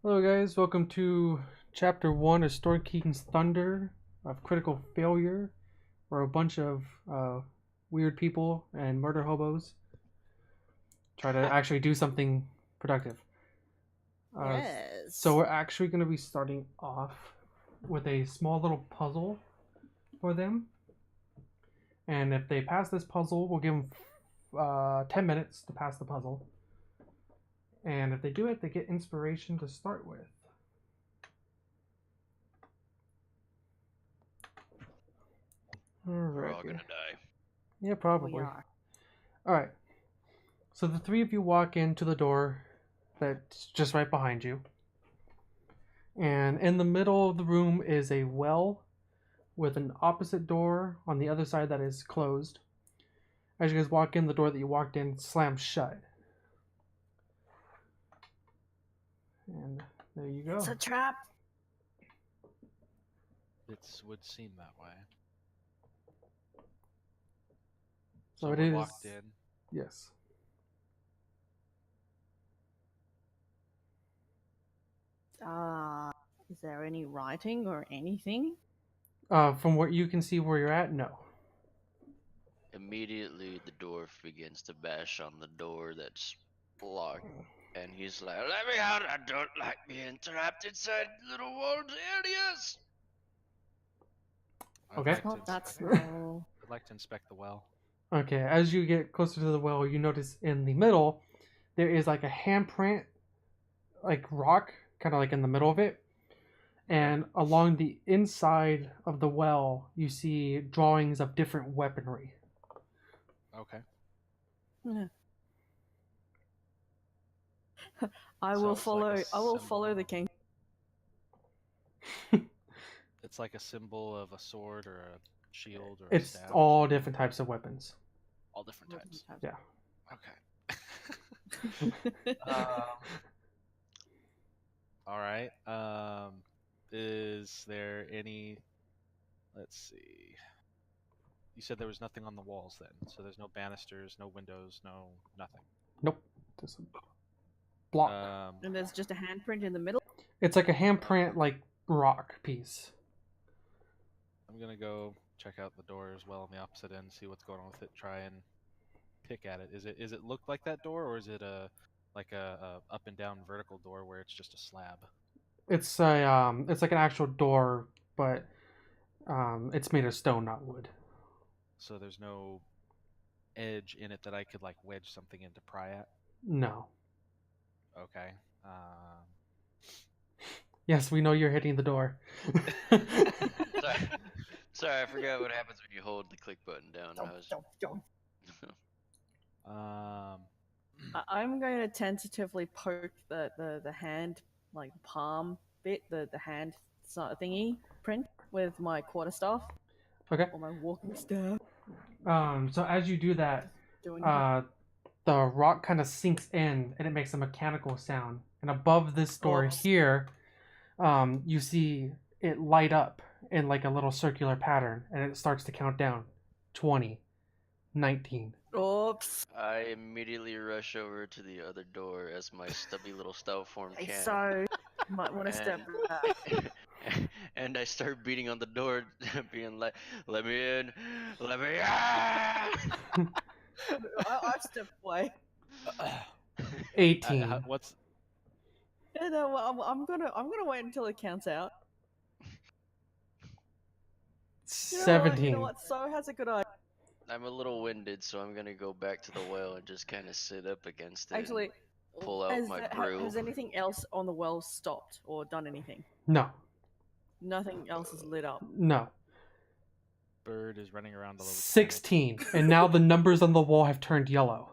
Hello guys, welcome to Chapter 1 of Storm King's Thunder of Critical Failure, where a bunch of weird people and murder hobos try to actually do something productive. Yes. So we're actually going to be starting off with a small little puzzle for them. And if they pass this puzzle, we'll give them 10 minutes to pass the puzzle. And if they do it, they get inspiration to start with. We're all gonna die. Yeah, probably. We are. Alright. So the three of you walk into the door that's just right behind you. And in the middle of the room is a well with an opposite door on the other side that is closed. As you guys walk in, the door that you walked in slams shut. And there you go. It's a trap. It would seem that way. So So it we is. walked in. Yes. Is there any writing or anything? From what you can see where you're at, no. Immediately, the dwarf begins to bash on the door that's locked, and he's like, "Let me out! I don't like being trapped inside little walled areas." Okay. I'd like, to Not that inspect, small. I'd like to inspect the well. Okay, as you get closer to the well, you notice in the middle there is like a handprint, like rock, kind of like in the middle of it. And along the inside of the well, you see drawings of different weaponry. Okay. I So will it's like follow. a I will symbol. follow the king. It's like a symbol of a sword or a shield or a It's staff. all different types of weapons. All different types. Yeah. Okay. All right. Is there any? Let's see. You said there was nothing on the walls then, so there's no banisters, no windows, no nothing. Nope. Just a block. And there's just a handprint in the middle. It's like a handprint, like rock piece. I'm gonna go check out the door as well on the opposite end, see what's going on with it. Try and pick at it. Is it look like that door, or is it a up and down vertical door where it's just a slab? It's like an actual door, but it's made of stone, not wood. So there's no edge in it that I could like wedge something in to pry at. No. Okay. Yes, we know you're hitting the door. Sorry, I forgot what happens when you hold the click button down. I'm going to tentatively poke the hand, like palm bit, the hand thingy print with my quarterstaff. Okay. Or my walking staff. So as you do that, Doing the rock kind of sinks in and it makes a mechanical sound. And above this door Oops. here, you see it light up in like a little circular pattern, and it starts to count down. 20, 19. Oops. I immediately rush over to the other door as my stubby little stout form can. So might want to step back. And I start beating on the door, being like, "Let me in! Let me in!" I stepped away. 18. What's Yeah, no, well, I'm gonna wait until it counts out. You know 17. What, you know what? So has a good idea. I'm a little winded, so I'm gonna go back to the well and just kind of sit up against it. Actually, and pull out my brew. Has anything else on the well stopped or done anything? No. Nothing else is lit up. No. bird is running around all over. 16. And now the numbers on the wall have turned yellow.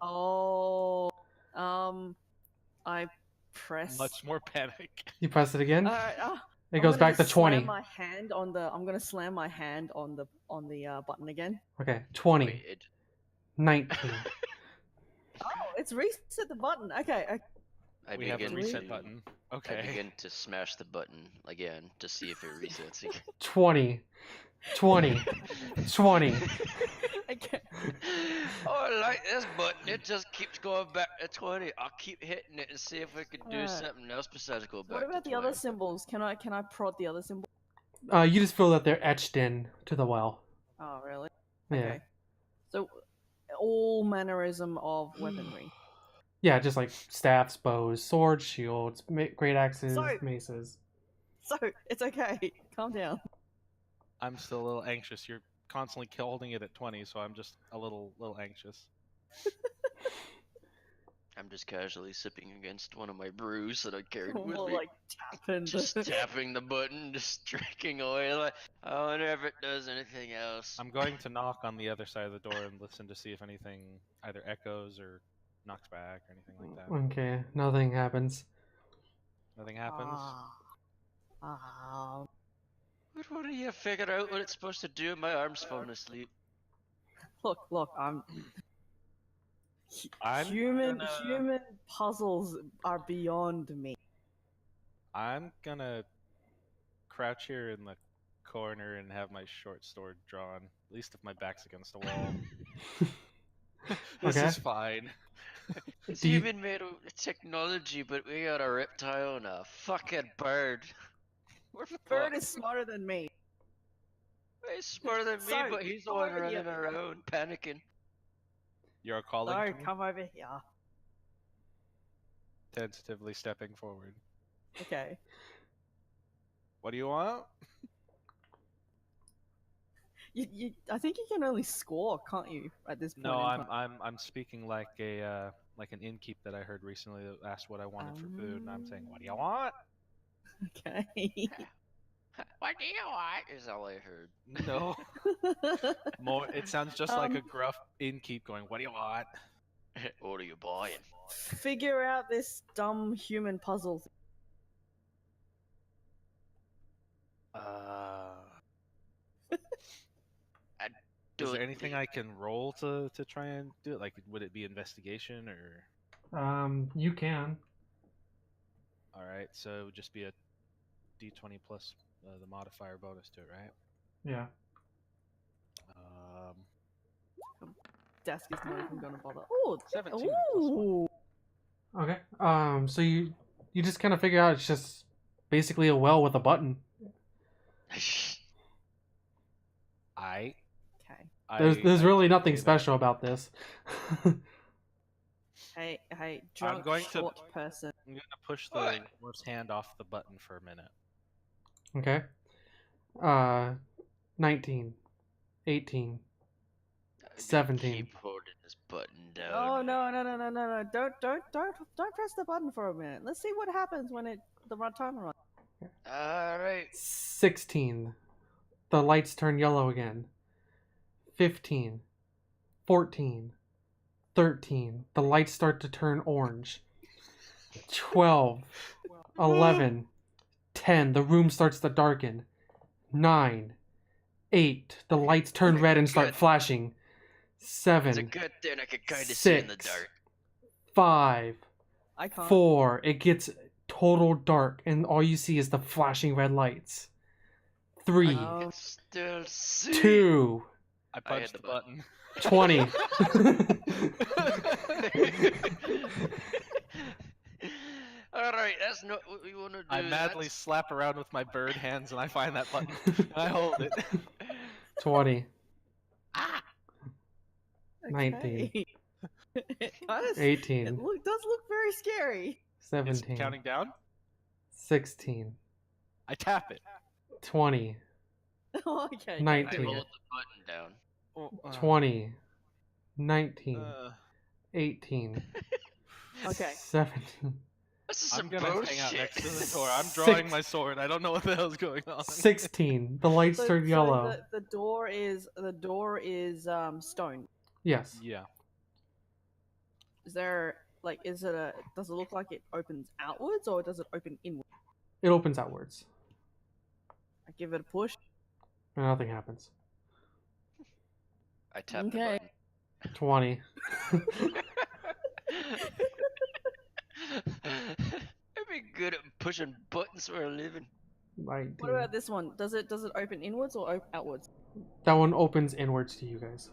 Oh, I press. Much more panic. You press it again? Alright, It goes back to 20. I'm gonna slam my hand on the button again. Okay, 20. Wait, 19. Oh, it's reset the button. Okay. We have a begin reset to- button. I Okay. begin to smash the button again to see if it resets again. 20. 20. 20. Okay. Oh, I like this button. It just keeps going back to 20. I'll keep hitting it and see if we can do Alright. something else besides go back What about to the 20. other symbols? Can I prod the other symbol? You just feel that they're etched in to the well. Oh, really? Yeah. Okay. So, all mannerism of weaponry. Yeah, just like staffs, bows, swords, shields, great axes, So- maces. So, it's okay. Calm down. I'm still a little anxious. You're constantly holding it at 20, so I'm just a little anxious. I'm just casually sipping against one of my brews that I carried with More me. like tapping. Just tapping the button, just drinking away. Like, I wonder if it does anything else. I'm going to knock on the other side of the door and listen to see if anything either echoes or knocks back or anything like that. Okay, nothing happens. Nothing happens. What do you figure out what it's supposed to do? My arm's falling asleep. Look, I'm human gonna- human puzzles are beyond me. I'm gonna crouch here in the corner and have my short sword drawn. At least if my back's against the wall. This Okay. is fine. It's Do you- even made of technology, but we got a reptile and a fucking bird. We're Bird fucked. is smarter than me. He's smarter than me, So, but he's the come one over here. running around panicking. You're calling No, to me? come over here. Tentatively stepping forward. Okay. What do you want? I think you can only score, can't you? At this point. No, in time? I'm speaking like a like an innkeep that I heard recently that asked what I wanted for food, and I'm saying, "What do you want?" Okay. What do you want? Is all I heard. No, more. It sounds just like a gruff innkeep going, "What do you want?" What are you buying? Figure out this dumb human puzzle. Is there anything I can roll to try and do it? Like, would it be investigation or? You can. All right, so it would just be a d20 plus the modifier bonus to it, right? Yeah. Desk is not even gonna bother. Oh, 17 plus ooh. Okay. So you just kind of figure out it's just basically a well with a button. I. Okay. There's really nothing okay, special about this. Hey, drunk going to- short person. I'm gonna push the What? dwarf's hand off the button for a minute. Okay. 19, 18, I'm gonna 17. Keep holding this button down. Oh no! Don't press the button for a minute. Let's see what happens when the timer runs. Alright. 16. The lights turn yellow again. 15. 14. 13. The lights start to turn orange. 12. 11. 10. The room starts to darken. 9. 8. The lights turn red and start Good. flashing. It's a 7. good thing I could kind of see in the 6. dark. 5. I can't. 4. It gets total dark and all you see is the flashing red lights. 3. Oh. I can still see. 2. I I hit punched the the button. 20. Alright, that's not what we want to do. I madly That's... slap around with my bird hands and I find that button. And I hold it. 20. Ah! 19. Okay. It kinda 18. It does look very scary. Is 17. it counting down? 16. I tap it. 20. Okay. I 19. hold the button down. 20. 19. Uh, 18. Okay. 17. This is I'm some gonna bullshit. hang out next to the door. I'm drawing Six. my sword. I don't know what the hell's going on. 16. The lights So, turn yellow. so the door is stone. Yes. Yeah. Is there does it look like it opens outwards or does it open inwards? It opens outwards. I give it a push. And nothing happens. I tap Okay. the 20. button. I'd be good at pushing buttons for a living. 19. What about this one? Does it open inwards or outwards? That one opens inwards to you guys.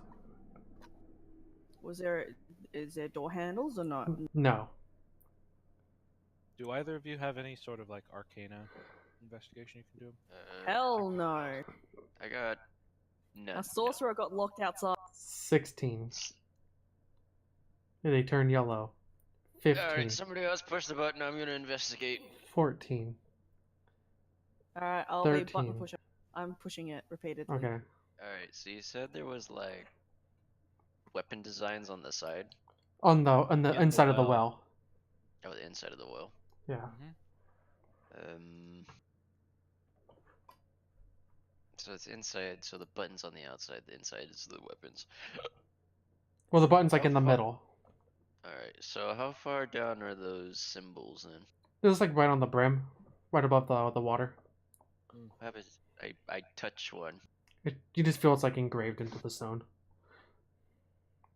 Is there door handles or not? No. Do either of you have any sort of like arcana investigation you can do? Hell no. I got none. A sorcerer got locked outside. 16. They turn yellow. 15. Alright, somebody else push the button. I'm gonna investigate. 14. Alright, I'll be 13. button pusher. I'm pushing it repeatedly. Okay. Alright, so you said there was like weapon designs on the side? On the In the inside of the well. well. Oh, the inside of the well. Yeah. So it's inside, so the button's on the outside, the inside is the weapons. Well, the button's like How in the far- middle. Alright, so how far down are those symbols then? It was like right on the brim, right above the water. What happens? I touch one. You just feel it's like engraved into the stone.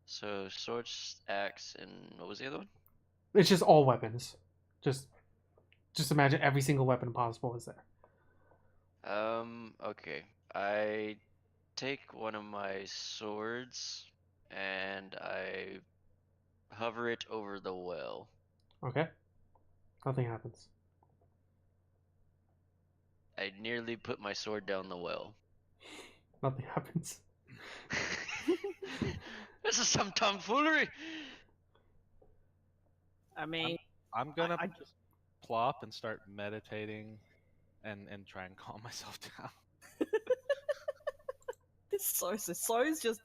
So sword, axe, and what was the other one? It's just all weapons. Just imagine every single weapon possible is there. Okay. I take one of my swords and I hover it over the well. Okay. Nothing happens. I nearly put my sword down the well. Nothing happens. This is some tomfoolery. I mean, I'm gonna I just plop and start meditating and try and calm myself down. this So's just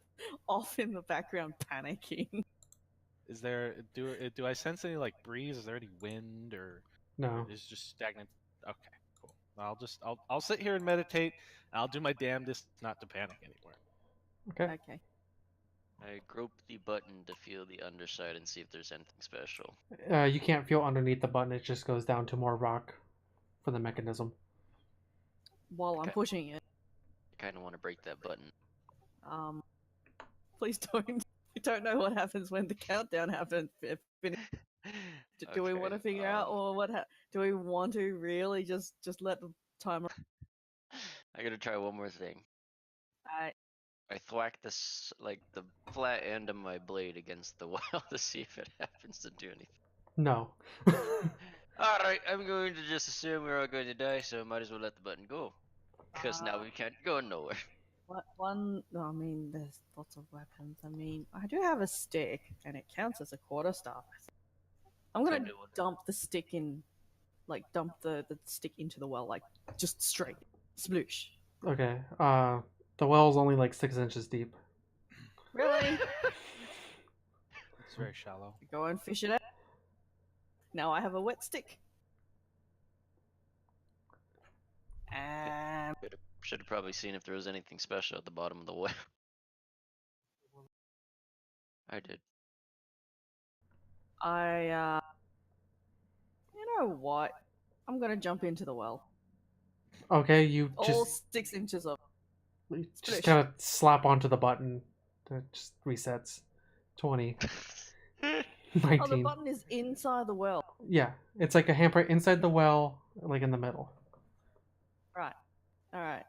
off in the background panicking. Is there do I sense any like breeze? Is there any wind or No. is it just stagnant? Okay, cool. I'll sit here and meditate. And I'll do my damnedest not to panic anymore. Okay. Okay. I grope the button to feel the underside and see if there's anything special. You can't feel underneath the button. It just goes down to more rock for the mechanism. While I'm Okay. pushing it. I kind of want to break that button. Please don't. You don't know what happens when the countdown happens. Do we want to figure out, or what? Do we want to really just let the timer? I gotta try one more thing. I I thwack this, like, the flat end of my blade against the well to see if it happens to do anything. No. Alright, I'm going to just assume we're all going to die, so might as well let the button go. Because now we can't go nowhere. what one? No, I mean, there's lots of weapons. I mean, I do have a stick, and it counts as a quarterstaff. I'm gonna Kinda what- dump the stick in, like dump the stick into the well, like just straight, sploosh. Okay. The well's only like 6 inches deep. Really? It's very shallow. Go and fish it out. Now I have a wet stick. And Should have probably seen if there was anything special at the bottom of the well. I did. you know what? I'm gonna jump into the well. Okay, you All just 6 inches of. Splish. kind of slap onto the button. It just resets. 20. Oh, the 19. button is inside the well. Yeah, it's like a handprint inside the well, like in the middle. Right. All right.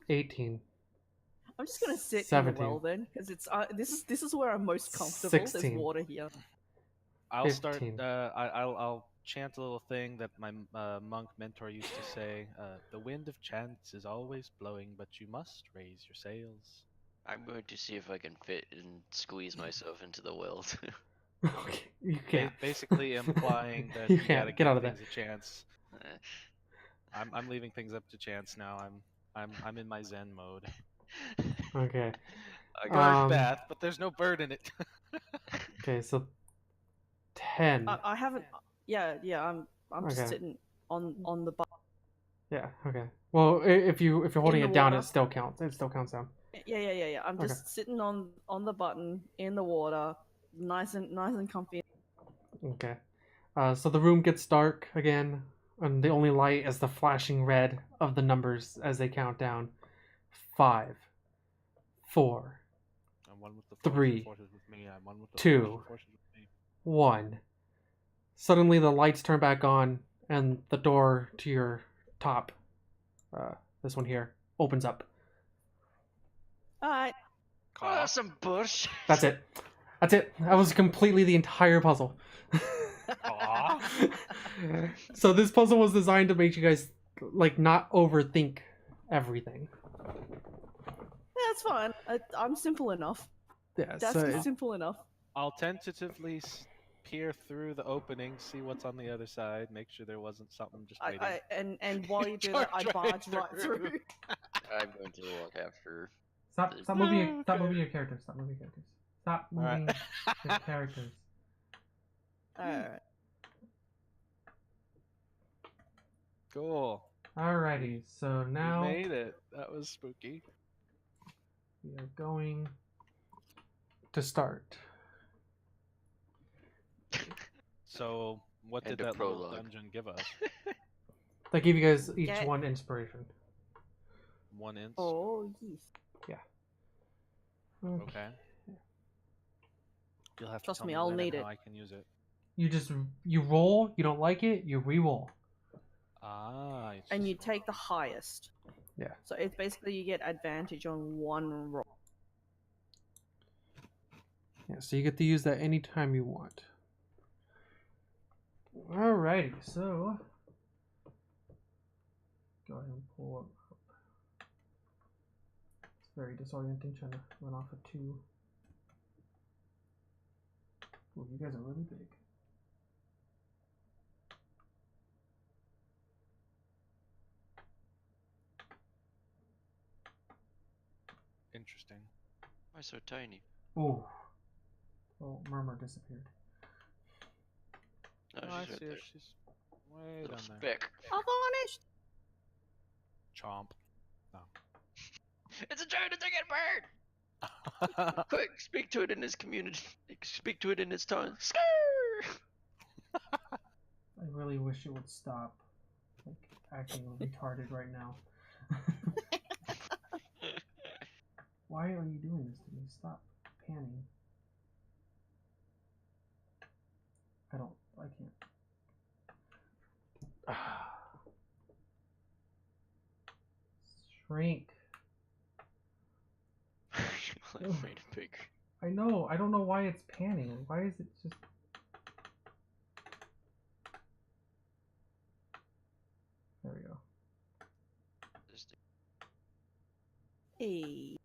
18. I'm just gonna sit in 17. the well then, because it's this is where I'm most comfortable. 16. There's water here. I'll start. 15. I'll chant a little thing that my monk mentor used to say. The wind of chance is always blowing, but you must raise your sails. I'm going to see if I can fit and squeeze myself into the well too. Okay, you can't. Basically implying that You you can't. gotta Get give out of there. things a chance. I'm leaving things up to chance now. I'm in my Zen mode. Okay. I Bird got bath, but there's no bird in it. Okay, so 10. I haven't. Yeah. I'm just Okay. sitting on the button. Yeah, okay. Well, if you're holding the it down, water. it still counts. It still counts down. Yeah. I'm Okay. just sitting on the button in the water, nice and comfy. Okay. So the room gets dark again, and the only light is the flashing red of the numbers as they count down. 5, 4, I'm one with the 3, forces with me. I'm one with the 2. forces with me. 1. Suddenly the lights turn back on, and the door to your top, this one here, opens up. All right. Oh, that's some bullshit. That's it. That's it. That was completely the entire puzzle. Aw. So this puzzle was designed to make you guys like not overthink everything. That's fine. I'm simple enough. Yeah. That's So simple enough. I'll tentatively peer through the opening, see what's on the other side, make sure there wasn't something just waiting. And while you do that, I barge right through. I'm going to walk after. stop moving. Okay. Stop moving your characters. Stop moving your characters. Stop Alright. moving your characters. All right. Cool. Alrighty. So now We made it. That was spooky. we are going to start. So, what And did a that little prologue. dungeon give us? I give you guys each Yeah. one inspiration. 1 inch? Oh yes. Okay. You'll have to Trust tell me, me I'll when need and it. how I can use it. You roll. You don't like it. You re-roll. Ah. it's And just you roll. take the highest. Yeah. So it's basically you get advantage on one roll. Yeah. So you get to use that anytime you want. Alrighty. So go ahead and pull up. It's very disorienting trying to run off of 2. Oh, you guys are really big. Interesting. Why so tiny? Oh. Oh, Murmur disappeared. No, Oh, I she's right see her. there. She's way Little down there. speck. I vanished. Chomp. It's a trident to get burned! Quick, speak to it in its community. Speak to it in its tongue. Skrrr! I really wish it would stop like acting retarded right now. Why are you doing this to me? Stop panning. I can't. Shrink. I made it bigger. I know. I don't know why it's panning. Why is it just... There we go. Just Hey.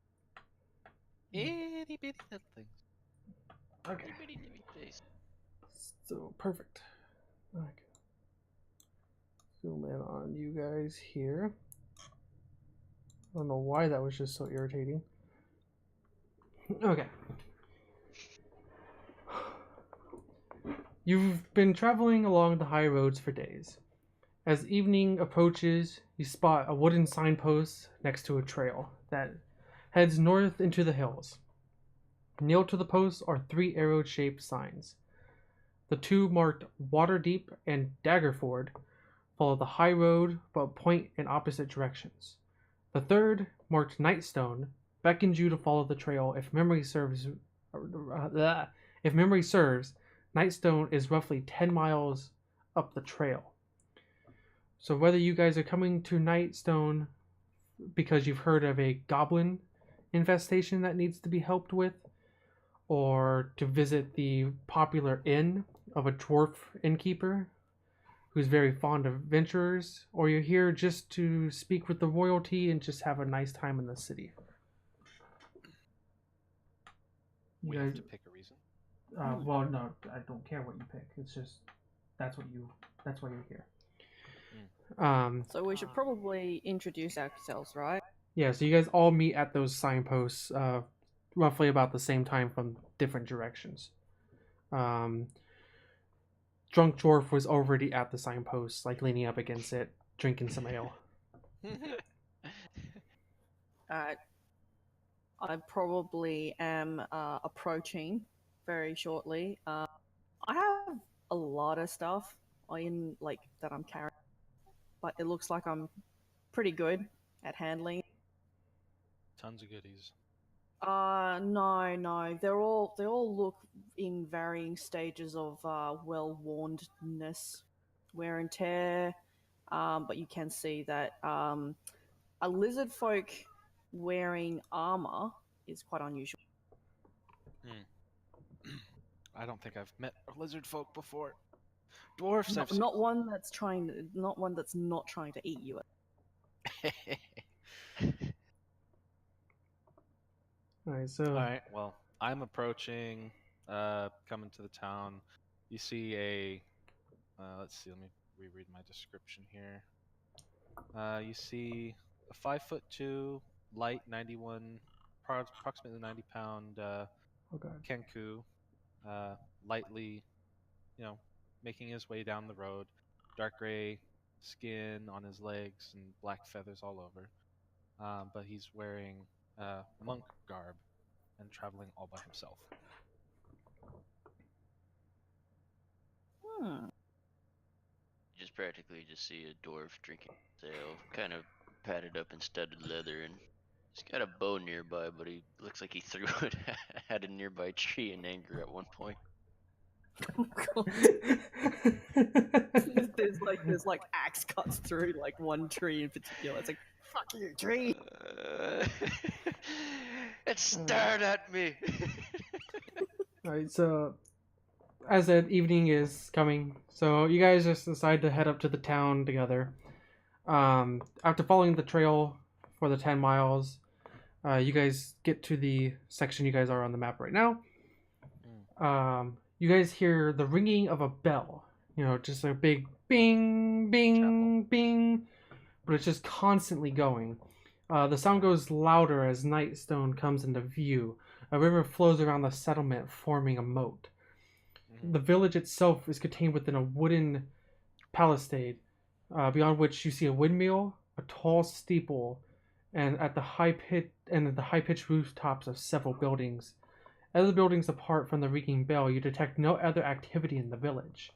Itty bitty little things. Okay. a bitty bitty face. So, perfect. Okay. Zoom in on you guys here. I don't know why that was just so irritating. Okay. You've been traveling along the high roads for days. As evening approaches, you spot a wooden signpost next to a trail that heads north into the hills. Nailed to the post are 3 arrow-shaped signs. The 2 marked Waterdeep and Daggerford follow the high road but point in opposite directions. The 3rd, marked Nightstone, beckons you to follow the trail. If memory serves, Nightstone is roughly 10 miles up the trail. So whether you guys are coming to Nightstone because you've heard of a goblin infestation that needs to be helped with, or to visit the popular inn of a dwarf innkeeper who's very fond of adventurers, or you're here just to speak with the royalty and just have a nice time in the city. We You have guys- to pick a reason. well, no, I don't care what you pick. It's just that's why you're here. So we should probably introduce ourselves, right? Yeah, so you guys all meet at those signposts roughly about the same time from different directions. Drunk Dwarf was already at the signpost, like leaning up against it, drinking some ale. I probably am approaching very shortly. I have a lot of stuff in like that I'm carrying, but it looks like I'm pretty good at handling. Tons of goodies. No. They all look in varying stages of well-wornness. wear and tear, but you can see that a lizard folk wearing armor is quite unusual. I don't think I've met a lizard folk before. Dwarfs, I've Not one that's not trying to eat you. Alright, so All right. Well, I'm approaching, coming to the town. You see a, let's see. Let me reread my description here. You see a 5'2", light 91, approximately 90-pound oh god. Kenku, lightly, making his way down the road. Dark gray skin on his legs and black feathers all over. But he's wearing monk garb and traveling all by himself. You just practically just see a dwarf drinking ale, kind of padded up in studded leather, and he's got a bow nearby, but he looks like he threw it at a nearby tree in anger at one point. Oh god. there's like axe cuts through like one tree in particular. It's like, fuck you, tree. It stared at me. Alright, so as that evening is coming, so you guys just decide to head up to the town together. After following the trail for the 10 miles, you guys get to the section you guys are on the map right now. You guys hear the ringing of a bell. Just a big bing, bing, bing, but it's just constantly going. The sound goes louder as Nightstone comes into view. A river flows around the settlement, forming a moat. The village itself is contained within a wooden palisade, beyond which you see a windmill, a tall steeple, and the high-pitched rooftops of several buildings. As the buildings apart from the ringing bell, you detect no other activity in the village.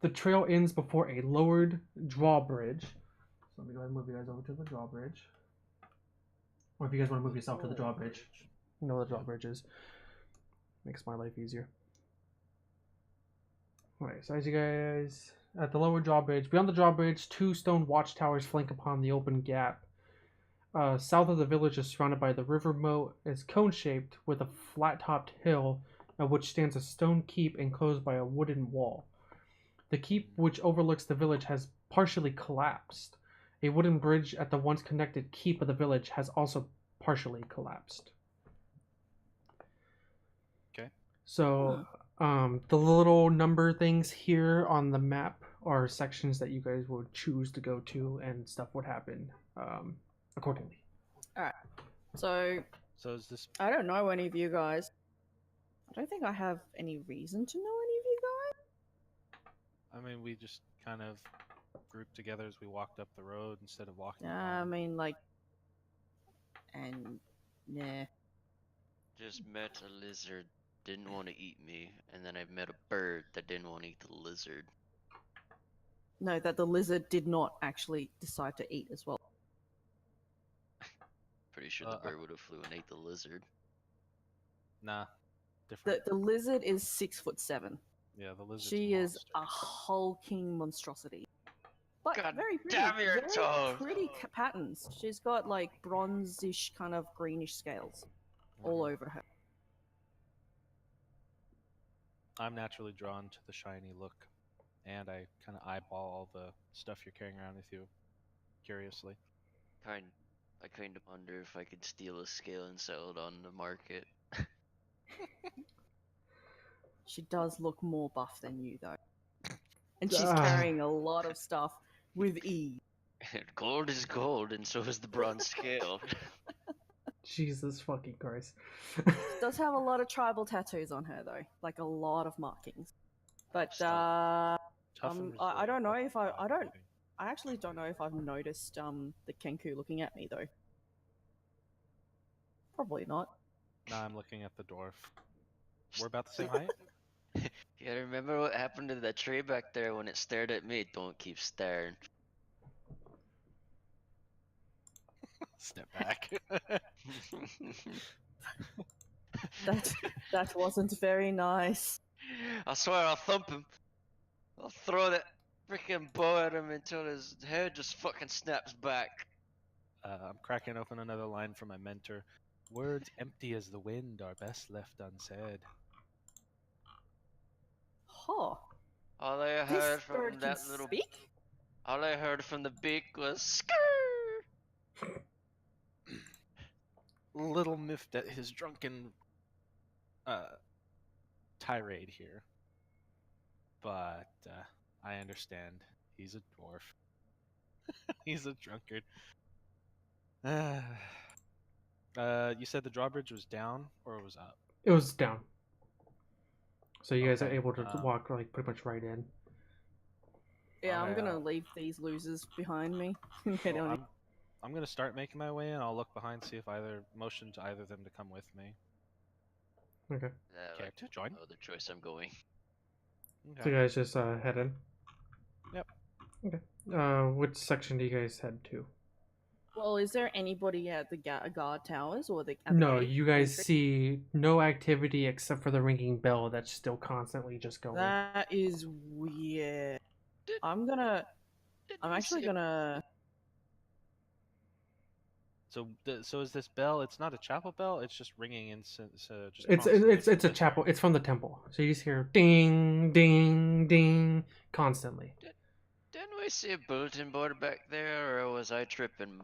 The trail ends before a lowered drawbridge. So let me go ahead and move you guys over to the drawbridge. Or if you guys want to move yourself to the drawbridge. You know what the drawbridge is. Makes my life easier. Alright, so as you guys... At the lower drawbridge, beyond the drawbridge, 2 stone watchtowers flank upon the open gap. South of the village is surrounded by the river moat. It's cone-shaped with a flat-topped hill at which stands a stone keep enclosed by a wooden wall. The keep, which overlooks the village, has partially collapsed. A wooden bridge at the once connected keep of the village has also partially collapsed. Okay. So, the little number things here on the map are sections that you guys would choose to go to, and stuff would happen accordingly. Alright. So is this... I don't know any of you guys. I don't think I have any reason to know any of you guys. I mean, we just kind of grouped together as we walked up the road instead of walking. I mean, like, and nah. Just met a lizard, didn't want to eat me, and then I met a bird that didn't want to eat the lizard. No, that the lizard did not actually decide to eat as well. Pretty sure the bird would have flew and ate the lizard. Nah, different. The lizard is 6'7". Yeah, the lizard. She is a hulking monstrosity. But God very pretty. damn your Very toes. pretty patterns. She's got like bronzish kind of greenish scales all over her. I'm naturally drawn to the shiny look, and I kind of eyeball all the stuff you're carrying around with you curiously. I kind of wonder if I could steal a scale and sell it on the market. She does look more buff than you, though. And she's carrying a lot of stuff with ease. Gold is gold, and so is the bronze scale. Jesus fucking Christ. She does have a lot of tribal tattoos on her, though. Like, a lot of markings. But, I don't know if I actually don't know if I've noticed, the Kenku looking at me, though. Probably not. Nah, I'm looking at the dwarf. We're about the same height? Yeah, remember what happened to that tree back there when it stared at me? Don't keep staring. Step back. That wasn't very nice. I swear I'll thump him. I'll throw that freaking bow at him until his head just fucking snaps back. I'm cracking open another line from my mentor. Words empty as the wind are best left unsaid. Huh. All I This heard bird from can that little, speak? all I heard from the beak was skrrr. Little miffed at his drunken tirade here, but I understand. He's a dwarf. He's a drunkard. You said the drawbridge was down or it was up? It was down. So you guys are Okay, able to walk like pretty much right in. Yeah, I'm Okay, gonna leave these losers behind me. They well, don't I'm gonna start making my way in. I'll look behind, see if either motion to either of them to come with me. Okay. Care to join? No other choice. I'm going. So you guys just head in? Yep. Okay. Which section do you guys head to? Well, is there anybody at the guard towers or the? At the No, gate you guys entry? see no activity except for the ringing bell that's still constantly just going. That is weird. I'm actually gonna. So, so is this bell? It's not a chapel bell. It's just ringing in. Just It's constantly it's from it's a the- chapel. It's from the temple. So you just hear ding, ding, ding constantly. Didn't we see a bulletin board back there, or was I tripping?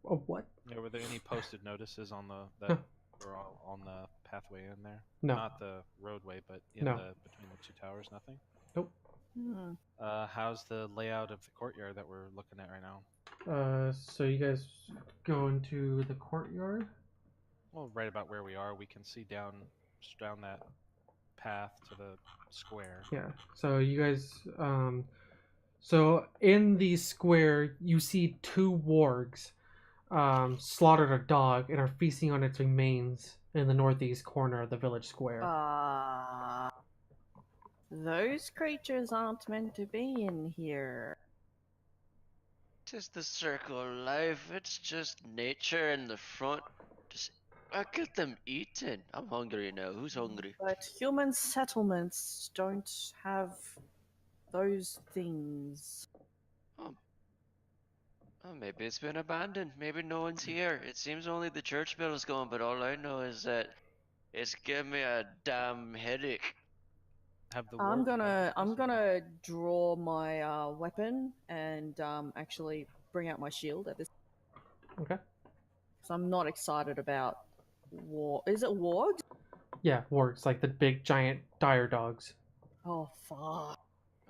Oh, what? Yeah, were there any posted notices on the Huh. that were all on the pathway in there? No. Not the roadway, but in No. the between the two towers. Nothing. Nope. Hmm. How's the layout of the courtyard that we're looking at right now? So you guys go into the courtyard. Well, right about where we are, we can see down that path to the square. Yeah. So you guys, so in the square, you see two wargs, slaughtered a dog and are feasting on its remains in the northeast corner of the village square. Those creatures aren't meant to be in here. Tis the circle of life. It's just nature in the front. Just I get them eating. I'm hungry now. Who's hungry? But human settlements don't have those things. Oh, maybe it's been abandoned. Maybe no one's here. It seems only the church bell is going, but all I know is that it's giving me a damn headache. Have the I'm warg come gonna with us? gonna draw my weapon and actually bring out my shield at this. Okay. Because I'm not excited about war. Is it wargs? Yeah, wargs, like the big giant dire dogs. Oh fuck!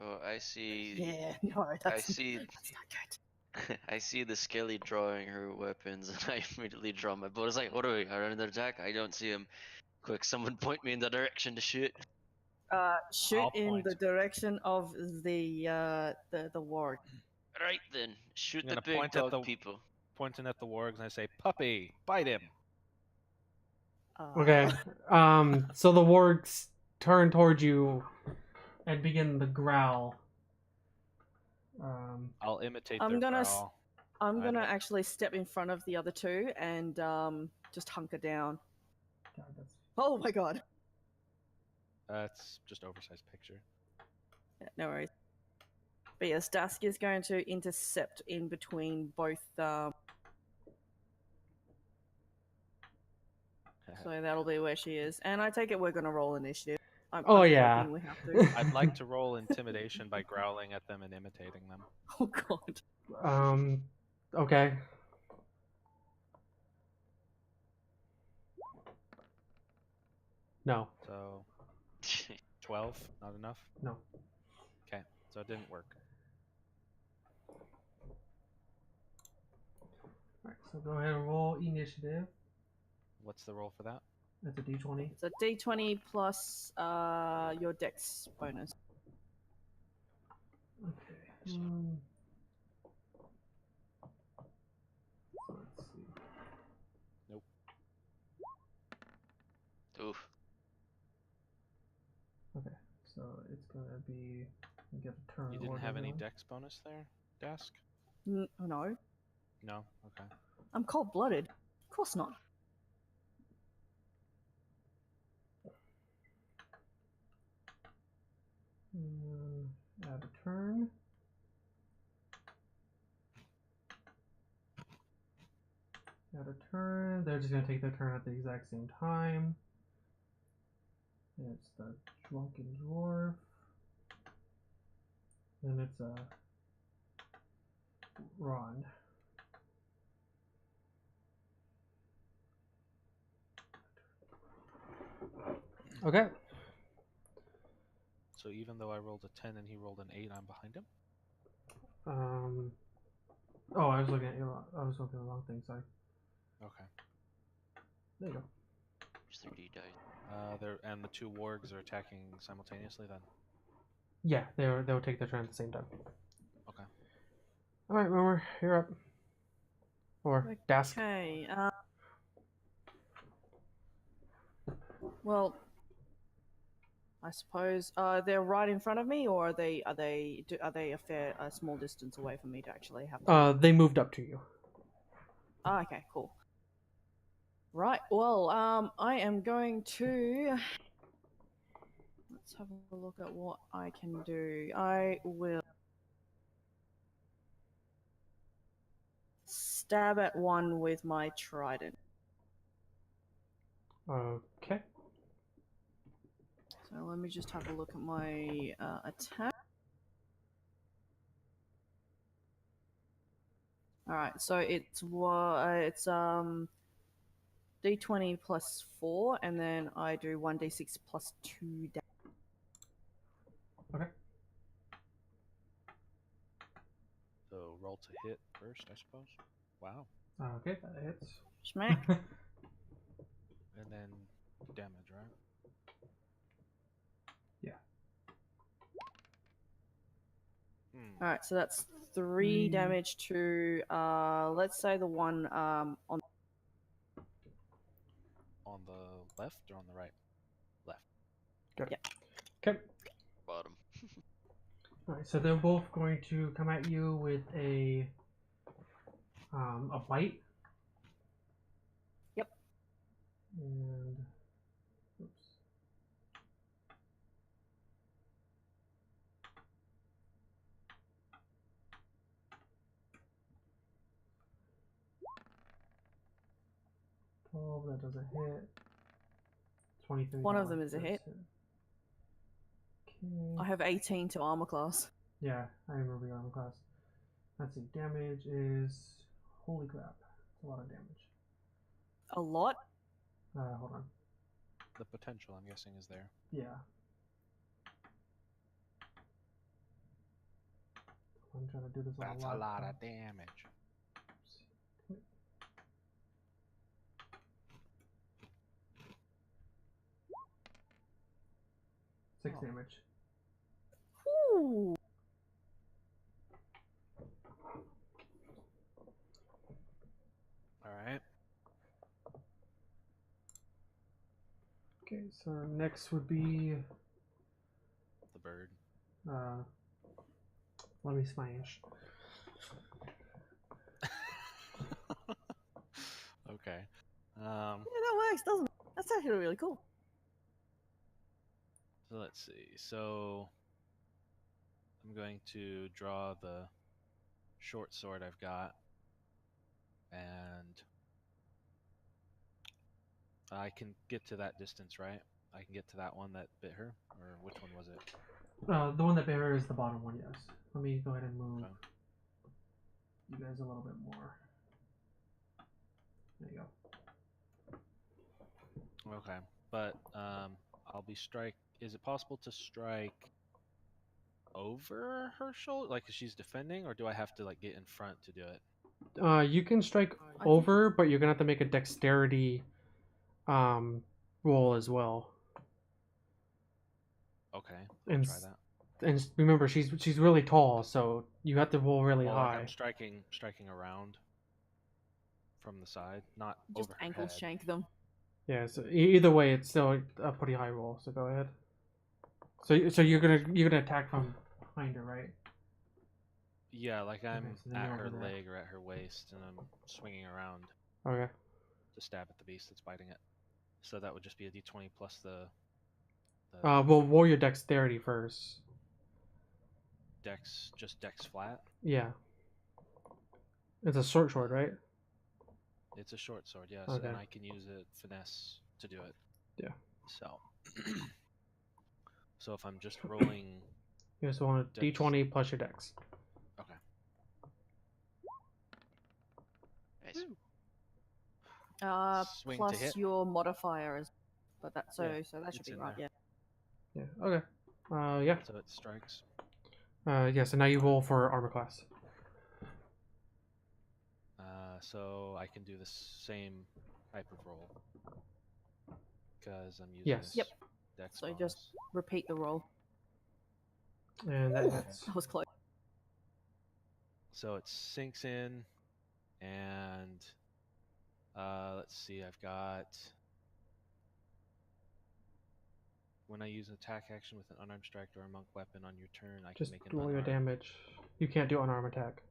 Oh, I see. Yeah, no, that's see- that's not good. I see the skelly drawing her weapons, and I immediately draw my bow. It's like, what are we? Are under attack? I don't see him. Quick, someone point me in the direction to shoot. Shoot I'll in point. the direction of the warg. Right then, shoot I'm the gonna big point at dog the- people. Pointing at the wargs, and I say, "Puppy, bite him." Okay. So the wargs turn towards you and begin to growl. I'll imitate I'm their gonna growl. I'm I gonna don't- actually step in front of the other two and just hunker down. God, that's... Oh my god! It's just oversized picture. Yeah, no worries. But yes, Dusk is going to intercept in between both. So that'll be where she is, and I take it we're gonna roll initiative. I'm yeah. hoping we have to. I'd like to roll intimidation by growling at them and imitating them. Oh god. Okay. No. So 12, not enough. No. Okay, so it didn't work. Alright, so go ahead and roll initiative. What's the roll for that? That's a d20. It's a D20 plus your Dex bonus. Okay. So- So let's see. Nope. Oof. Okay, so it's gonna be you get a turn. You didn't order have any now. dex bonus there, Desk? No, No. Okay. I'm cold-blooded. Of course not. Add a turn. Add a turn. They're just going to take their turn at the exact same time. It's the drunken dwarf. Then it's a Ron. Okay. So even though I rolled a 10 and he rolled an 8, I'm behind him? Oh, I was looking at I was looking at the wrong thing. Sorry. Okay. There you go. Just 3D dice. And the two wargs are attacking simultaneously then? Yeah, they'll take their turn at the same time. Okay. All right, Momer, you're up. Or Dask. Okay. Well, I suppose they're right in front of me, or are they a small distance away from me to actually have? They moved up to you. Oh, okay, cool. Right. Well, I am going to. Let's have a look at what I can do. I will stab at one with my trident. Okay. So let me just have a look at my attack. All right, so it's d20 plus 4, and then I do 1d6 plus 2 damage. Okay. So roll to hit first, I suppose. Wow. Okay, that hits. Smack. And then damage, right? Yeah. All right, so that's 3 damage to let's say the one on the left or on the right? Left. Good. Yeah. Okay. Bottom. Alright, so they're both going to come at you with a bite. Yep. And oops. That doesn't hit. 23. One that of them is a does hit. Okay. I have 18 to armor class. Yeah, I remember your armor class. Let's see. Damage is holy crap. It's a lot of damage. A lot? Hold on. The potential, I'm guessing, is there. Yeah. I'm trying to do this on That's a lot of damage. Six damage. Ooh. Alright. Okay, so next would be The bird. let me smash. Okay. Yeah, that works, doesn't it? That's actually really cool. So let's see. So I'm going to draw the short sword I've got, and I can get to that distance, right? I can get to that one that bit her, or which one was it? The one that bear is the bottom one, yes. Let me go ahead and move Okay. you guys a little bit more. There you go. Okay, but I'll be strike. Is it possible to strike over her shoulder, like if she's defending, or do I have to like get in front to do it? You can strike I over, but you're gonna have to make a dexterity roll as well. Okay, I'll And try that. And remember, she's really tall, so you have to roll really Well, like high. I'm striking around from the side, not Just over her ankle head. shank them. Yeah, so either way, it's still a pretty high roll. So go ahead. So you're gonna attack from behind her, right? Yeah, like I'm so then at you're her over there. leg or at her waist, and I'm swinging around Okay. to stab at the beast that's biting it. So that would just be a d20 plus the We'll roll your dexterity first. Dex, just Dex flat. Yeah. It's a short sword, right? It's a short sword, yes, Okay. and I can use it finesse to do it. Yeah. So, so if I'm just rolling, You just want a Dex. d20 plus your dex. okay. Nice. Swing to Plus hit. your modifiers, but that Yeah, so that should it's be in right. there. Yeah. Yeah. Okay. Yeah. So it strikes. Yeah. So now you roll for armor class. So I can do the same type of roll because I'm using Yes. this Yep. Dex So bonus. just repeat the roll. And that hits. That was close. So it sinks in, and let's see. I've got when I use an attack action with an unarmed strike or a monk weapon on your turn, I Just can make an roll your unarmed. damage. You can't do unarmed attack.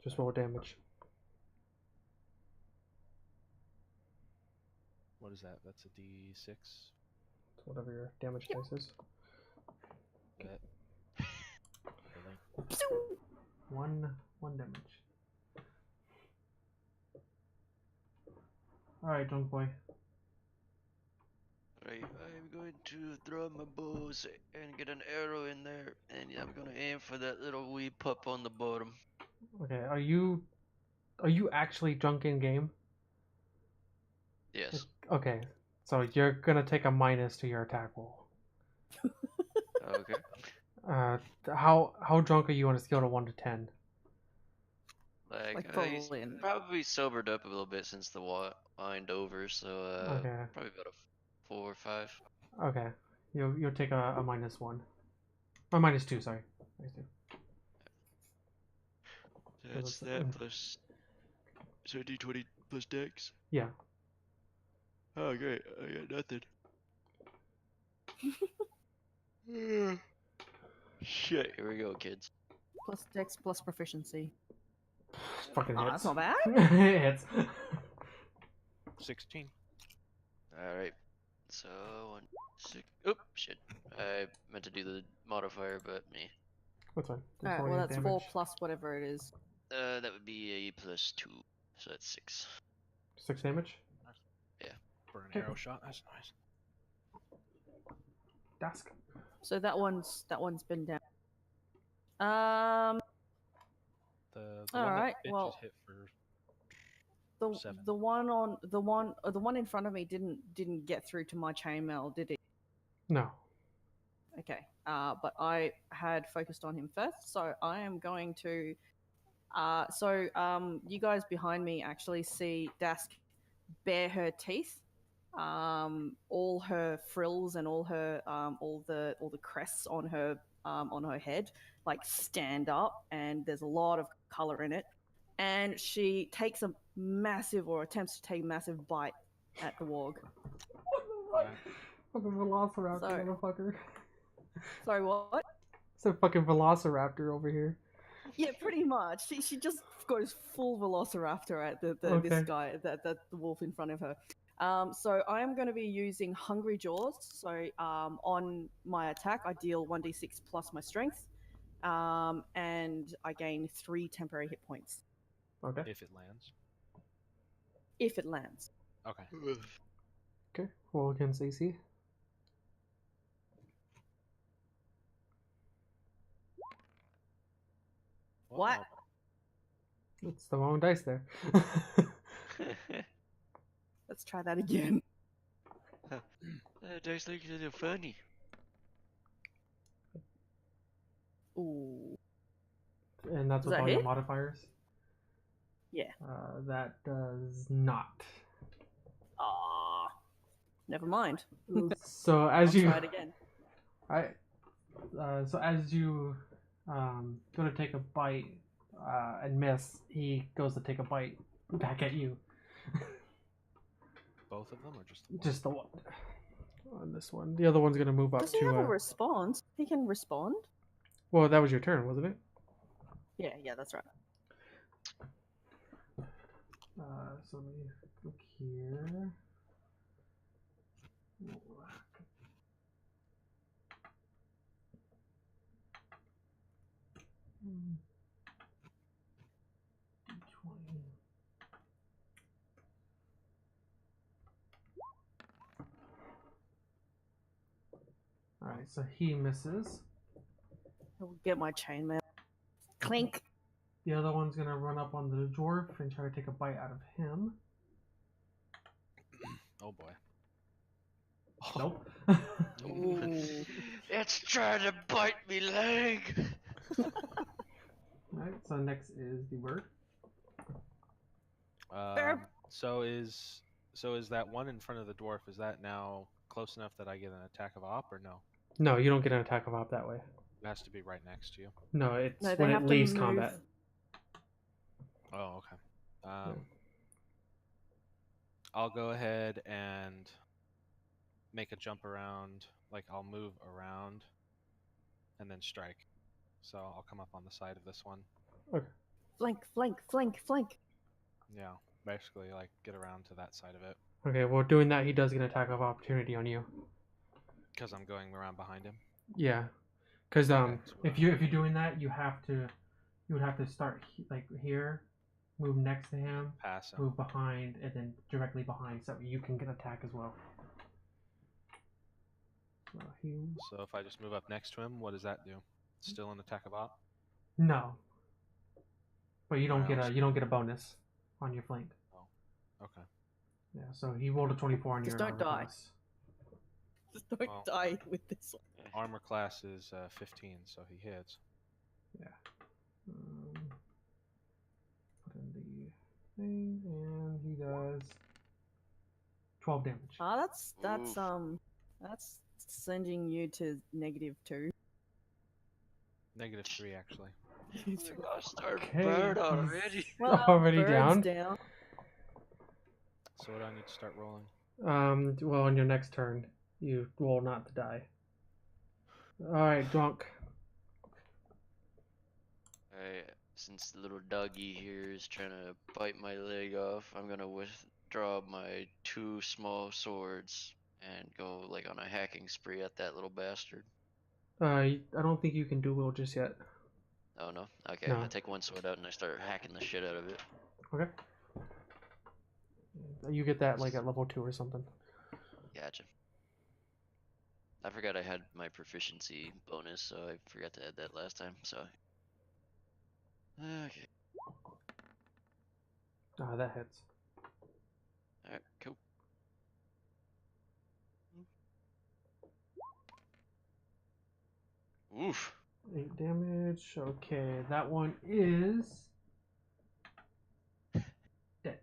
Just roll damage. What is that? That's a D6. Whatever your damage dice is. That really? One damage. Alright, drunk boy. Right, I'm going to throw my bows and get an arrow in there, and I'm gonna aim for that little wee pup on the bottom. Okay, are you actually drunk in game? Yes. Okay, so you're gonna take a minus to your attack roll. Okay. How drunk are you on a scale of 1 to 10? Like He's probably in probably sobered up a little bit since the wind over, so Okay. probably about a 4 or 5. Okay, you'll take a -1, or -2. Sorry, -2. That's that plus. So D20 plus Dex. Yeah. Oh great, I got nothing. Shit, here we go, kids. plus dex plus proficiency. Fucking Oh, hits. that's not bad. It hits. 16. Alright. So 1, 6. Oop, shit. I meant to do the modifier, but me. What's fine? Just Alright, roll well your that's 4 damage. plus whatever it is. That would be a plus 2. So that's 6. 6 damage. For an Okay. arrow shot. That's nice. Dask. So that one's been down. The All one right, that bitch well- is hit for The 7. the one in front of me didn't get through to my chainmail, did it? No. Okay. But I had focused on him first, so I am going to. You guys behind me actually see Dask bare her teeth. All her frills and all the crests on her head like stand up, and there's a lot of color in it. And she takes a massive, or attempts to take a massive bite at the warg. What the fuck? Fucking velociraptor, Sorry. motherfucker. Sorry, what? It's a fucking velociraptor over here. Yeah, pretty much. She just goes full velociraptor at this Okay. guy, the wolf in front of her. So I am going to be using Hungry Jaws. So on my attack, I deal 1d6 plus my strength, and I gain 3 temporary hit points Okay. If it lands. if it lands. Okay. Okay. Roll against AC. What? It's the wrong dice there. Let's try that again. Dice like they're funny. Ooh. And that's Does with that all your hit? modifiers? Yeah. That does not. Ah. Never mind. So as I'll you, try it again. so as you go to take a bite and miss, he goes to take a bite back at you. Both of them, or just the one? Just the one on this one. The other one's gonna move up Does he to. have a response? He can respond? Well, that was your turn, wasn't it? Yeah, that's right. So let me look here. Alright, so he misses. I'll get my chainmail. Clink. The other one's gonna run up on the dwarf and try to take a bite out of him. Oh boy. Nope. Ooh. It's trying to bite me leg. Alright, so next is the bird. So is that one in front of the dwarf? Is that now close enough that I get an attack of op or no? No, you don't get an attack of op that way. It has to be right next to you. No, it's No, they when it have to leaves move. combat. Oh, okay. I'll go ahead and make a jump around. Like I'll move around and then strike. So I'll come up on the side of this one. Okay. Flank, flank, flank, flank. Yeah, basically like get around to that side of it Okay, well, doing that, he does get an attack of opportunity on you. because I'm going around behind him. Yeah, because Okay, so if you're doing that, you would have to start like here, move next to him, pass him. move behind, and then directly behind, so you can get attack as well. So he So if I just move up next to him, what does that do? Still an attack of op? no, but you don't Alright, get a bonus on your flank. Okay. Yeah, so he rolled a 24 on Just your don't die. class. Just don't Well. die with this one. Armor class is 15, so he hits. Yeah. Put in the thing, and he does 12 damage. Ah, that's Oof. that's sending you to -2. -3 actually. I start Okay, bird he's- already. Well, Already bird's down? So what do I need to start rolling? Well, on your next turn, you roll not to die. Alright, drunk. Alright, since the little doggy here is trying to bite my leg off, I'm gonna withdraw my 2 small swords and go like on a hacking spree at that little bastard. I don't think you can dual wield just yet. Oh no? Okay, No. I take one sword out and I start hacking the shit out of it. Okay. You get that like at level 2 or something. Gotcha. I forgot I had my proficiency bonus, so I forgot to add that last time, so. Okay. That hits. Alright, cool. Oof. 8 damage. Okay, that one is dead.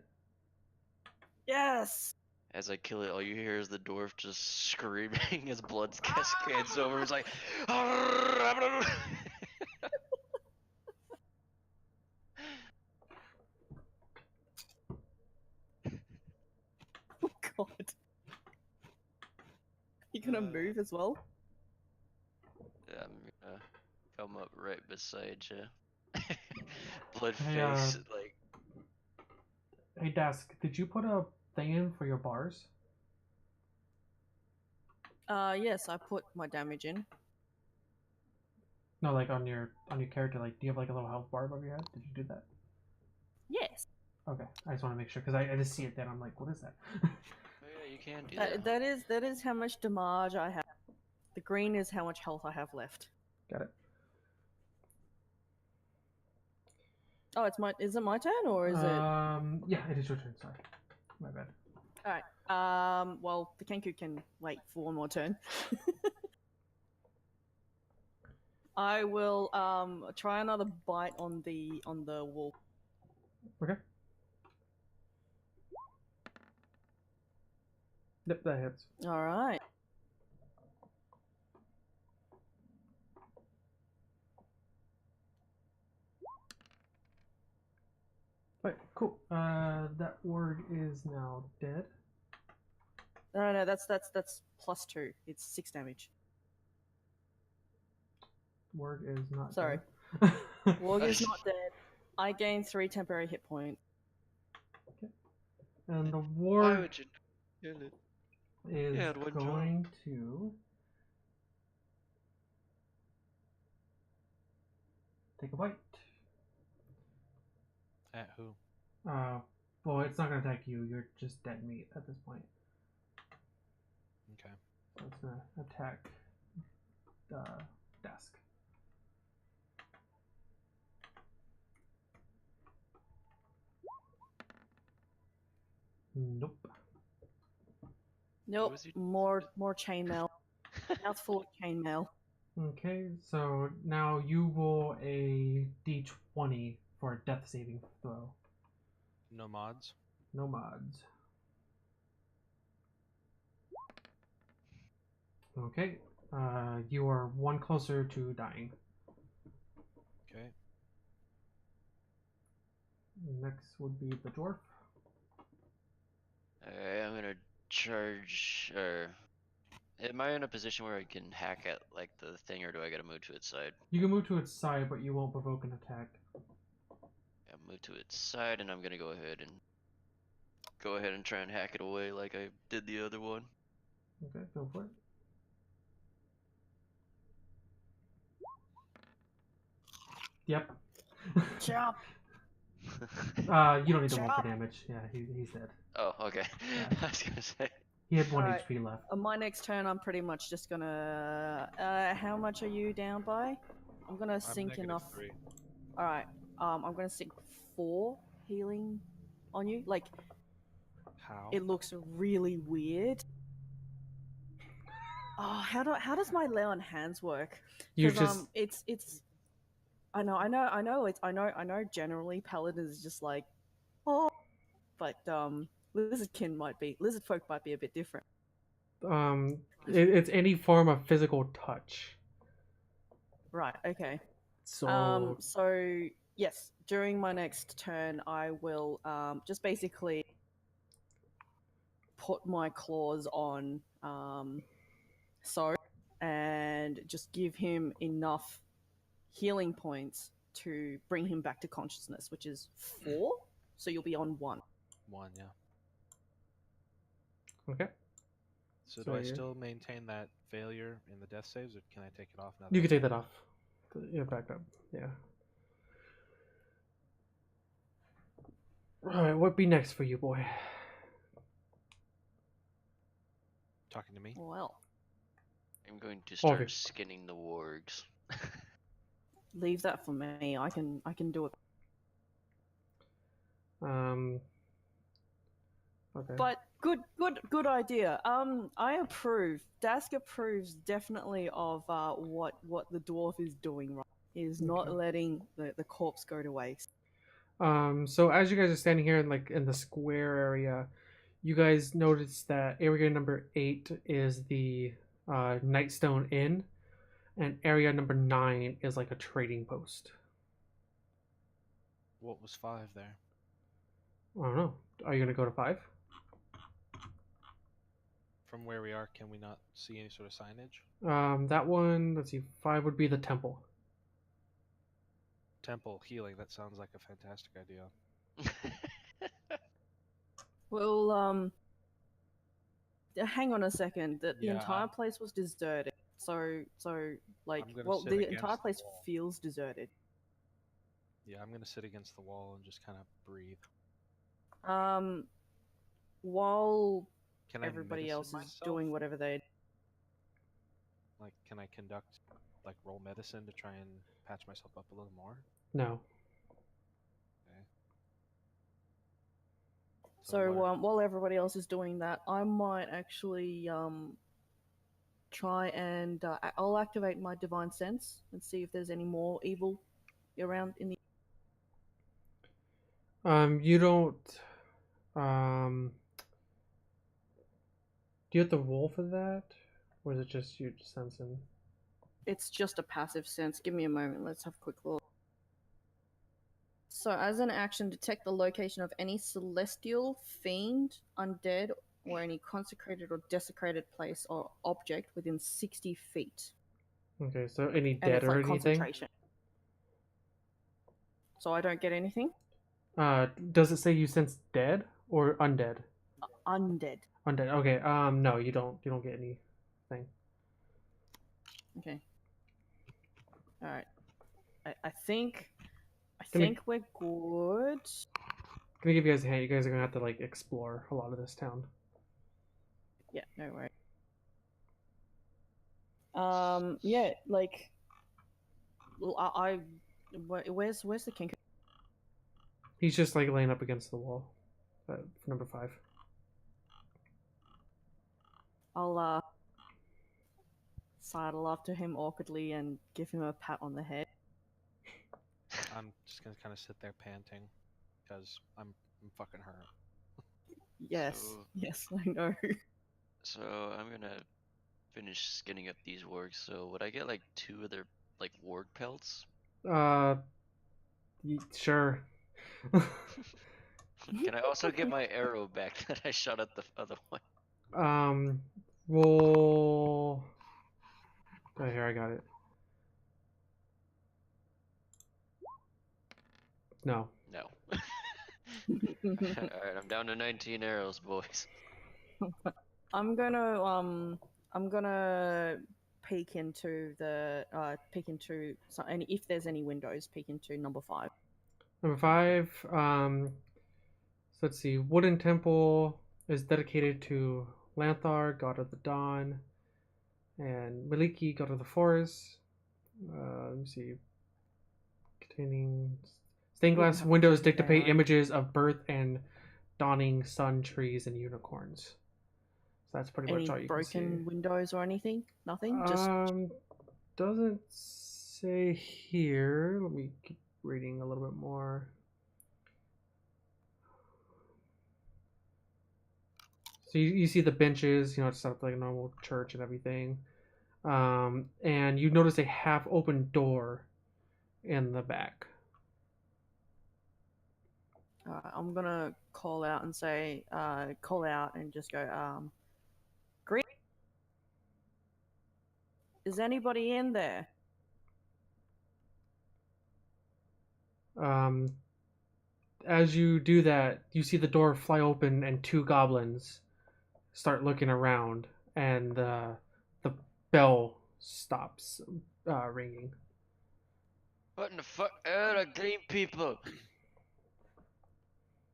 Yes. As I kill it, all you hear is the dwarf just screaming as blood cascades over. It's like, Oh God. You gonna move as well? I'm gonna come up right beside you. Blood Hey, face, like. Hey, Desk, did you put a thing in for your bars? Yes, I put my damage in. No, like on your character. Like, do you have like a little health bar above your head? Did you do that? Yes. Okay, I just want to make sure because I just see it then. I'm like, what is that? Oh yeah, you can do that. That is how much damage I have. The green is how much health I have left. Got it. Oh, is it my turn or is it? Yeah, it is your turn. Sorry, my bad. Alright. Well, the Kenku can wait for one more turn. I will try another bite on the wolf. Okay. Yep, that hits. Alright. Right, cool. That ward is now dead. No, that's +2. It's 6 damage. Ward is not Sorry. dead. Warg is not dead. I gain 3 temporary hit points. And the Why ward would you kill it? is Yeah, one job. going to take a bite. At who? Well, it's not gonna attack you. You're just dead meat at this point. Okay. So it's gonna attack desk. Nope. Nope. was he- More chainmail. Mouthful of chainmail. Okay, so now you roll a d20 for a death saving throw. No mods. No mods. Okay, you are one closer to dying. Okay. Next would be the dwarf. Alright, I'm gonna charge. Or am I in a position where I can hack at like the thing, or do I gotta move to its side? You can move to its side, but you won't provoke an attack. Yeah, move to its side, and I'm gonna go ahead and try and hack it away like I did the other one. Okay, go for it. Yep. Chop. You don't need to roll for Chop. damage. Yeah, he's dead. Oh, okay. Yeah. I was gonna say. He had 1 Alright. HP left. On my next turn, I'm pretty much just gonna. How much are you down by? I'm gonna sink I'm enough. -3. All right. I'm gonna sink 4 healing on you. Like, How? it looks really weird. Oh, how does my lay on hands work? You 'Cause, just it's. I know. Generally, paladin is just like, oh, but lizard folk might be a bit different. it's any form of physical touch. Right. Okay. So So yes, during my next turn, I will just basically put my claws on So and just give him enough healing points to bring him back to consciousness, which is 4. So you'll be on 1. 1, yeah. okay, So So do I you're- still maintain that failure in the death saves, or can I take it off now? you can take that off. Yeah, back up. Yeah. All right, what be next for you, boy? Talking to me? Well, I'm going to start Okay. skinning the wargs. leave that for me. I can do it. Okay. But good idea. I approve. Dask approves definitely of what the dwarf is doing right. Is not Okay. letting the corpse go to waste. So as you guys are standing here in the square area, you guys notice that area number 8 is the Nightstone Inn, and area number 9 is like a trading post. What was 5 there? I don't know. Are you gonna go to 5? From where we are, can we not see any sort of signage? That one. Let's see. 5 would be the temple. Temple healing, that sounds like a fantastic idea. Well, hang on a second. The Yeah, entire I'm- place was deserted. So like, I'm gonna well, sit the against entire the place wall. feels deserted. Yeah, I'm gonna sit against the wall and just kind of breathe. While Can I everybody medicine else is myself? doing whatever they. Like, can I conduct, like, roll medicine to try and patch myself up a little more? No. Okay. So what- while everybody else is doing that, I might actually try and I'll activate my divine sense and see if there's any more evil around in the. You don't. Do you have to roll for that, or is it just you sensing? It's just a passive sense. Give me a moment. Let's have a quick look. So, as an action, detect the location of any celestial, fiend, undead, or any consecrated or desecrated place or object within 60 feet. Okay, so any And dead it's or like anything? concentration. So I don't get anything? Does it say you sense dead or undead? Undead. Undead. Okay. No, you don't. You don't get anything. Okay. Alright. I think Give me- we're good. Gonna give you guys a hint. You guys are gonna have to like explore a lot of this town. Yeah, no worries. Yeah, like, where's the king? He's just like laying up against the wall. Number 5. I'll sidle up to him awkwardly and give him a pat on the head. I'm just gonna kind of sit there panting because I'm fucking hurt. Yes, So- yes, I know. So I'm gonna finish skinning up these wargs. So would I get like 2 other like warg pelts? Sure. Can I also get my arrow back that I shot at the other one? Roll. Oh, here I got it. No. No. Alright, I'm down to 19 arrows, boys. I'm gonna peek into and if there's any windows, peek into number 5. Number 5. So let's see. Wooden Temple is dedicated to Lanthar, god of the dawn, and Maliki, god of the forest. Let me see. Containing stained glass have windows to dictate down. images of birth and dawning sun, trees, and unicorns. So that's pretty Any much all you broken can see. windows or anything? Nothing. Just Doesn't say here. Let me keep reading a little bit more. So you see the benches, it's set up like a normal church and everything. And you notice a half-open door in the back. I'm gonna call out and say, just go, greet. Is anybody in there? As you do that, you see the door fly open and 2 goblins start looking around, and the bell stops ringing. What in the fuck are the green people?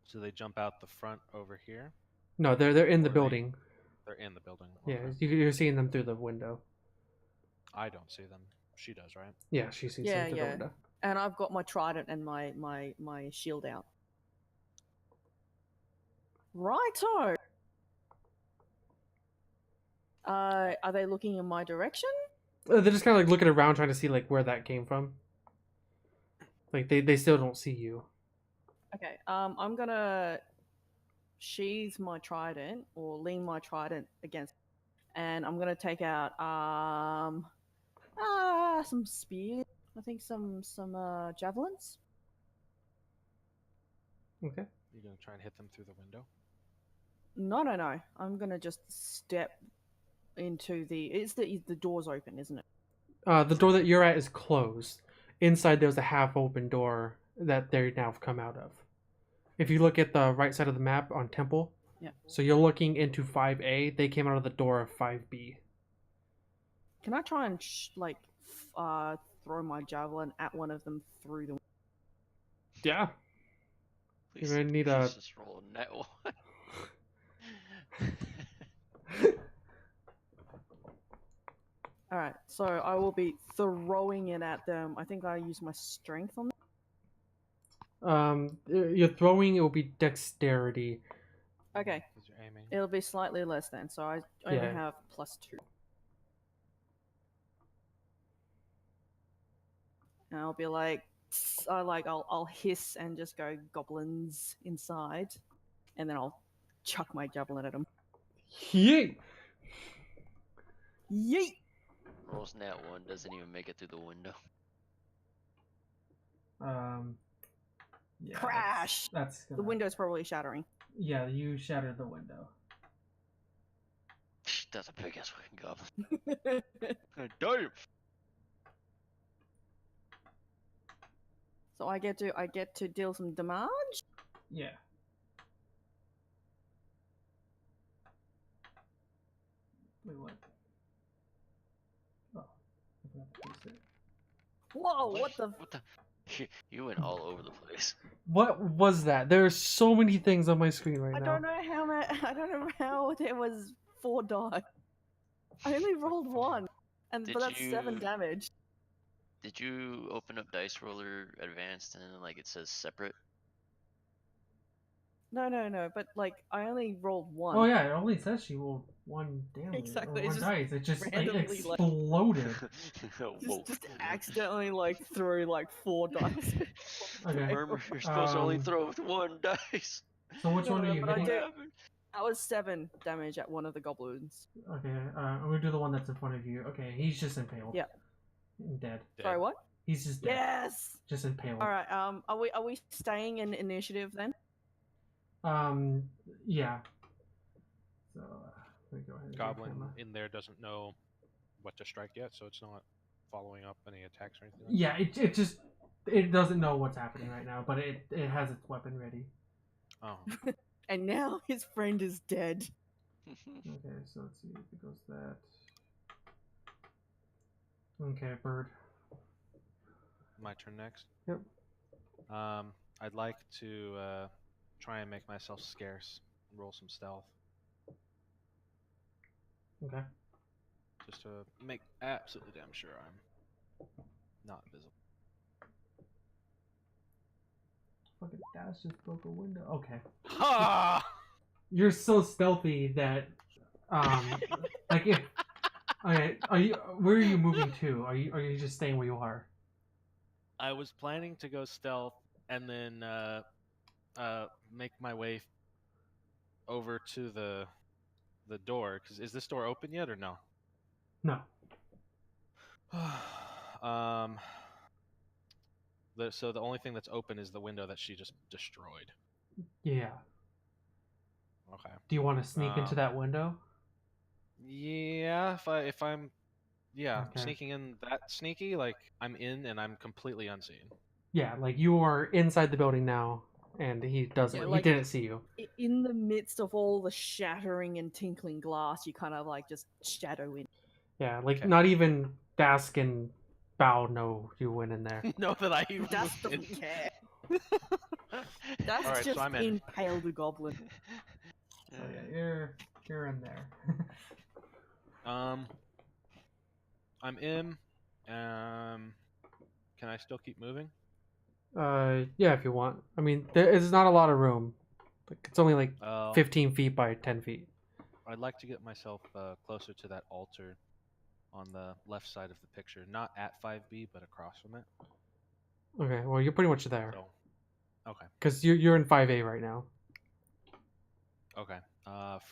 So they jump out the front over here. No, they're in the Or they- building. They're in the building. Yeah, Okay. you're seeing them through the window. I don't see them. She does, right? Yeah, she sees them through the window. And I've got my trident and my shield out. Righto. Are they looking in my direction? They're just kind of like looking around, trying to see like where that came from. Like they still don't see you. Okay. I'm gonna sheathe my trident or lean my trident against, and I'm gonna take out some spears. I think some javelins. Okay. You're gonna try and hit them through the window. No. I'm gonna just step into the door's open, isn't it? The door that you're at is closed. Inside there's a half-open door that they now have come out of. If you look at the right side of the map on Temple, Yeah. so you're looking into 5A. They came out of the door of 5B. Can I try and throw my javelin at one of them through the? Yeah. Please, You're gonna need please a- just roll a net one. All right, so I will be throwing it at them. I think I use my strength on them. You're throwing. It will be dexterity. Okay, Because you're aiming. it'll be slightly less then. So I only Yeah. have +2. And I'll be like, I'll hiss and just go goblins inside, and then I'll chuck my javelin at them. Yeet! Yeet! Rolls nat 1, doesn't even make it through the window. Yeah, Crash! That's The window's probably shattering. Yeah, you shattered the window. That's a big ass fucking goblin. Damn! So I get to deal some damage. Yeah. Wait, what? Oh, I forgot to place it. Whoa! What the? What the? You went all over the place. What was that? There are so many things on my screen right I now. don't know how. I don't know how there was 4 die. I only rolled 1. And Did but that's 7 you- damage. Did you open up Dice Roller Advanced and then, like, it says separate? No. But like, I only rolled 1. Oh yeah, it only says she rolled 1 damage. Exactly, Or it's 1 just dice. It just like, randomly, like- exploded. Whoa. Just accidentally like threw like 4 dice. Okay. Remember, you're supposed to only Um, throw with 1 dice. So which one are No, you but I hitting? do- What happened? That was 7 damage at one of the goblins. Okay, I'm gonna do the one that's in front of you. Okay, he's just impaled. Yeah. And dead. Sorry, what? He's just dead. Yes. Just impaled. All right. Are we staying in initiative then? Yeah. So let me go ahead and Goblin camera. in there doesn't know what to strike yet, so it's not following up any attacks or anything. Yeah, it just it doesn't know what's happening right now, but it has its weapon ready. Oh, And now his friend is dead. Okay, so let's see if it goes that. Okay, bird. my turn next. Yep. I'd like to try and make myself scarce. Roll some stealth, Okay. just to make absolutely damn sure I'm not visible. Fucking Dash just broke a window. Okay. Ha! You're so stealthy that like if okay, where are you moving to? Are you just staying where you are? I was planning to go stealth and then make my way over to the door. Cause is this door open yet or no? No. So the only thing that's open is the window that she just destroyed. Yeah. Okay. Do you want to sneak into that window? Yeah, if I'm Okay. sneaking in that sneaky, like I'm in and I'm completely unseen. Yeah, like you are inside the building now, and he doesn't. Yeah, he like- didn't see you. In the midst of all the shattering and tinkling glass, you kind of like just shadow in. Yeah, like Okay. not even Dask and Bao know you went in there. Know that I even Das moved in. doesn't care. That's Alright, so just I'm in. impaled the goblin. So yeah, you're in there. I'm in. Can I still keep moving? Yeah, if you want. I mean, there's not a lot of room. Like it's only like 15 feet by 10 feet. I'd like to get myself closer to that altar on the left side of the picture, not at 5B, but across from it. Okay, well you're pretty much there. So, okay. Because you're in 5A right now. Okay.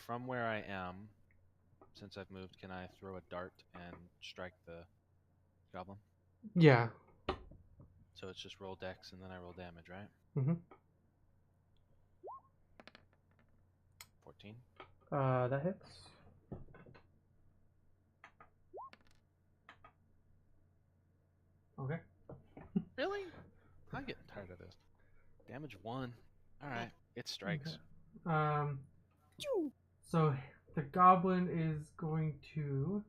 From where I am, since I've moved, can I throw a dart and strike the goblin? Yeah. So it's just roll dex and then I roll damage, right? Mhm. 14. That hits. Okay. Really? I'm getting tired of this. Damage 1. Alright, it strikes. Okay. Choo! So the goblin is going to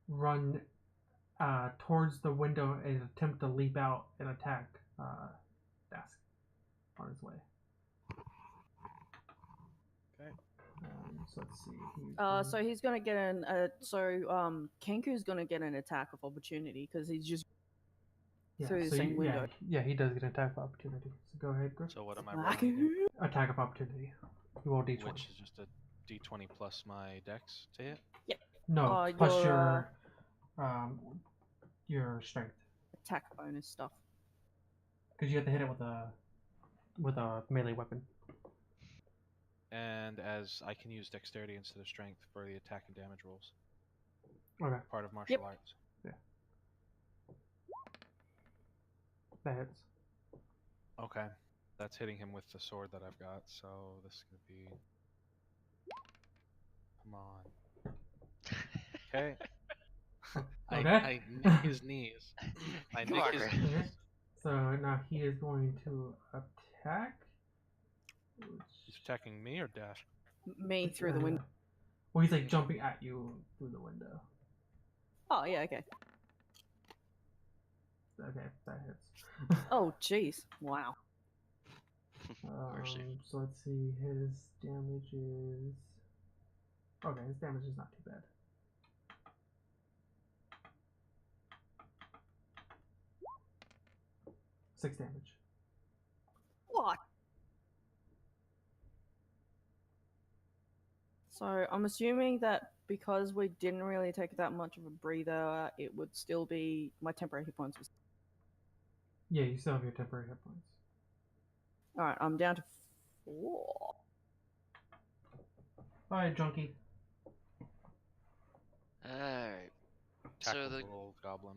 run towards the window and attempt to leap out and attack Dask on his way. Okay. So let's see. So he's gonna get Kenku's gonna get an attack of opportunity because he's just through the same window. Yeah, he does get an attack of opportunity. So go ahead, Griff. So what am I rolling again? Attack of opportunity. You roll d20. Which is just a d20 plus my dex to hit? No, plus your strength. Attack bonus stuff. Because you have to hit it with a melee weapon. And as I can use dexterity instead of strength for the attack and damage rolls. Okay, Part of martial arts. that hits. Okay. That's hitting him with the sword that I've got, so this is gonna be... Come on. Okay. Okay. I nick his knees. I Come nick on, his Chris. knees. Okay. So now he is going to attack. He's attacking me or Dash? Me through the window. Well, he's like jumping at you through the window. Oh yeah, okay. Okay, that hits. Oh jeez, wow. Mercy. So let's see. His damage is. Okay, his damage is not too bad. 6 damage. What? So I'm assuming that because we didn't really take that much of a breather, it would still be my temporary hit points. Yeah, you still have your temporary hit points. All right, I'm down to 4. Alright, Junkie. Alright. Tackle So the the, little goblin.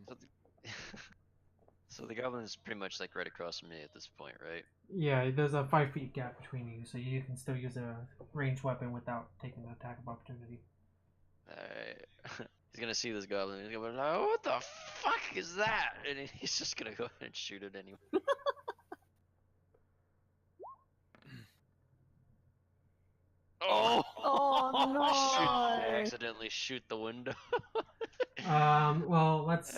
so the goblin is pretty much like right across from me at this point, right? Yeah, there's a 5 feet gap between you, so you can still use a ranged weapon without taking an attack of opportunity. Alright. He's gonna see this goblin. He's gonna be like, "What the fuck is that?" And he's just gonna go ahead and shoot it anyway. Oh! Oh no! Accidentally shoot the window. Well, let's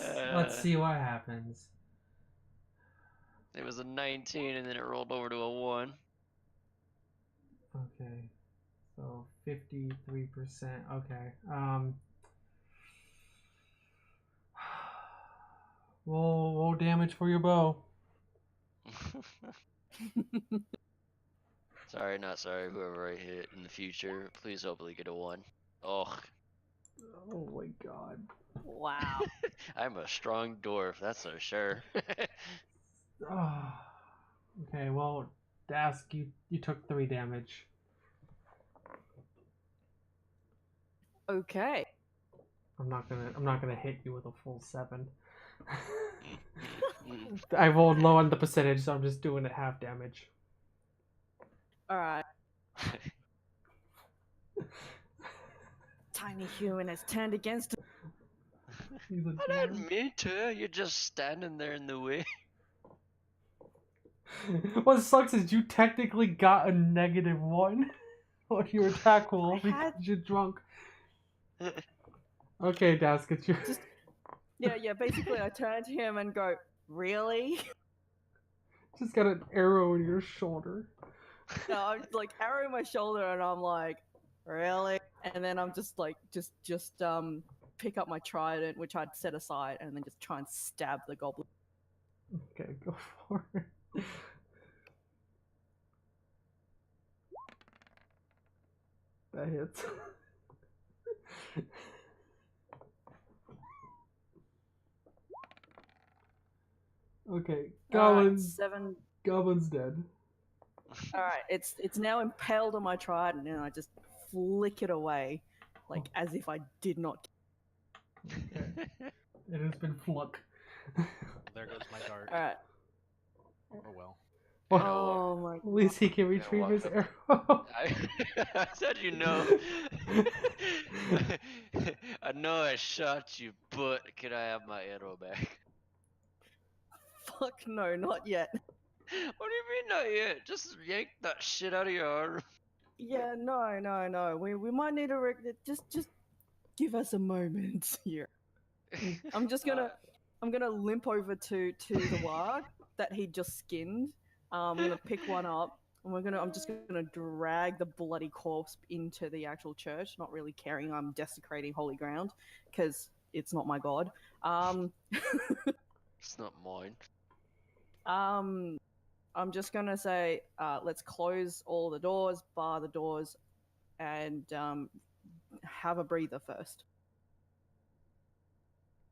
see what happens. It was a 19 and then it rolled over to a 1. Okay. So 53%. Okay. Roll damage for your bow. Sorry, not sorry, whoever I hit in the future. Please hopefully get a 1. Oh, Oh my god. Wow. I'm a strong dwarf, that's for sure. Okay, well, Dask, you took 3 damage. Okay. I'm not gonna hit you with a full 7. I rolled low on the percentage, so I'm just doing it half damage. All right. Tiny human has turned against him. He's a I didn't dwarf. mean to, you're just standing there in the way. What sucks is you technically got a -1 on your attack roll because you're drunk. Okay, Dask, it's your... Yeah, basically I turn to him and go, really? Just got an arrow in your shoulder. No, I'm like arrow in my shoulder and I'm like, really? And then I'm just like, just pick up my trident, which I'd set aside, and then just try and stab the goblin. Okay, go for it. That hits. Okay, Goblin's dead. Alright, it's now impaled on my trident, and I just flick it away, like as if I did not. Okay. It has been fluck. There goes my dart. Alright. Oh well. Oh my At least he can retrieve walk his up. arrow. I said you know. I know I shot you, but can I have my arrow back? Fuck no, not yet. What do you mean not yet? Just yank that shit out of your arm. Yeah, no. We might need a just give us a moment here. I'm gonna limp over to the warg that he just skinned. I'm gonna pick one up, and I'm just gonna drag the bloody corpse into the actual church, not really caring I'm desecrating holy ground, because it's not my god. It's not mine. I'm just gonna say, let's close all the doors, bar the doors, and have a breather first.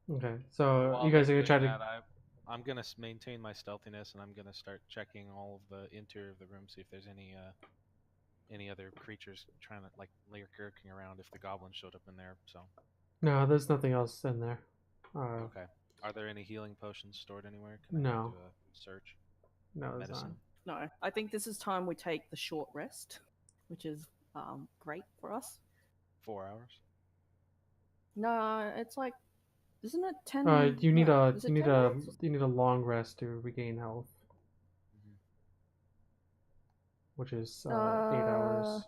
Okay, so While you guys are they're gonna try doing to... that, I'm gonna maintain my stealthiness, and I'm gonna start checking all of the interior of the room, see if there's any other creatures trying to like lurking around. If the goblin showed up in there, so. No, there's nothing else in there. Okay. Are there any healing potions stored anywhere? Can I No. go do a search? No, there's Medicine. No, I think this is time we take the short rest, which is great for us. 4 hours. No, it's like, isn't it 10? not. You need no, a is it you need 10 a minutes? you need a long rest to regain health, Mhm. which is 8 hours.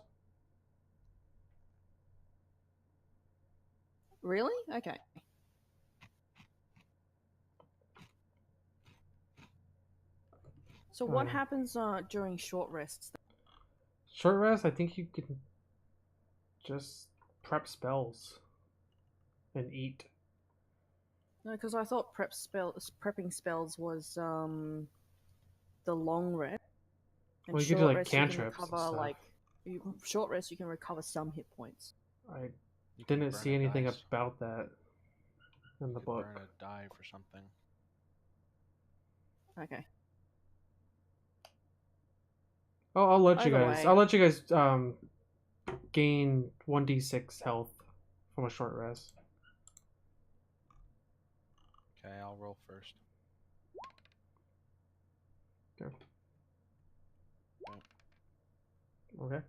Really? Okay. So what happens during short rests? Short rest, I think you can just prep spells and eat. No, because I thought prepping spells was the long rest. And Well, you could do, short like, rest you can cantrips and recover stuff. short rest you can recover some hit points. I You can didn't burn see a anything dice. about that in the You could book. burn a die for something. Okay. Oh, I'll let you Either guys. way. I'll let you guys gain 1d6 health from a short rest. Okay, I'll roll first. Okay.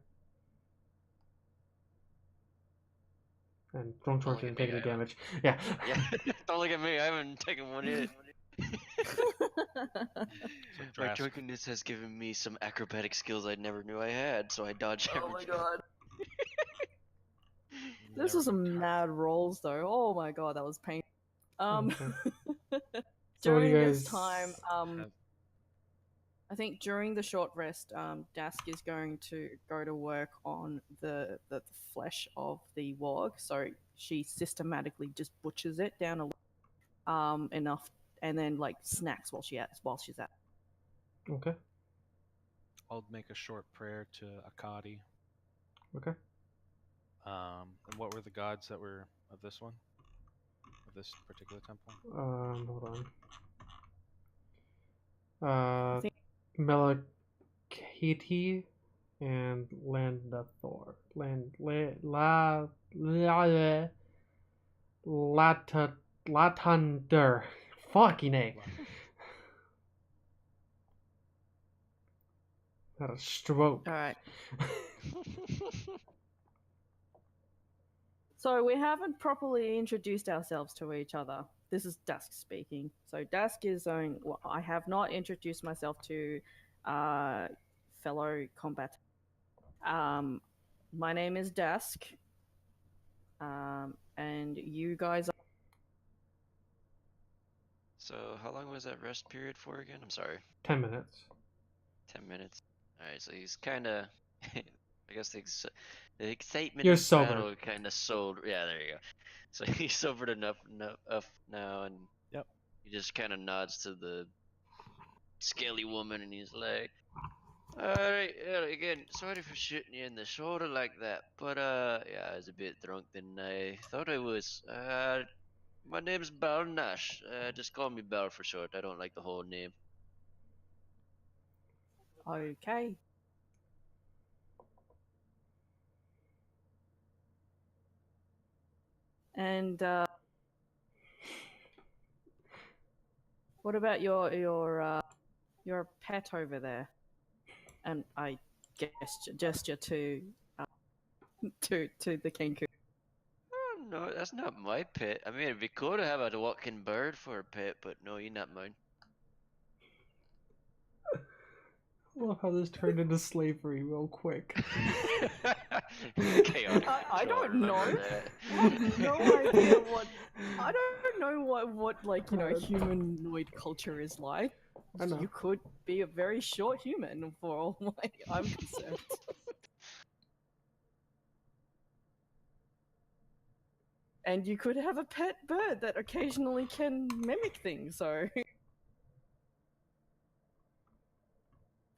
And Drunk Don't Torch look at didn't me, take any I haven't. damage. Yeah. Yeah, don't look at me. I haven't taken one hit. My Drask. drunkenness has given me some acrobatic skills I never knew I had, so I dodge Oh my everything. god. Never This was been some tired. mad rolls though. Oh my god, that was painful. Okay. So what do During you this guys? time, Have- I think during the short rest, Dask is going to go to work on the flesh of the warg. So she systematically just butchers it down enough, and then like snacks while she's at. Okay. I'll make a short prayer to Akkadi. Okay. And what were the gods that were of this one? Of this particular temple? Hold on. I think- Melakiti and Landathor. Latander. Fucking A. Had a stroke. All right. So we haven't properly introduced ourselves to each other. This is Dask speaking. So Dask is own. Well, I have not introduced myself to fellow combat. My name is Dask. And you guys are. So, how long was that rest period for again? I'm sorry. 10 minutes. 10 minutes. Alright, so he's kind of. I guess the excitement You're of sober. battle kind of sold. Yeah, there you go. So he's sobered enough now, and Yep. he just kind of nods to the scaly woman, and he's like, "Alright, yeah, again, sorry for shooting you in the shoulder like that, but yeah, I was a bit drunk than I thought I was. My name's Bal Nash. Just call me Bal for short. I don't like the whole name." Okay. And what about your pet over there? And I gesture to the Kenku. Oh, no, that's not my pet. I mean, it'd be cool to have a walking bird for a pet, but no, you're not mine. I love how this turned into slavery real quick. Chaotic I control, don't know. remember that? I have no idea what. I don't know what like humanoid culture is like. I know. You could be a very short human for all I'm concerned. And you could have a pet bird that occasionally can mimic things. So,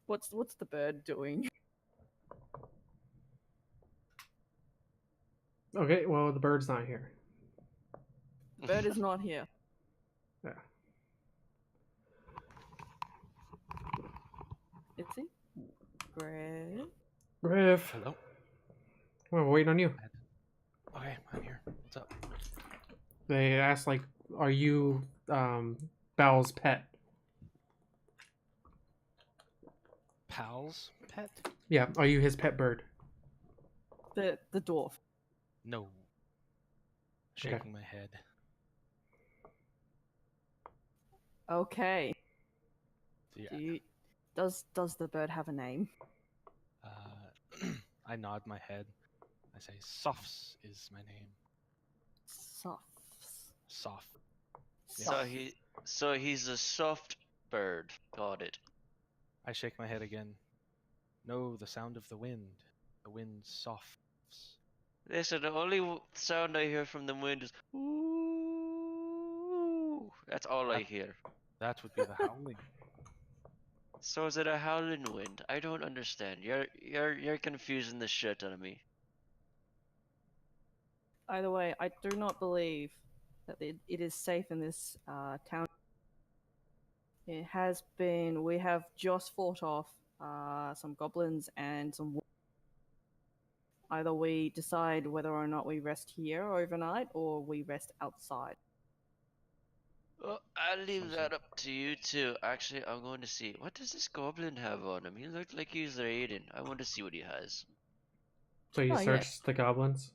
what's the bird doing? Okay, well, the bird's not here. The bird is not here. Yeah. Is he? Great. Griff. Hello? Well, we're waiting on you. Okay, I'm here. What's up? They asked, like, are you Bal's pet? Pal's pet? Yeah, are you his pet bird? The dwarf. No. Shaking my head. Okay. Yeah. Does the bird have a name? I nod my head. I say, Softs is my name. Softs. Soft. So he's a soft bird. Got it. I shake my head again. No, the sound of the wind. The wind softs. Listen, the only sound I hear from the wind is ooh. That's all I hear. That would be the howling. So is it a howling wind? I don't understand. You're confusing the shit out of me. Either way, I do not believe that it is safe in this town. It has been. We have just fought off some goblins and some. Either we decide whether or not we rest here overnight, or we rest outside. Well, I'll leave Sounds that like- up to you two. Actually, I'm going to see. What does this goblin have on him? He looked like he's raiding. I want to see what he has. So you Oh, yeah. search the goblins.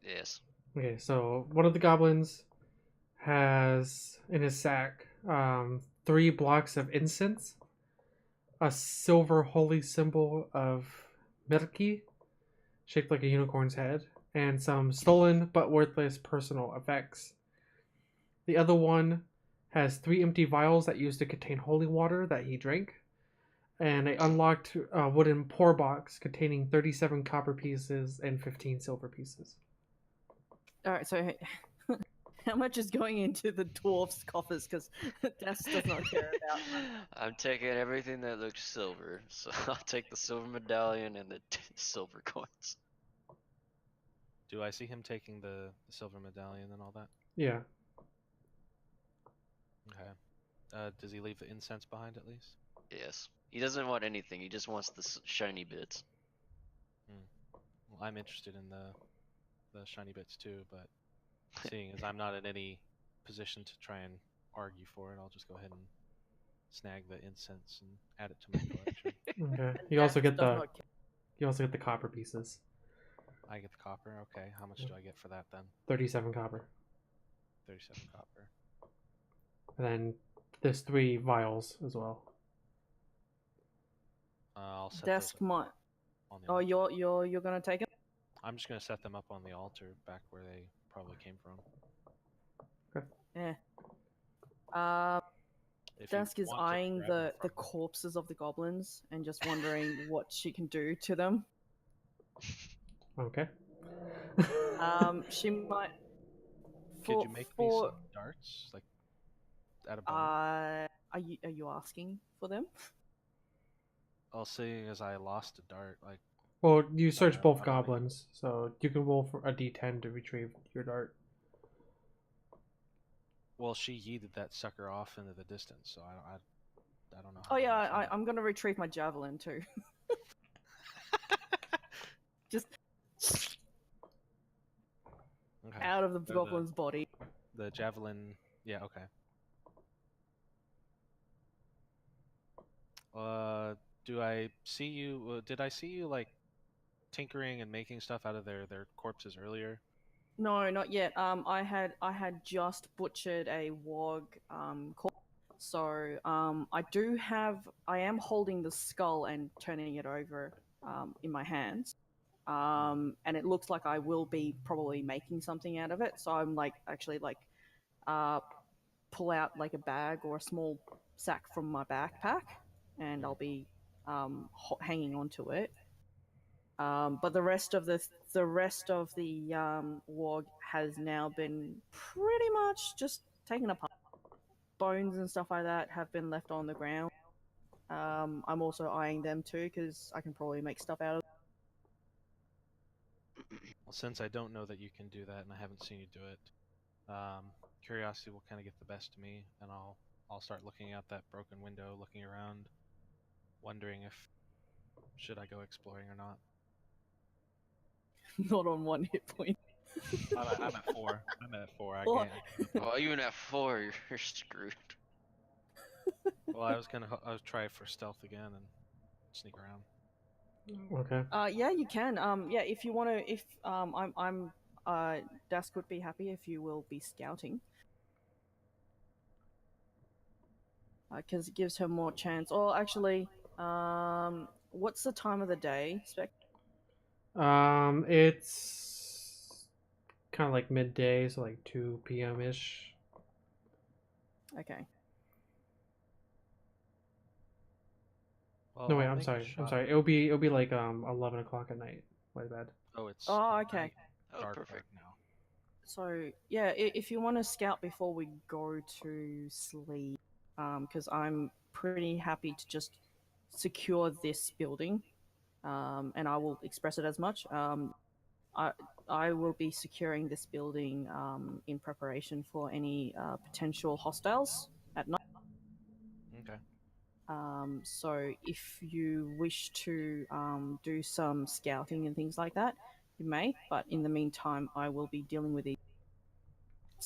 Yes. Okay, so one of the goblins has in his sack 3 blocks of incense, a silver holy symbol of Mirki, shaped like a unicorn's head, and some stolen but worthless personal effects. The other one has 3 empty vials that used to contain holy water that he drank, and a unlocked wooden pour box containing 37 copper pieces and 15 silver pieces. All right, so how much is going into the dwarf's coffers? Because Des does not care about that. I'm taking everything that looks silver, so I'll take the silver medallion and the silver coins. Do I see him taking the silver medallion and all that? Yeah. Okay. Does he leave the incense behind at least? Yes. He doesn't want anything. He just wants the shiny bits. Well, I'm interested in the shiny bits too, but seeing as I'm not in any position to try and argue for it, I'll just go ahead and snag the incense and add it to my collection. Okay. You also Des get does the not care. you also get the copper pieces. I get the copper. Okay, how much do I get for that then? 37 copper. 37 copper. And then there's 3 vials as well. I'll set Desk those up might. on the Oh, altar. you're gonna take it? I'm just gonna set them up on the altar back where they probably came from. Yeah. If you Dusk is want to eyeing grab them the from- corpses of the goblins and just wondering what she can do to them. Okay. She might. Could you make me some darts, like out of bone? Are you asking for them? I'll see as I lost a dart. Like Well, you search both I don't think- goblins, so you can roll for a d10 to retrieve your dart. well, she yeeted that sucker off into the distance, so I don't know. Oh how yeah, to find it. I'm gonna retrieve my javelin too. Just Okay. out of the The- goblin's body. The javelin. Yeah. Okay. Do I see you? Did I see you like tinkering and making stuff out of their corpses earlier? No, not yet. I had just butchered a wog corpse. So I am holding the skull and turning it over in my hands. And it looks like I will be probably making something out of it. So I'm like actually like pull out like a bag or a small sack from my backpack, and I'll be hanging onto it. But the rest of the wog has now been pretty much just taken apart. Bones and stuff like that have been left on the ground. I'm also eyeing them too because I can probably make stuff out of. Well, since I don't know that you can do that, and I haven't seen you do it, curiosity will kind of get the best of me, and I'll start looking out that broken window, looking around, wondering if should I go exploring or not. Not on 1 hit point. I'm at 4. I'm at 4. I Well, can't. Oh, even at 4, you're screwed. Well, I was try for stealth again and sneak around. Okay. Yeah, you can. Yeah, if you want to, if Dask would be happy if you will be scouting, because it gives her more chance. Or actually, what's the time of the day, Spec? It's kind of like midday, so like 2 p.m. ish. Okay. Well, No, wait, I'll I'm make a sorry. I'm shot. sorry. It'll be like 11 o'clock at night. My bad. Oh, it's Oh, night, okay. Oh, dark perfect. now. So yeah, if you want to scout before we go to sleep, because I'm pretty happy to just secure this building, and I will express it as much. I I will be securing this building in preparation for any potential hostiles at night. Okay. So if you wish to do some scouting and things like that, you may. But in the meantime, I will be dealing with these.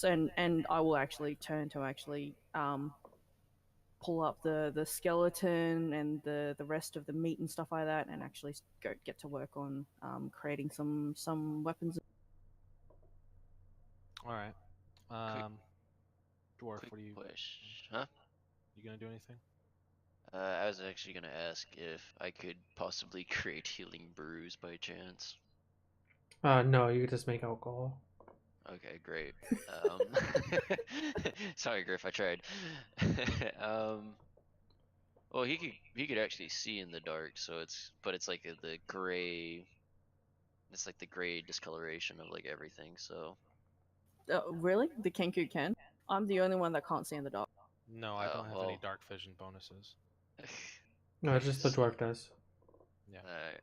And I will actually turn to actually pull up the skeleton and the rest of the meat and stuff like that, and actually get to work on creating some weapons. All right. Dwarf, Quick what are you? question. Huh? You gonna do anything? I was actually gonna ask if I could possibly create healing brews by chance. No, you just make alcohol. Okay, great. Sorry, Griff, I tried. um, well, he could actually see in the dark, so it's like the gray. It's like the gray discoloration of like everything. So, Really, the Kenku can. I'm the only one that can't see in the dark. No, I don't have any well, dark vision bonuses. No, it's just the dwarf does. Yeah. Alright.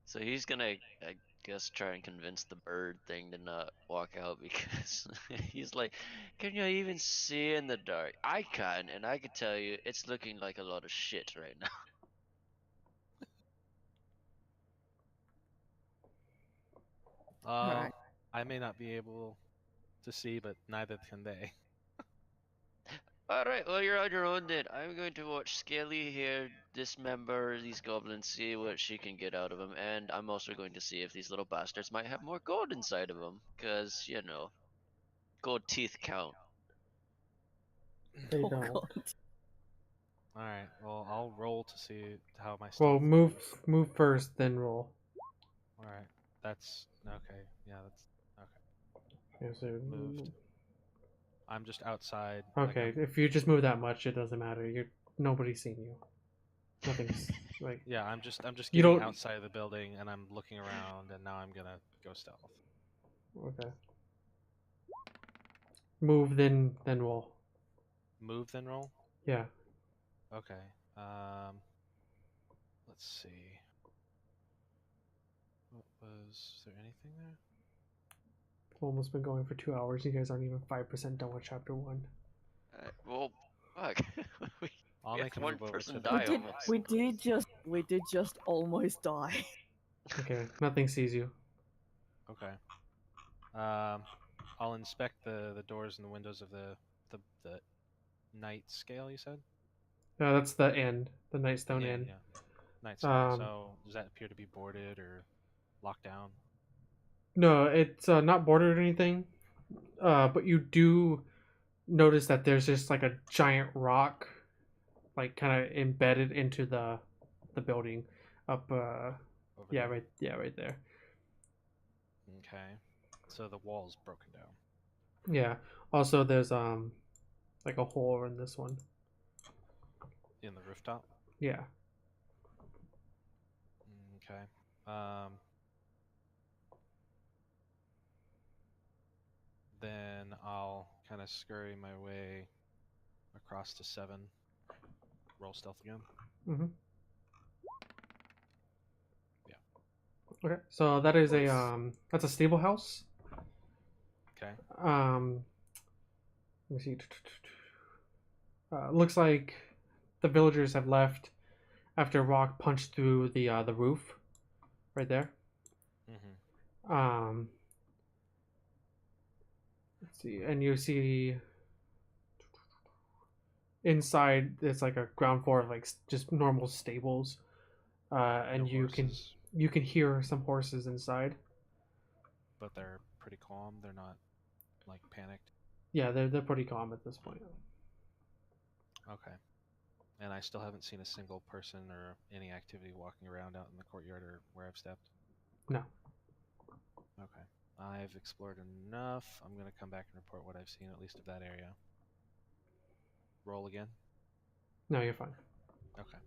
So he's gonna, I guess, try and convince the bird thing to not walk out because he's like, "Can you even see in the dark? I can, and I can tell you, it's looking like a lot of shit right now." Right. I may not be able to see, but neither can they. Alright, well, you're on your own then. I'm going to watch Scaly here dismember these goblins, see what she can get out of them, and I'm also going to see if these little bastards might have more gold inside of them, because, you know, gold teeth count. They Oh don't. god. All right. Well, I'll roll to see how my Well, stealth. move first, then roll. All right. That's okay. Yeah, that's okay. Yeah, so, Moved. I'm just outside. okay, Like if you just move that much, it doesn't matter. Nobody's seen you. Nothing's like yeah, I'm just you getting don't. outside of the building and I'm looking around and now I'm gonna go stealth. Okay. Move then roll. Move then roll. Yeah. Okay. Let's see. What was? Is there anything there? We've almost been going for 2 hours. You guys aren't even 5% done with chapter 1. Well, fuck. we I'll we make a had one move over person to the. die almost. We did just almost die. Okay, nothing sees you. Okay. I'll inspect the doors and the windows of the night scale. You said. That's the inn, the Nightstone Inn. Yeah. Nightstone. So does that appear to be boarded or locked down? No, it's not bordered or anything. But you do notice that there's just like a giant rock, like kind of embedded into the building, up. Over Yeah, there? right there. Okay. So the wall's broken down. Yeah. Also, there's like a hole in this one. In the rooftop? Yeah. Okay. Then I'll kind of scurry my way across to 7. Roll stealth again. Mm-hmm. Yeah. Okay. So that is that's a stable house. Okay. Let me see. Looks like the villagers have left after a rock punched through the roof, right there. Mm-hmm. Let's see, and you see inside it's like a ground floor of like just normal stables, and No you horses, can hear some horses inside. but they're pretty calm. They're not like panicked. Yeah, they're pretty calm at this point. Okay. And I still haven't seen a single person or any activity walking around out in the courtyard or where I've stepped. No. Okay. I've explored enough. I'm going to come back and report what I've seen, at least of that area. Roll again? No, you're fine. Okay.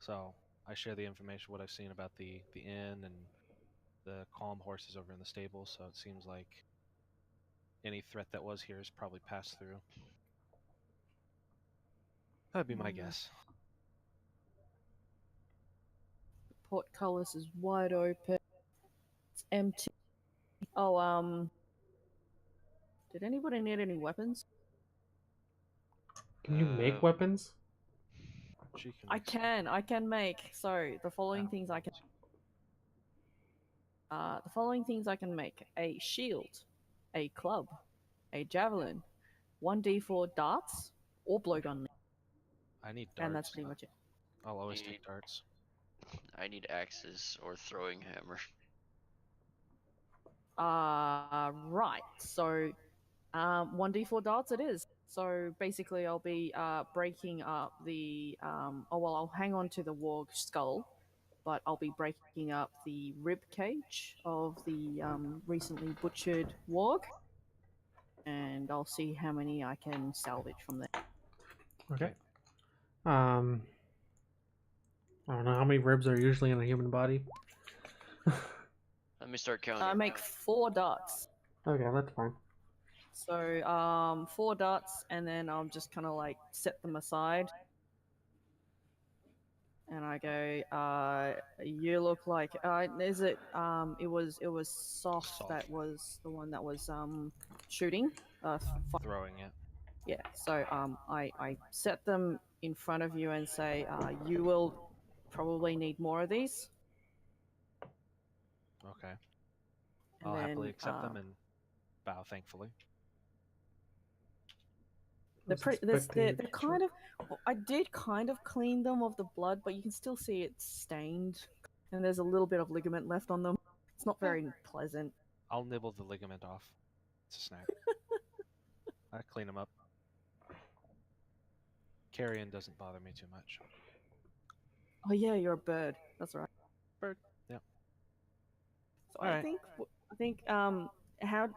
So, I share the information, what I've seen about the inn and the calm horses over in the stable, so it seems like any threat that was here has probably passed through. That'd be my guess. Portcullis is wide open. It's empty. Oh, did anybody need any weapons? Can you make Uh, weapons? She can. I make some- can make. So the following Ah, things I can. The following things I can make: a shield, a club, a javelin, 1d4 darts, or blowgun, I need darts. and that's pretty much it. I'll always Need- take darts. I need axes or throwing hammer. Right. So, 1d4 darts it is. So basically, I'll be breaking up the. Oh well, I'll hang on to the warg skull, but I'll be breaking up the rib cage of the recently butchered warg, and I'll see how many I can salvage from there. Okay. I don't know how many ribs are usually in a human body. Let me start counting. I make 4 darts. Okay, that's fine. So 4 darts, and then I'll just kind of like set them aside. And I go, you look like, is it, it was soft, Soft. that was the one that was, shooting, Throwing it. yeah, so, I set them in front of you and say, you will probably need more of these. Okay. And I'll then, happily accept them and bow thankfully. They're Was pretty, they're expecting a kind of, I did kind of clean them of the blood, but you can still see it's stained. And there's a little bit of ligament left on them. It's not very pleasant. I'll nibble the ligament off. It's a snack. I clean them up. Carrion doesn't bother me too much. Oh yeah, you're a bird. That's right. Bird. Yep. So Alright. I think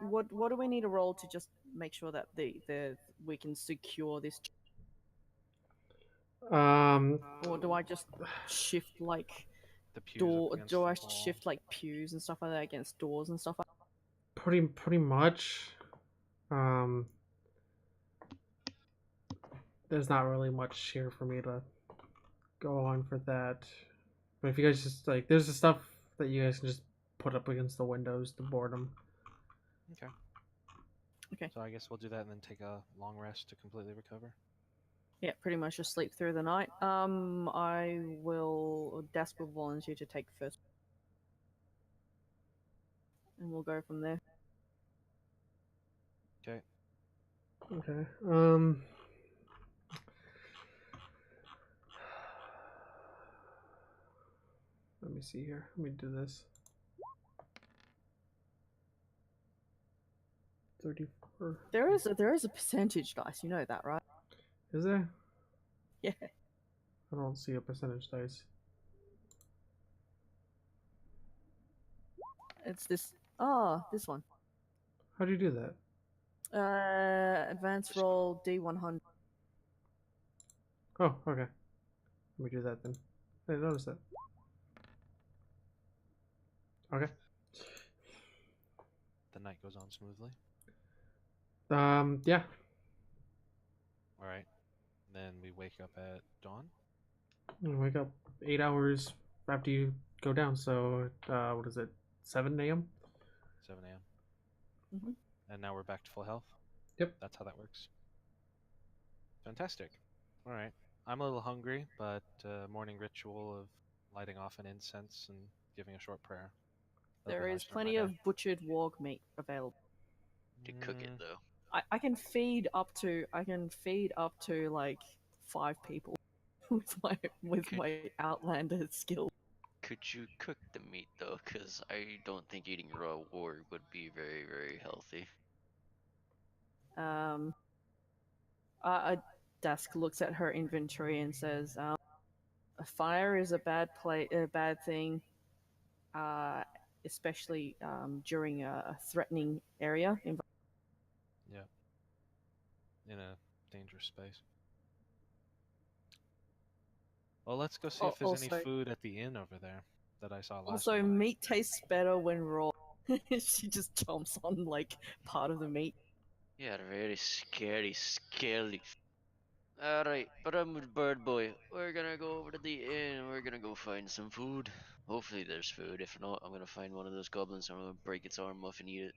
what do we need to roll to just make sure that the we can secure this, or do I just shift like The pews door? up against Do the I wall. shift like pews and stuff like that against doors and stuff? pretty much. There's not really much here for me to go on for that. But if you guys just like, there's the stuff that you guys can just put up against the windows to board them. Okay. Okay. So I guess we'll do that and then take a long rest to completely recover. Yeah, pretty much just sleep through the night. Desk will volunteer to take first, and we'll go from there. Okay. Okay. Let me see here. Let me do this. 34. There is a percentage dice. You know that, right? Is there? Yeah. I don't see a percentage dice. It's this. Oh, this one. How do you do that? Advanced roll D100. Oh, okay. Let me do that then. I didn't notice that. Okay. The night goes on smoothly. Yeah. Alright. Then we wake up at dawn. I wake up 8 hours after you go down. So, what is it? 7 a.m. 7 a.m. Mhm. And now we're back to full health. Yep. That's how that works. Fantastic. All right. I'm a little hungry, but morning ritual of lighting off an incense and giving a short prayer. That'll be There how I is start my plenty day. of butchered warg meat available. To cook it Mm, though. I can feed up to like 5 people with Okay. my outlander skill. Could you cook the meat though? Because I don't think eating raw warg would be very, very healthy. A desk looks at her inventory and says, "A fire is a bad thing, especially during a threatening area." Yeah. In a dangerous space. Well, let's go see if there's Also, any food at the inn over there that I saw last also, night. meat tastes better when raw. She just chomps on like part of the meat. Yeah, very scary. Alright, but I'm with Bird Boy. We're gonna go over to the inn and we're gonna go find some food. Hopefully there's food. If not, I'm gonna find one of those goblins and I'm gonna break its arm off and eat it.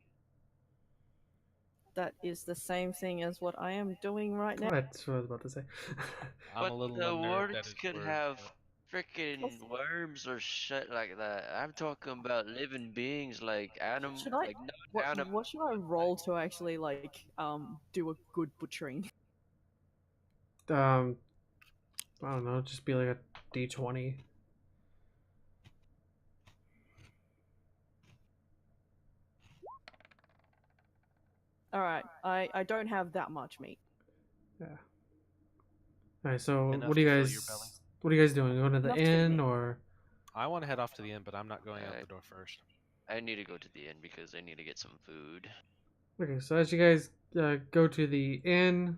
That is the same thing as what I am doing right now. That's what I was about to say. I'm But a little the unnerved at wargs his could word. have freaking worms or shit like that. I'm talking about living beings like Should I? like non-animal. What should I roll to actually do a good butchering? I don't know, just be like a D20. All right, I don't have that much meat. Yeah. All right. So Enough what do you to fill guys? your belly. What are you guys doing? Going to the Enough to feed inn me. or? I want to head off to the inn, but I'm not going out the door first. I need to go to the inn because I need to get some food. Okay. So as you guys go to the inn,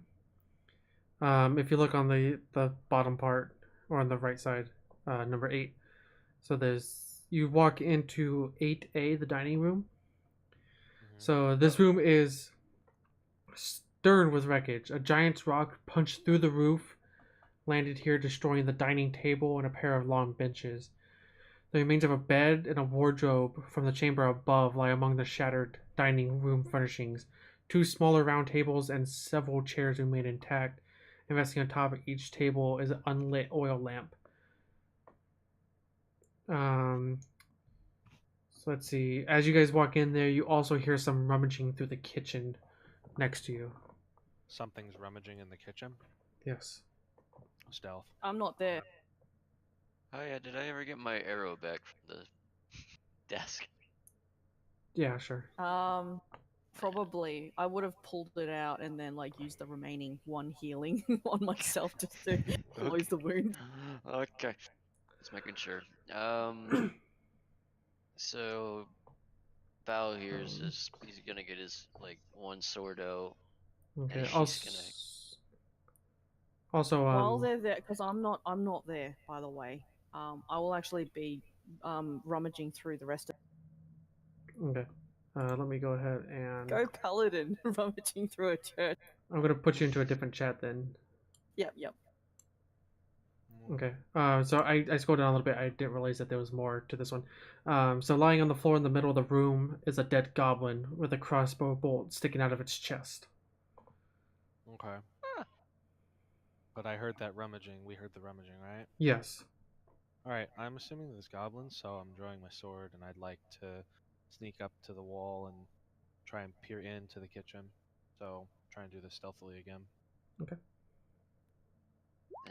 if you look on the bottom part or on the right side, number 8. So you walk into 8A, the dining room. So this room is stirred with wreckage. A giant's rock punched through the roof, landed here, destroying the dining table and a pair of long benches. The remains of a bed and a wardrobe from the chamber above lie among the shattered dining room furnishings. 2 smaller round tables and several chairs remain intact. And resting on top of each table is an unlit oil lamp. So let's see. As you guys walk in there, you also hear some rummaging through the kitchen next to you. Something's rummaging in the kitchen. Yes. Stealth. I'm not there. Oh yeah, did I ever get my arrow back from the desk? Yeah, sure. Probably. I would have pulled it out and then used the remaining 1 healing on myself just to close the wound. Okay, just making sure. So Val here is just he's gonna get his one sword out. Okay. And he's gonna. Also, While they're there, because I'm not there, by the way. I will actually be rummaging through the rest of. Okay. Let me go ahead and. Go paladin, rummaging through a church. I'm gonna put you into a different chat then. Yep. Okay. So I scrolled down a little bit. I didn't realize that there was more to this one. So lying on the floor in the middle of the room is a dead goblin with a crossbow bolt sticking out of its chest. Okay. But I heard that rummaging. We heard the rummaging, right? Yes. Alright, I'm assuming this goblin, so I'm drawing my sword, and I'd like to sneak up to the wall and try and peer into the kitchen. So, try and do this stealthily again. Okay.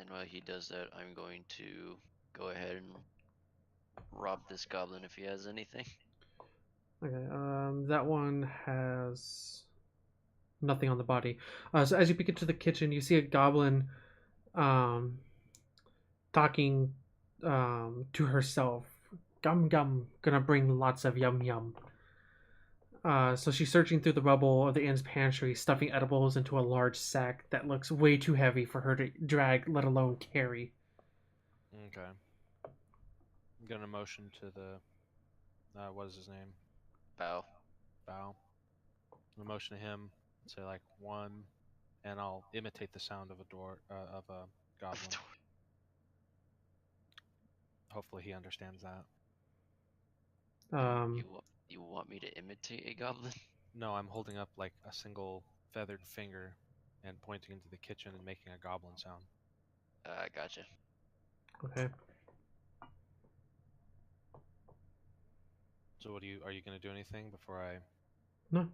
And while he does that, I'm going to go ahead and rob this goblin if he has anything. Okay. That one has nothing on the body. So as you peek into the kitchen, you see a goblin talking to herself. Gum gum, gonna bring lots of yum yum. So she's searching through the rubble of the inn's pantry, stuffing edibles into a large sack that looks way too heavy for her to drag, let alone carry. Okay. I'm gonna motion to the... what is his name? Bow. Bow. I'm gonna motion to him, say 1, and I'll imitate the sound of a goblin. Hopefully he understands that. You want me to imitate a goblin? No, I'm holding up a single feathered finger and pointing into the kitchen and making a goblin sound. Gotcha. Okay. So are you gonna do anything before I... No.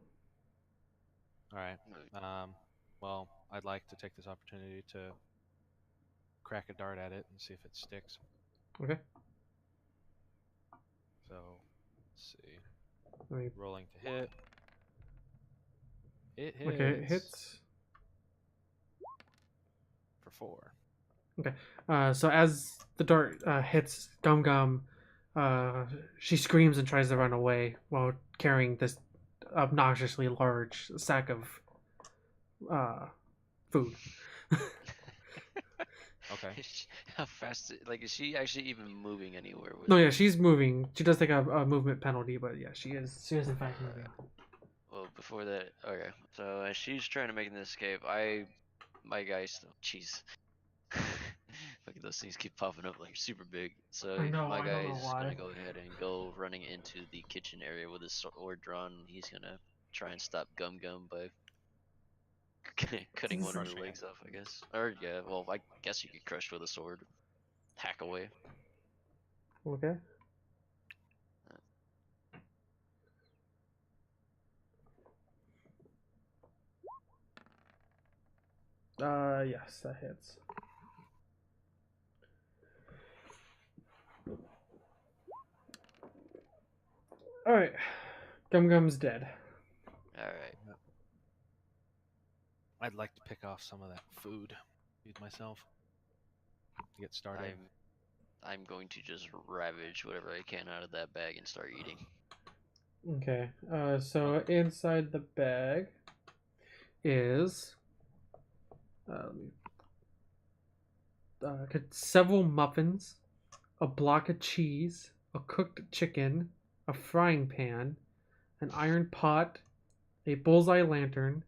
Alright. Well, I'd like to take this opportunity to crack a dart at it and see if it sticks. Okay. So, let's see. Let me... Rolling to hit. It hits. Okay, it hits. For 4. Okay. So as the dart hits Gum Gum, she screams and tries to run away while carrying this obnoxiously large sack of food. Okay. How fast? Is she actually even moving anywhere? No, yeah, she's moving. She does take a movement penalty, but yeah, she is in fact moving. Well, before that, okay. So as she's trying to make an escape, I my guy still. Jeez. Fucking those things keep popping up like super big. So I know, my I don't guy know is why. gonna go ahead and go running into the kitchen area with his sword drawn. He's gonna try and stop Gum Gum by cutting one of the Crushing it. legs off, I guess. Or yeah, well, I guess you could crush with a sword, hack away. Okay. Yes, that hits. Alright. Gum Gum's dead. All right. I'd like to pick off some of that food, feed myself to get started. I'm going to just ravage whatever I can out of that bag and start eating. Okay. So inside the bag is several muffins, a block of cheese, a cooked chicken, a frying pan, an iron pot, a bullseye lantern,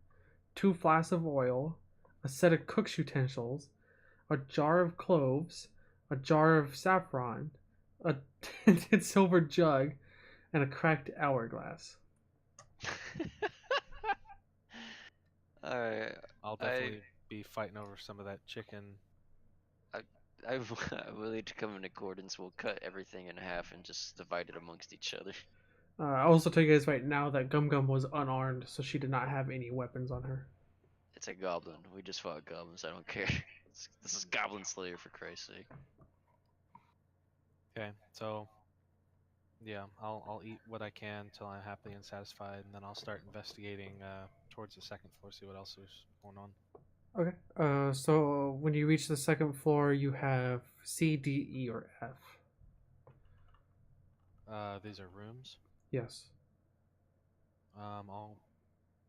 2 flasks of oil, a set of cook's utensils, a jar of cloves, a jar of saffron, a tinted silver jug, and a cracked hourglass. Alright, I'll definitely be fighting over some of that chicken. I'm willing to come in accordance. We'll cut everything in half and just divide it amongst each other. I also tell you guys right now that Gum Gum was unarmed, so she did not have any weapons on her. It's a goblin. We just fought goblins. I don't care. This is Goblin Slayer, for Christ's sake. Okay, so yeah, I'll eat what I can till I'm happy and satisfied, and then I'll start investigating towards the second floor, see what else is going on. Okay. So when you reach the second floor, you have C, D, E, or F. These are rooms. Yes. I'll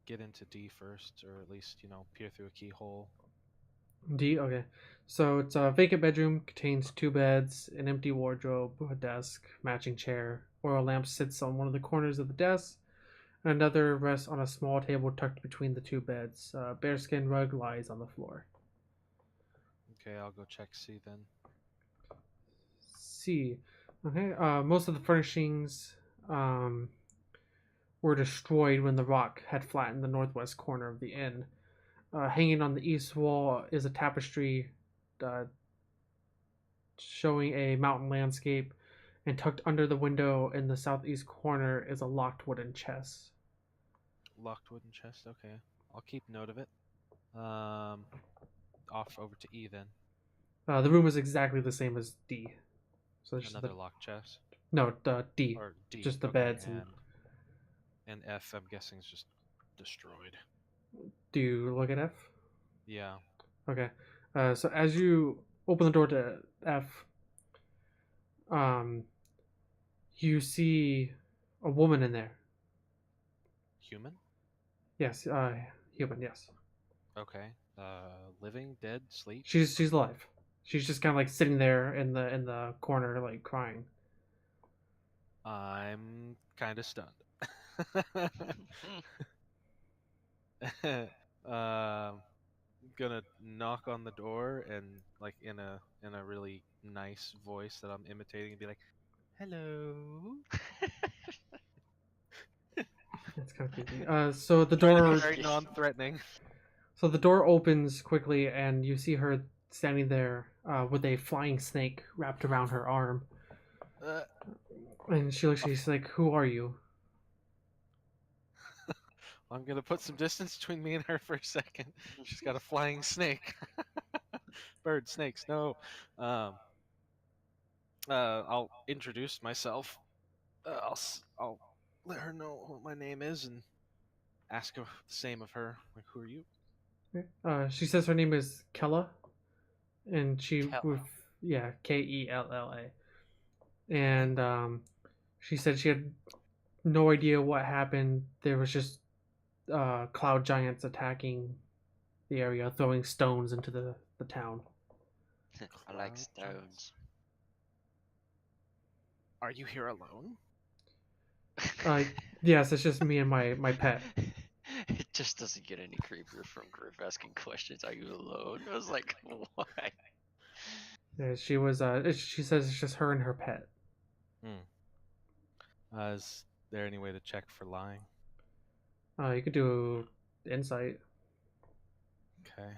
get into D first, or at least peer through a keyhole. D. Okay. So it's a vacant bedroom, contains 2 beds, an empty wardrobe, a desk, matching chair. Oil lamp sits on one of the corners of the desk, and another rests on a small table tucked between the 2 beds. A bearskin rug lies on the floor. Okay, I'll go check C then. C. Okay. Most of the furnishings were destroyed when the rock had flattened the northwest corner of the inn. Hanging on the east wall is a tapestry showing a mountain landscape, and tucked under the window in the southeast corner is a locked wooden chest. Locked wooden chest. Okay, I'll keep note of it. Off over to E then. The room is exactly the same as D. So there's Another locked chest. No, D. Or D. Just the okay, beds. And F, I'm guessing, is just destroyed. Do you look at F? Yeah. Okay. So as you open the door to F, you see a woman in there. Human? Yes, human. Yes. Okay. Living, dead, sleep? She's alive. She's just kind of like sitting there in the corner, like crying. I'm kind of stunned. Gonna knock on the door and like in a really nice voice that I'm imitating and be like, "Hello." That's kind of creepy. So the door Very non-threatening. So the door opens quickly, and you see her standing there with a flying snake wrapped around her arm. And she looks at you, she's like, "Who are you?" I'm gonna put some distance between me and her for a second. She's got a flying snake. Bird, snakes, no. I'll introduce myself. I'll let her know what my name is and ask her the same of her. Like, who are you? She says her name is Kella, and Kella. Kella, and she said she had no idea what happened. There was just cloud giants attacking the area, throwing stones into the town. I like stones. Are you here alone? Yes, it's just me and my pet. just doesn't get any creepier from Griff asking questions. Are you alone? I was like, why? Yeah, she was. She says it's just her and her pet. Is there any way to check for lying? You could do insight. Okay.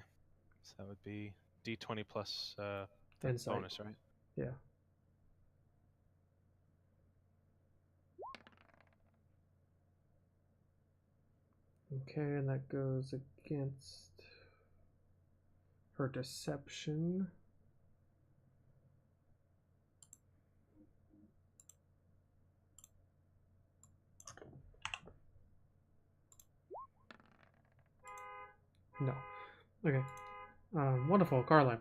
So that would be D20 plus the Insight. bonus, right? Yeah. Okay, and that goes against her deception. No. Okay. Wonderful, Carlin.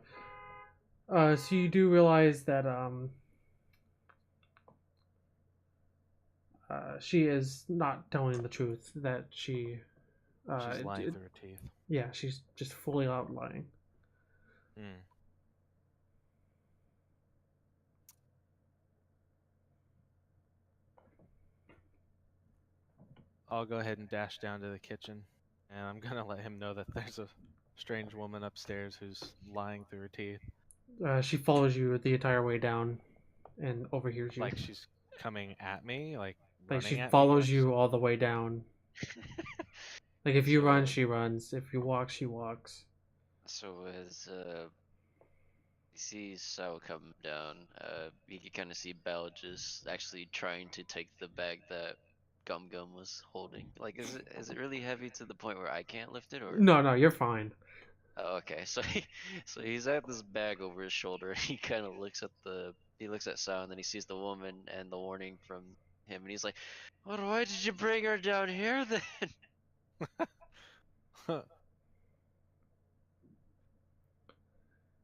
So you do realize that she is not telling the truth. That she She's lying through her teeth. yeah, she's just fully out lying. I'll go ahead and dash down to the kitchen, and I'm gonna let him know that there's a strange woman upstairs who's lying through her teeth. She follows you the entire way down, and overhears you. Like she's coming at me, like she running at follows me. you all the way down. Like if you run, So- she runs. If you walk, she walks. So as he sees Sao come down, you can kind of see Belle just actually trying to take the bag that Gum Gum was holding. Like, is it really heavy to the point where I can't lift it, or? No, you're fine. Oh, okay, so he's at this bag over his shoulder. He kind of looks at Sao, and then he sees the woman and the warning from him, and he's like, "Well, why did you bring her down here then?"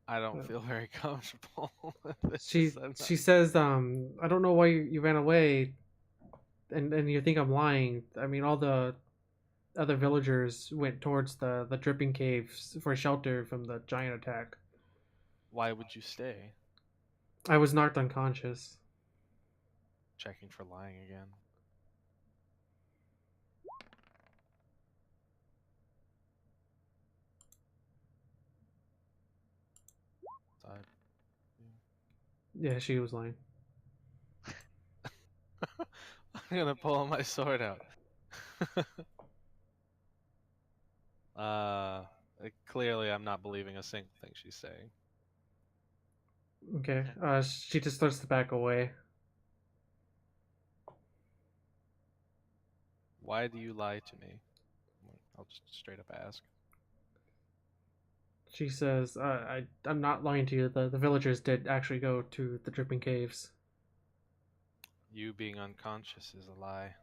I don't feel very comfortable with this. She says, I don't know why you ran away, and you think I'm lying. I mean, all the other villagers went towards the dripping caves for shelter from the giant attack. Why would you stay? I was knocked unconscious. Checking for lying again. Yeah, she was lying. I'm gonna pull my sword out. Clearly I'm not believing a single thing she's saying. Okay. She just starts to back away. Why do you lie to me? I'll just straight up ask. She says, I'm not lying to you. The villagers did actually go to the dripping caves. You being unconscious is a lie.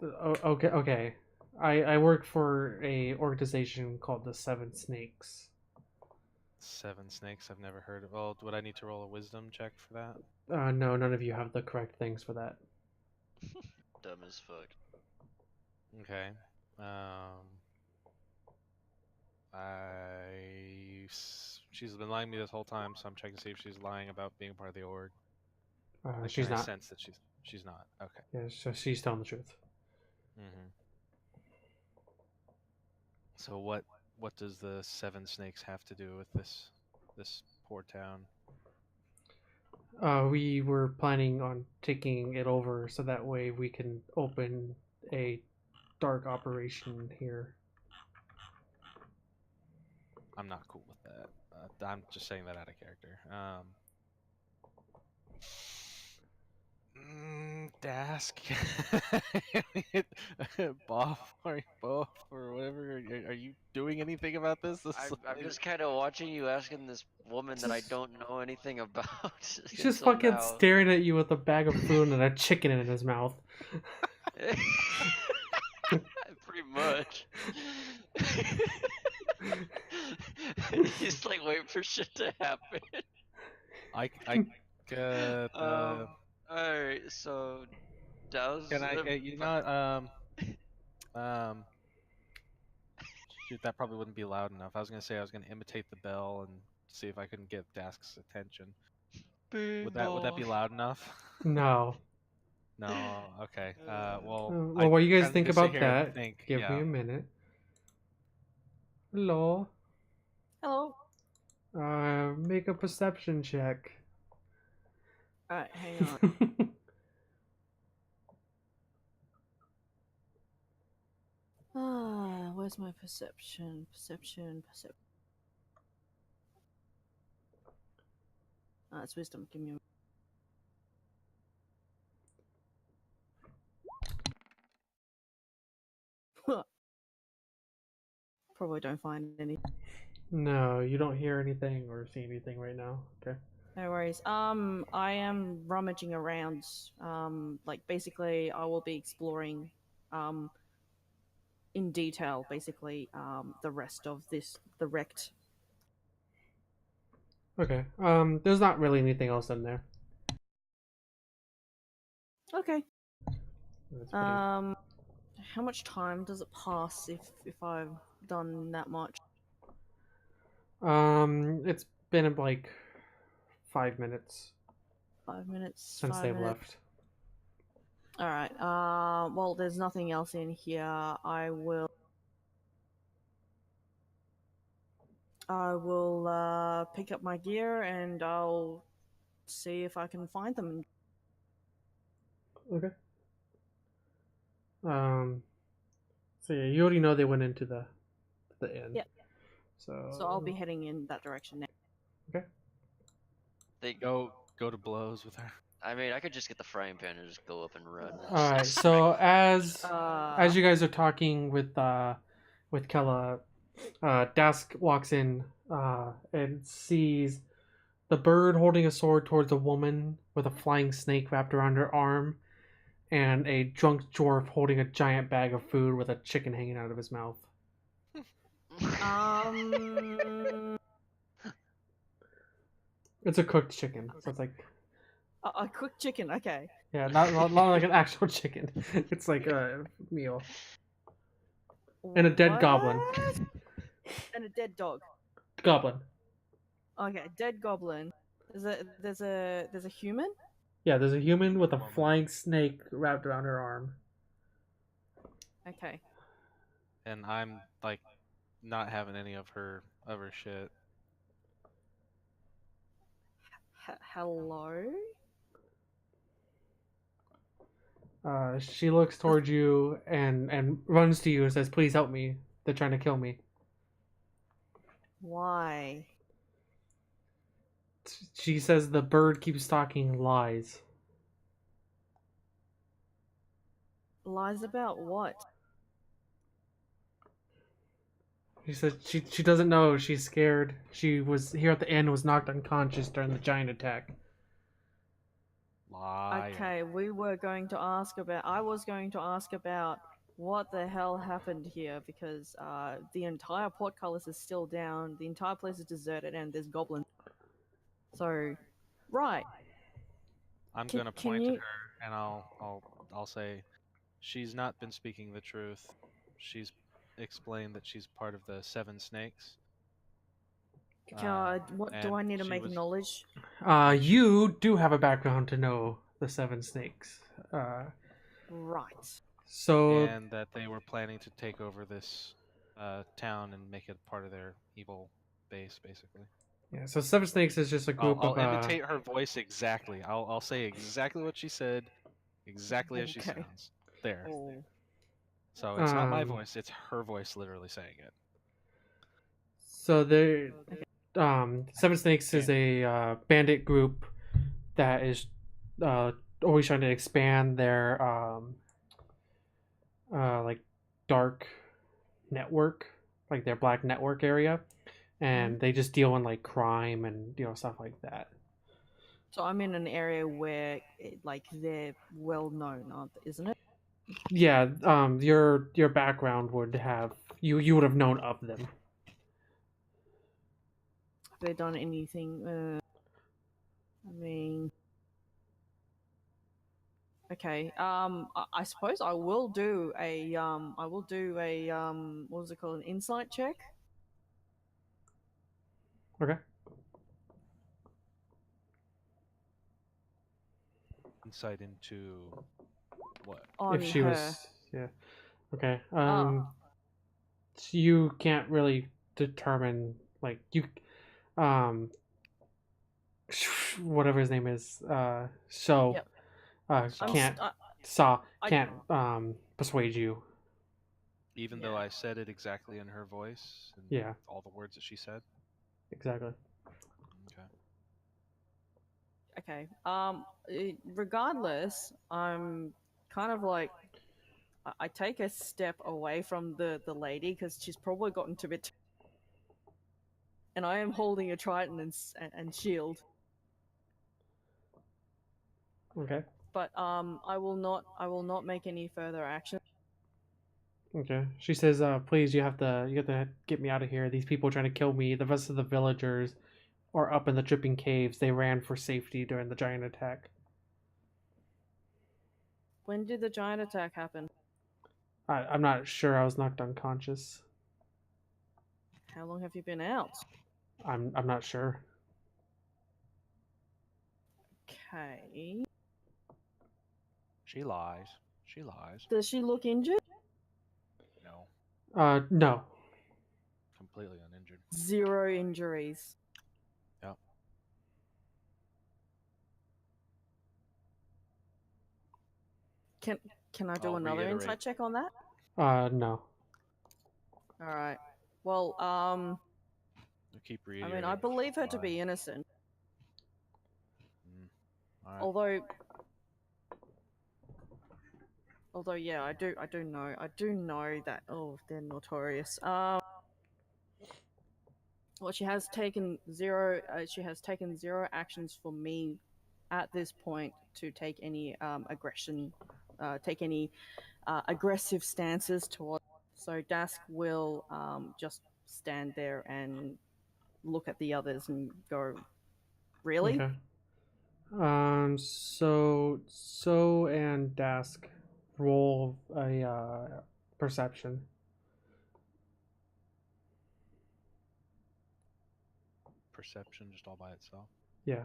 Okay. I work for a organization called the Seven Snakes. 7 snakes, I've never heard of. Well, would I need to roll a wisdom check for that? No, none of you have the correct things for that. Dumb as fuck. Okay. She's been lying to me this whole time, so I'm checking to see if she's lying about being part of the org. She's Can I not. sense that she's not. Okay. Yeah, so she's telling the truth. So what does the 7 snakes have to do with this poor town? We were planning on taking it over so that way we can open a dark operation here. I'm not cool with that. I'm just saying that out of character. Dask, Boff, or whatever. Are you doing anything about this? I'm just kind of watching you asking this woman that I don't know anything about. He's just until fucking now. staring at you with a bag of food and a chicken in his mouth. Pretty much. He's like waiting for shit to happen. Alright, so Dow's Can I? You know, shoot, that probably wouldn't be loud enough. I was gonna say I was gonna imitate the bell and see if I couldn't get Dask's attention. Would that be loud enough? No. No. Okay. Well, Well, while you guys kinda think need to sit about here and that, think, give me yeah. a minute. Hello. Hello. Make a perception check. Alright, hang on. Where's my perception? Perception. It's wisdom. Give me a... Probably don't find any. No, you don't hear anything or see anything right now. Okay. No worries. I am rummaging around. Like basically, I will be exploring, in detail, basically, the rest of the wrecked. Okay. There's not really anything else in there. Okay. That's pretty... How much time does it pass if I've done that much? It's been like 5 minutes 5 minutes. since 5 they've minutes. left. All right. Well, there's nothing else in here. I will pick up my gear and I'll see if I can find them. Okay. So yeah, you already know they went into the inn. Yep. So So I'll be heading in that direction now. Okay. They Go to blows with her. I mean, I could just get the frying pan and just go up and run. All right. So as Uh, you guys are talking with Kella, Dask walks in and sees the bird holding a sword towards a woman with a flying snake wrapped around her arm, and a drunk dwarf holding a giant bag of food with a chicken hanging out of his mouth. It's a cooked chicken, so it's like a cooked chicken. Okay. yeah, not like an actual chicken. It's like a meal. And a dead goblin. What? And a dead dog. Goblin. Okay, dead goblin. There's a human. Yeah, there's a human with a flying snake wrapped around her arm. Okay. And I'm like not having any of her shit. Hello. She looks towards you and runs to you and says, "Please help me. They're trying to kill me." Why? She says the bird keeps talking lies. Lies about what? She says she doesn't know. She's scared. She was here at the inn, was knocked unconscious during the giant attack. Liar. Okay, I was going to ask about what the hell happened here because the entire portcullis is still down, the entire place is deserted, and there's goblins. So, right. I'm Can- gonna can point you- at her and I'll say, she's not been speaking the truth. She's explained that she's part of the Seven Snakes. What do and I need to she make was- knowledge? You do have a background to know the Seven Snakes. Right. So And that they were planning to take over this town and make it part of their evil base, basically. yeah, so Seven Snakes is just a group I'll of imitate her voice exactly. I'll say exactly what she said, exactly as she Okay. sounds. There. Oh. So it's not my Um, voice; it's her voice, literally saying it. So they Seven Snakes is a bandit group that is always trying to expand their like dark network, like their black network area, and they just deal in like crime and stuff like that. So I'm in an area where, they're well known, isn't it? Yeah, your background would have you would have known of them. Have they done anything? I mean, okay. I suppose I will do a what was it called? An insight check. Okay. Insight into What? on if she her. was, yeah. Okay. Oh. So you can't really determine like you, um, whatever his name is. So, Yep. Saw. can't I- can't persuade you. Even though Yeah. I said it exactly in her voice and Yeah, all the words that she said. exactly. Okay. Okay. Regardless, I'm kind of like I take a step away from the lady because she's probably gotten to a bit. And I am holding a trident and shield, Okay. but I will not make any further action. Okay. She says, please, you have to get me out of here. These people are trying to kill me. The rest of the villagers are up in the dripping caves. They ran for safety during the giant attack. When did the giant attack happen? I'm not sure. I was knocked unconscious. How long have you been out? I'm not sure. Okay. She lies. She lies. Does she look injured? No. No. Completely uninjured. 0 injuries. Yep. Can I do I'll another reiterate. insight check on that? No. All right. Well, I'll keep I reiterating. mean, I believe her to why. be innocent. All right. Although, yeah, I do know that. Oh, they're notorious. Well, she has taken 0. She has taken 0 actions for me at this point to take any aggressive stances towards. So Dask will just stand there and look at the others and go, "Really?" Okay. So and Dask roll a perception. Perception just all by itself. Yeah.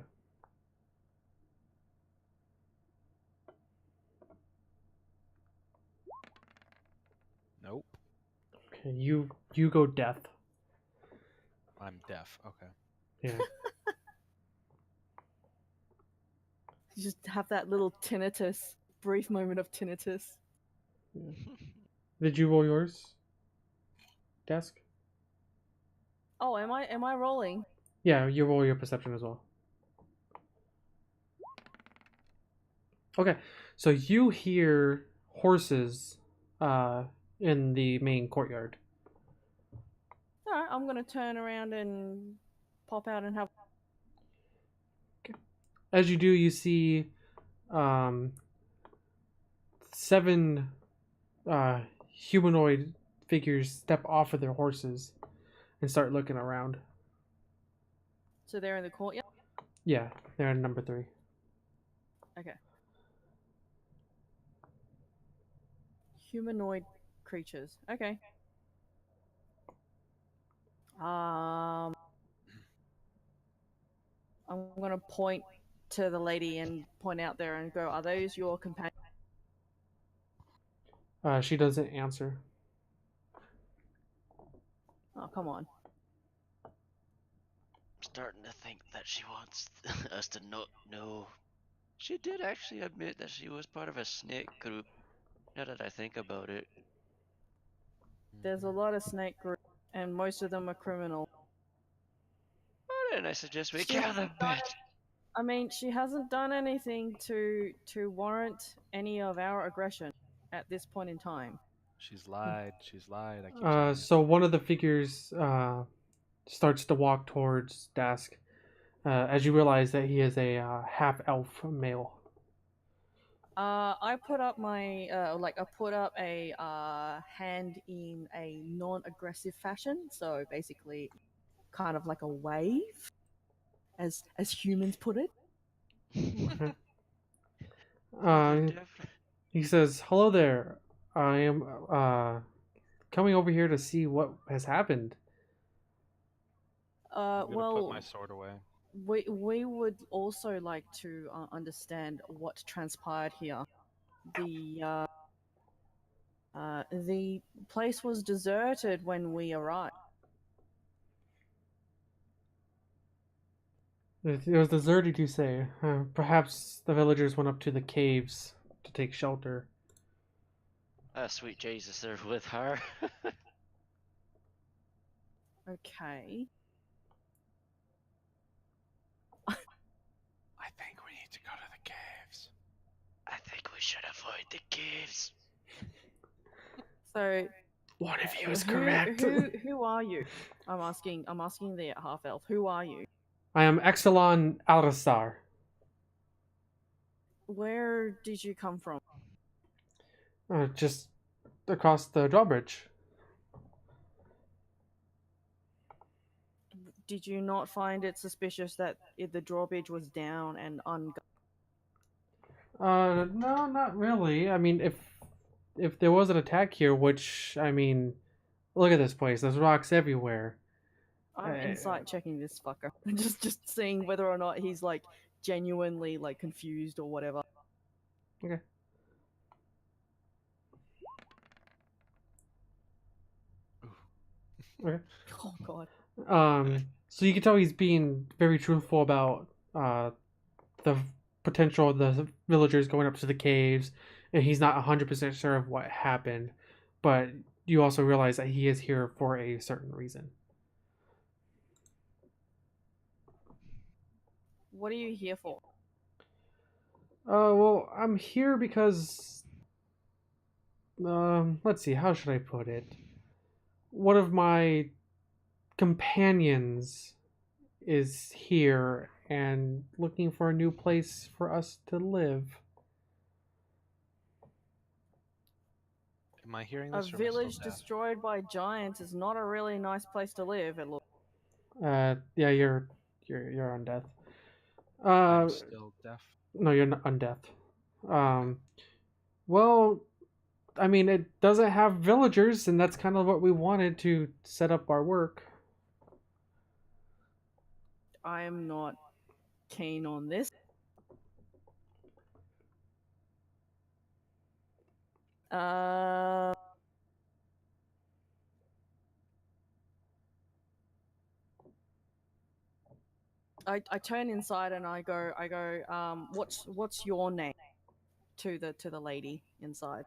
Nope. Okay. You go death. I'm deaf. Okay. Yeah. You just have that little tinnitus, brief moment of tinnitus. Did you roll yours? Desk? Oh, am I rolling? Yeah, you roll your perception as well. Okay, so you hear horses in the main courtyard. All right, I'm gonna turn around and pop out and have. As you do, you see 7 humanoid figures step off of their horses and start looking around. So they're in the courtyard. Yeah, they're in number 3. Okay. Humanoid creatures. Okay. I'm gonna point to the lady and point out there and go, "Are those your companions?" She doesn't answer. Oh, come on. Starting to think that she wants us to know. She did actually admit that she was part of a snake group. Now that I think about it. There's a lot of snake groups, and most of them are criminal. Why didn't I suggest we She kill the bitch? I mean, she hasn't done anything to warrant any of our aggression at this point in time. She's lied. She's lied. I keep saying it. So one of the figures starts to walk towards Dask as you realize that he is a half-elf male. I put up my I put up a hand in a non-aggressive fashion, so basically, kind of like a wave, as humans put it. Uh, he says, "Hello there. I am coming over here to see what has happened." I'm gonna Well, put my sword away. we would also like to understand what transpired here. the place was deserted when we arrived. It was deserted, you say. Perhaps the villagers went up to the caves to take shelter. Ah, sweet Jesus, they're with her. Okay. I think we need to go to the caves. I think we should avoid the caves. So One of you is who- correct. Who are you? I'm asking the half elf. Who are you? I am Exelon Alrasar. Where did you come from? Just across the drawbridge. Did you not find it suspicious that the drawbridge was down and unguarded? No, not really. I mean, if there was an attack here, which, I mean, look at this place. There's rocks everywhere. I'm insight checking this fucker. just seeing whether or not he's like genuinely like confused or whatever. Okay. Okay. Oh god. So you can tell he's being very truthful about the potential of the villagers going up to the caves, and he's not 100% sure of what happened, but you also realize that he is here for a certain reason. What are you here for? Well, I'm here because, let's see, how should I put it? One of my companions is here and looking for a new place for us to live. Am I hearing A this? or am I still village deaf? destroyed by giants is not a really nice place to live. It looks. Yeah, you're on death. I'm still deaf. No, you're not on death. Well, I mean, it doesn't have villagers, and that's kind of what we wanted to set up our work. I am not keen on this. I turn inside and I go, what's your name? To the lady inside.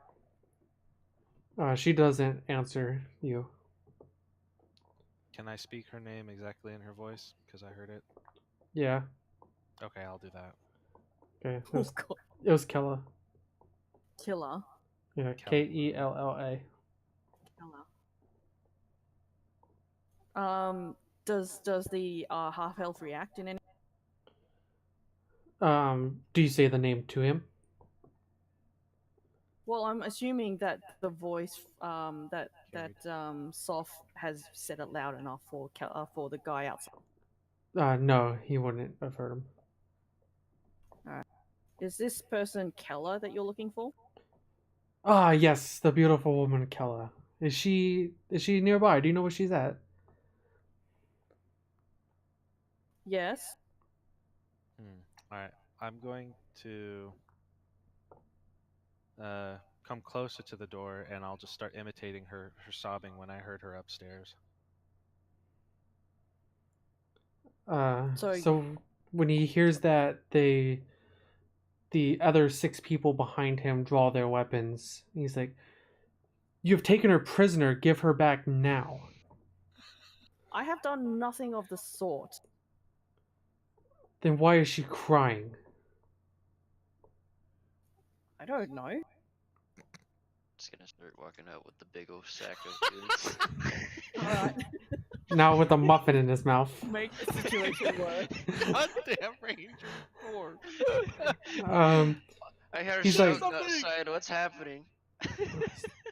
She doesn't answer you. Can I speak her name exactly in her voice? Because I heard it. Yeah. Okay, I'll do that. Okay. Oh god. It was Kella. Killer. Yeah, Kella. Kella. Killer. Does the half elf react in any? Do you say the name to him? Well, I'm assuming that the voice that Soph has said it loud enough for the guy outside. No, he wouldn't have heard him. Is this person Keller that you're looking for? Ah, yes, the beautiful woman Kella. Is she nearby? Do you know where she's at? Yes. Alright, I'm going to come closer to the door, and I'll just start imitating her sobbing when I heard her upstairs. So when he hears that, the other 6 people behind him draw their weapons. He's like, "You've taken her prisoner. Give her back now." I have done nothing of the sort. Then why is she crying? I don't know. Just gonna start walking out with the big old sack of goods. Alright. Now with a muffin in his mouth. Make the situation work. Goddamn Ranger 4. I heard He's shouting like- outside. What's happening?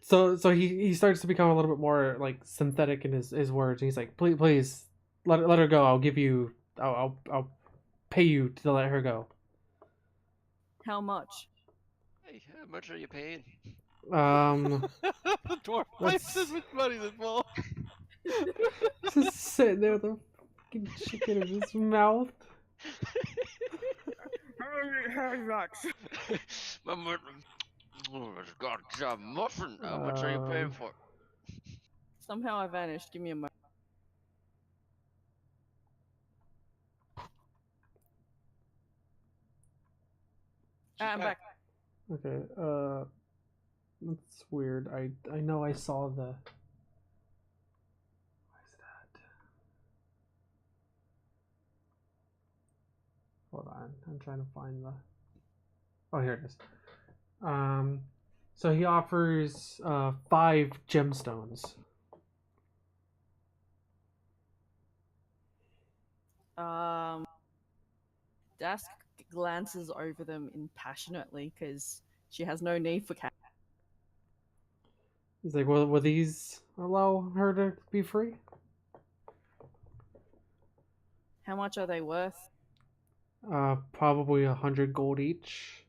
So he starts to become a little bit more like synthetic in his words. He's like, please let her go. I'll pay you to let her go. How much? Hey, how much are you paying? The dwarf Let's- pipes as much money as well. Just sitting there with a fucking chicken in his mouth. My Oh, it's goddamn muffin. How much are you paying for? Somehow I vanished. Give me a moment. She's I'm back. Okay, that's weird. I know I saw the. What is that? Hold on, I'm trying to find the. Oh, here it is. So he offers 5 gemstones. Dask glances over them impassionately because she has no need for cash. He's like, well, will these allow her to be free? How much are they worth? Probably 100 gold each.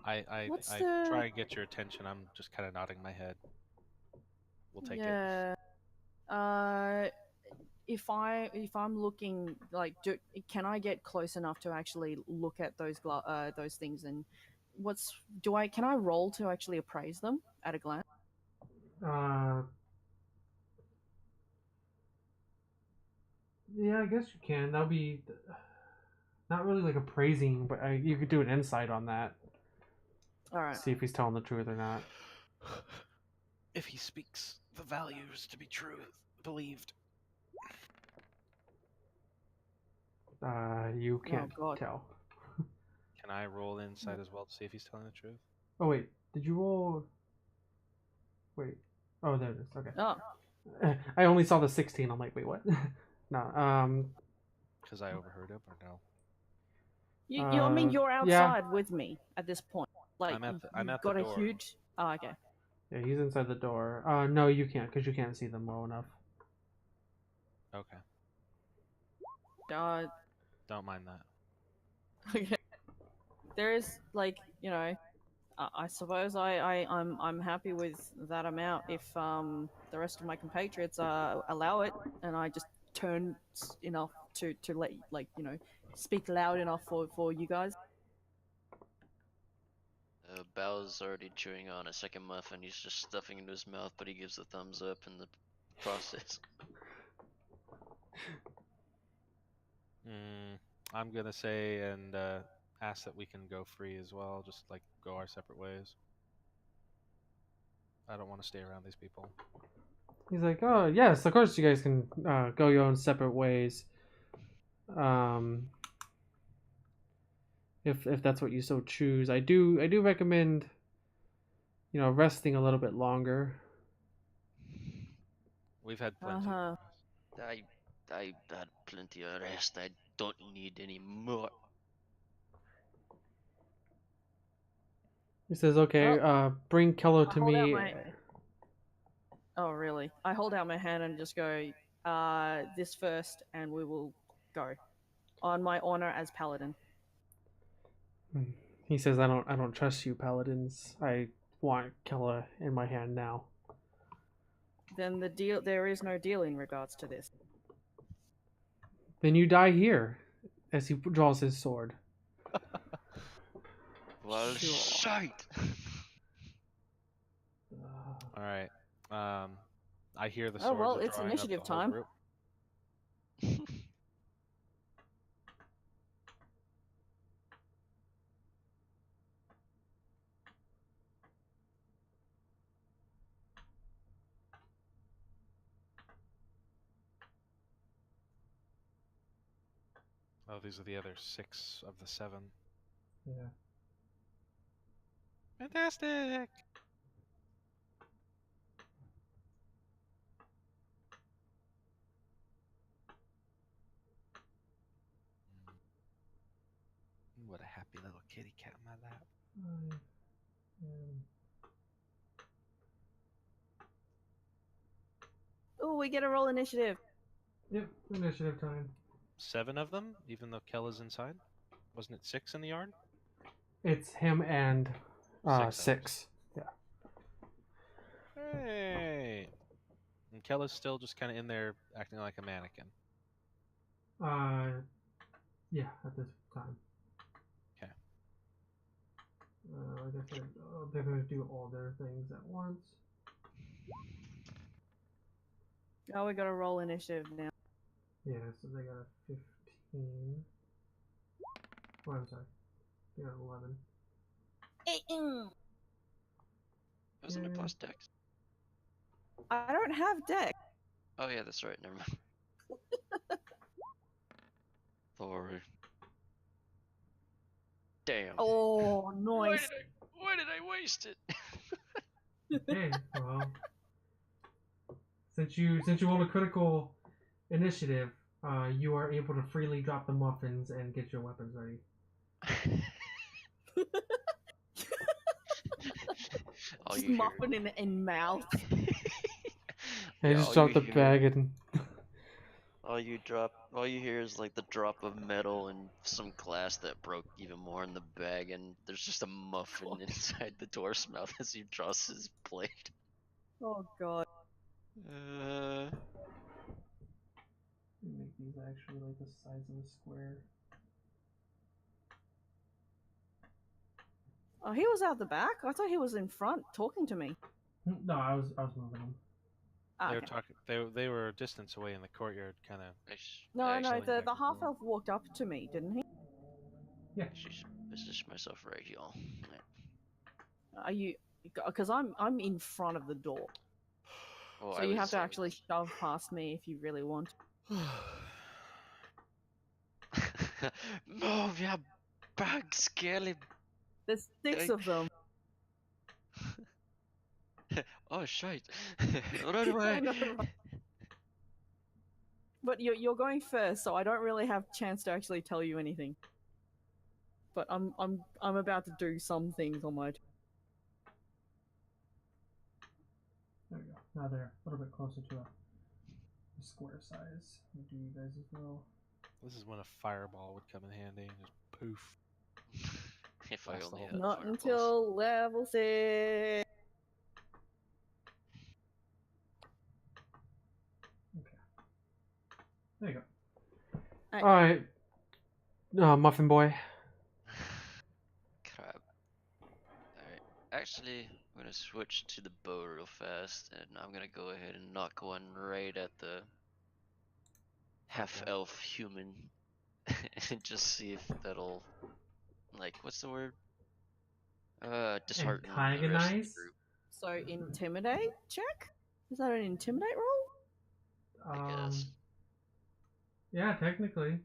I What's I the- try and get your attention. I'm just kind of nodding my head. We'll take it. Yeah. If I'm looking like, can I get close enough to actually look at those things and can I roll to actually appraise them at a glance? Yeah, I guess you can. That'll be not really like appraising, but you could do an insight on that. All right. See if he's telling the truth or not. If he speaks the values to be true, believed. You can't God. tell. Can I roll insight as well to see if he's telling the truth? Oh wait, did you roll? Wait. Oh, there it is. Okay. Oh, I only saw the 16. I'm like, wait, what? No. Because I overheard him, or no? I mean, you're yeah. outside with me at this point. Like, I'm at the you've got door. a huge. Oh, okay. Yeah, he's inside the door. No, you can't because you can't see them well enough. Okay. Don't mind that. Okay. There is I suppose I'm happy with that amount if the rest of my compatriots allow it, and I just turn enough to let speak loud enough for you guys. Bao's already chewing on a second muffin. He's just stuffing into his mouth, but he gives a thumbs up in the process. I'm gonna say and ask that we can go free as well. Just like go our separate ways. I don't want to stay around these people. He's like, oh yes, of course you guys can go your own separate ways. If that's what you so choose, I do recommend, resting a little bit longer. We've had plenty. I had plenty of rest. I don't need any more. He says, okay, bring Kello to me. Oh, really? I hold out my hand and just go, this first, and we will go. On my honor as paladin. He says, I don't trust you, paladins. I want Kella in my hand now. Then there is no deal in regards to this. Then you die here, as he draws his sword. Well, shite. All right. I hear the swords. Oh well, are it's drawing initiative up the whole time. group. Oh, these are the other 6 of the 7. Yeah. Fantastic! What a happy little kitty cat in my lap. Oh, we get a roll initiative. Yep, initiative time. 7 of them, even though Kella's inside? Wasn't it 6 in the yard? It's him and 6. 6. Yeah. Hey! And Kella's still just kind of in there acting like a mannequin. Yeah, at this time. Okay. Like I said, they're going to do all their things at once. Oh, we got to roll initiative now. Yeah, so they got a 15. Oh, I'm sorry. They got 11. Wasn't it Yeah. plus dex? I don't have deck. Oh yeah, that's right. Never mind. Sorry. Damn. Oh, nice. Why did I waste it? Okay, well, since you rolled a critical initiative, you are able to freely drop the muffins and get your weapons ready. All Just you hear. muffin in mouth. And Yeah, just all drop you the hear- bag and All you hear is like the drop of metal and some glass that broke even more in the bag, and there's just a muffin inside the dwarf's mouth as he draws his blade. Oh god. make these actually like the size of a square. Oh, he was out the back? I thought he was in front talking to me. No, I was moving them. Ah, They were okay. talking. They were a distance away in the courtyard, kind of. No, Actually, the back and half forth. elf walked up to me, didn't he? Yeah. should position myself right here. Are you? Because I'm in front of the door, Well, so I you was have to saying- actually shove past me if you really want. Move, you big scaly. There's 6 of them. Oh shite! Run away! No, right. But you're going first, so I don't really have chance to actually tell you anything. But I'm about to do some things on my. There we go. Now they're a little bit closer to a square size. We'll do you guys as well. This is when a fireball would come in handy and just poof. If I Blast the only whole- had Not fireballs. until level 6. There you go. Hey. All right, Muffin Boy. Crap. Alright. Actually, I'm gonna switch to the bow real fast, and I'm gonna go ahead and knock one right at the half elf human and just see if that'll, like, what's the word? Dishearten the rest of the Antagonize? group. So intimidate check? Is that an intimidate roll? I guess. Yeah, technically.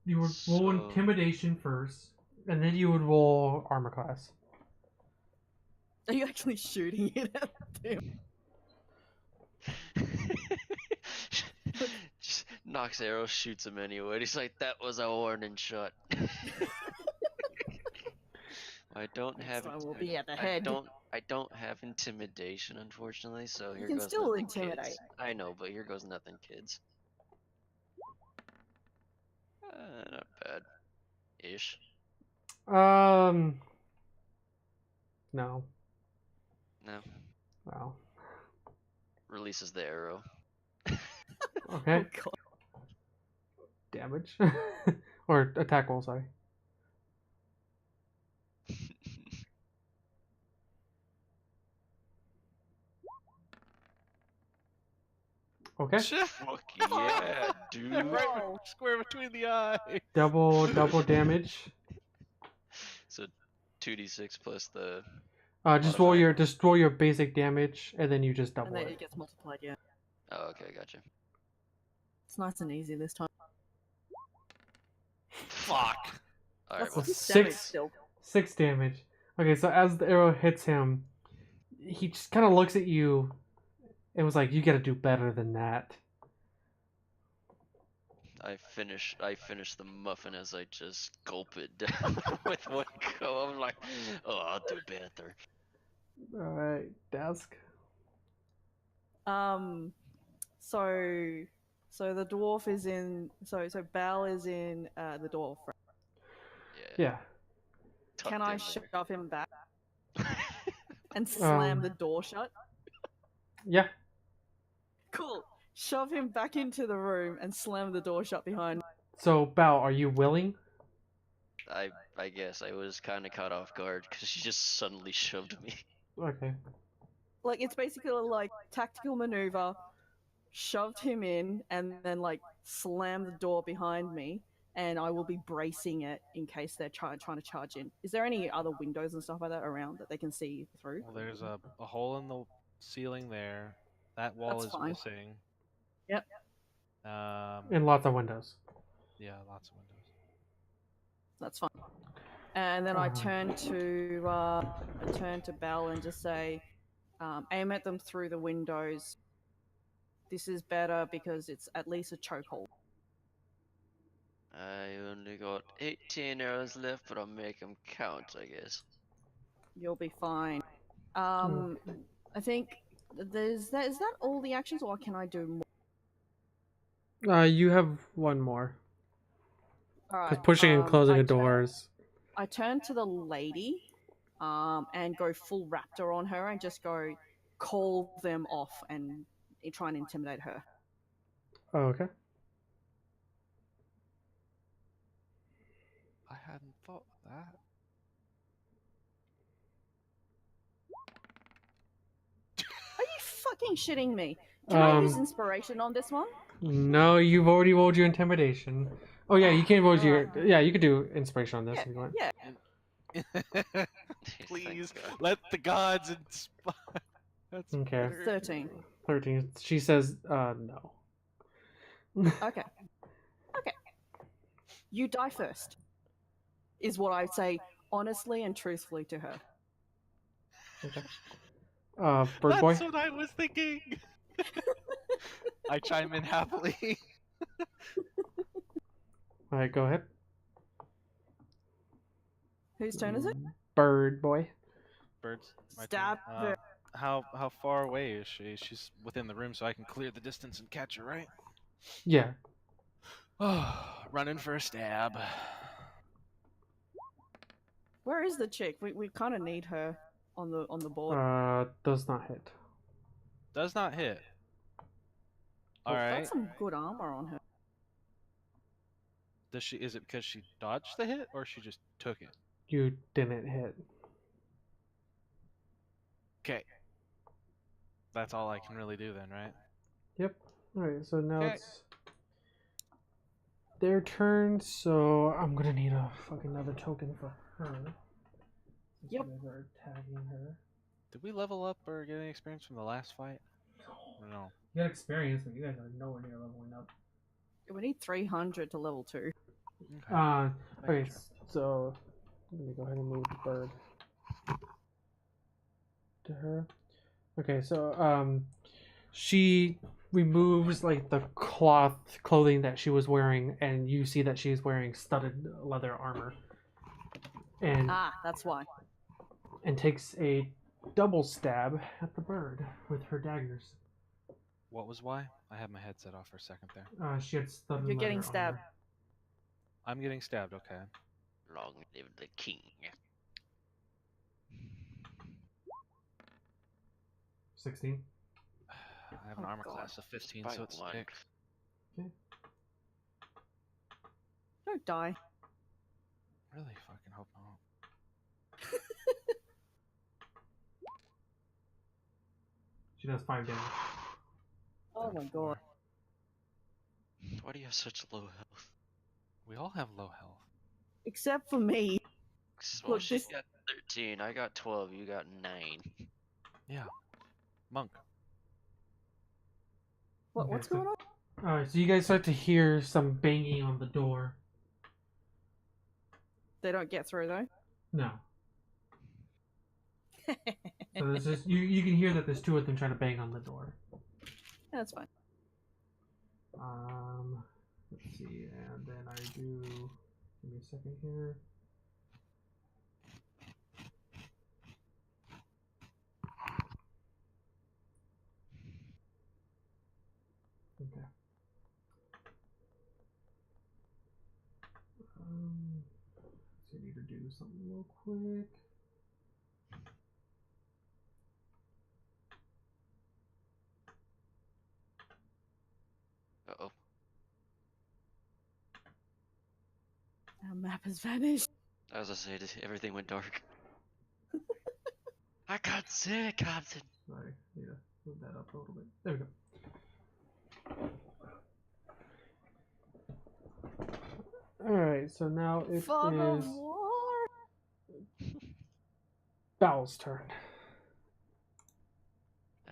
You would roll So- intimidation first, and then you would roll armor class. Are you actually shooting it at them? Just knocks arrow, shoots him anyway. He's like, that was a warning shot. I don't Next have. time we'll be at the head. I don't have intimidation, unfortunately. So here can goes still nothing, intimidate. kids. I know, but here goes nothing, kids. Not bad. Ish. No. No. Wow. Releases the arrow. Okay. Oh god. Damage. Or attack roll, sorry. Okay. Fuck yeah, dude. Whoa. Square between the eyes. Double damage. So 2d6 plus the. Just Modifier. roll your basic damage, and then you just double And then it. it gets multiplied, yeah. Oh, okay, gotcha. It's nice and easy this time. Fuck. All right, That's well, Six. damage still. 6 damage. Okay, so as the arrow hits him, he just kind of looks at you and was like, "You got to do better than that." I finish the muffin as I just gulp it down with one go. I'm like, oh, I'll do better. All right, desk. So the dwarf is in. So Bal is in the dwarf. Right? Yeah. Yeah. Can tucked I in shove him back there. and slam Um, the door shut? Yeah. Cool. Shove him back into the room and slam the door shut behind. So, Bao, are you willing? I guess I was kind of caught off guard because she just suddenly shoved me. Okay. Like, it's basically like tactical maneuver, shoved him in, and then like slammed the door behind me, and I will be bracing it in case they're trying to charge in. Is there any other windows and stuff like that around that they can see through? Well, there's a hole in the ceiling there. That wall That's is fine. missing. Yep, And lots of windows. Yeah, lots of windows. that's fine. And then I Uh-huh. turn to Belle and just say, aim at them through the windows. This is better because it's at least a chokehold. I only got 18 arrows left, but I'll make them count, I guess. You'll be fine. I think is that all the actions, or can I do more? You have one more. All Because right. pushing and closing I a door is... I turn to the lady, and go full raptor on her and just go call them off and try and intimidate her. Oh, okay. I hadn't thought of that. Are you fucking shitting me? Can I use Um, inspiration on this one? No, you've already rolled your intimidation. Oh yeah, you can roll your... Alright. Yeah, you could do inspiration on this Yeah, if you want. yeah. Please Thank God. let the gods inspire. That's Okay. better. 13. 13. She says, no. Okay. Okay. You die first, is what I say honestly and truthfully to her. Okay. Bird boy? That's what I was thinking. I chime in happily. Alright, go ahead. Whose turn is it? Bird boy. Birds. my turn. Stab her. How far away is she? She's within the room, so I can clear the distance and catch her, right? Yeah. Running for a stab. Where is the chick? We kind of need her on the board. Does not hit. Does not hit. Oh, All right. That's some good armor on her. Does she? Is it because she dodged the hit, or she just took it? You didn't hit. Okay. That's all I can really do then, right? Yep. Alright, so now Okay. it's their turn, so I'm gonna need a fucking another token for her. Since Yep. you guys are tagging her. Did we level up or get any experience from the last fight? Or no. You got experience, but you guys are nowhere near leveling up. We need 300 to level 2. Okay, Making sure. so let me go ahead and move the bird to her. Okay, so she removes like the clothing that she was wearing, and you see that she's wearing studded leather armor, and That's why. takes a double stab at the bird with her daggers. What was why? I had my headset off for a second there. She had studded You're getting leather stabbed. armor. I'm getting stabbed. Okay. Long live the king. 16. I have an Oh, armor God. class of 15, By so it's one. 6. Don't die. Really fucking hope not. She does 5 damage. Oh my god. Why do you have such low health? We all have low health. Except for me. Well, Look, she this- got 13, I got 12, you got 9. Yeah. Monk. What's Okay, so- going on? Alright, so you guys start to hear some banging on the door. They don't get through though. No. So there's just, you can hear that there's 2 of them trying to bang on the door. That's fine. Let's see, and then I do. Give me a second here. Okay. So I need to do something real quick. Uh-oh. Our map has vanished. As I said, everything went dark. I got sick, Captain. Sorry, need to move that up a little bit. There we go. Alright, so now it Fog of is war. Bowl's turn.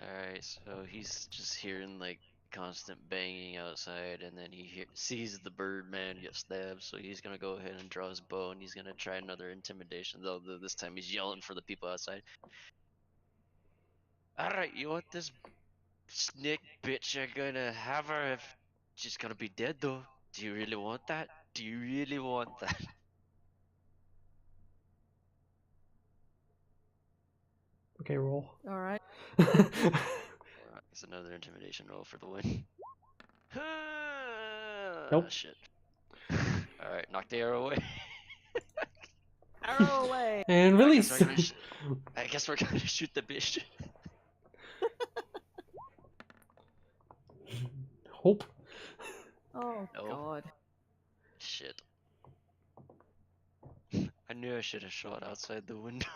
Alright, so he's just hearing like constant banging outside, and then he sees the Birdman get stabbed, so he's gonna go ahead and draw his bow, and he's gonna try another intimidation, though this time he's yelling for the people outside. Alright, you want this snake bitch? You're gonna have her if she's gonna be dead, though. Do you really want that? Do you really want that? Okay, roll. All right. It's another intimidation roll for the win. Nope. Shit. Alright, knock the arrow away. Arrow away. And release! I guess we're gonna shoot the bitch. Hope. Oh No. God. Shit. I knew I should have shot outside the window.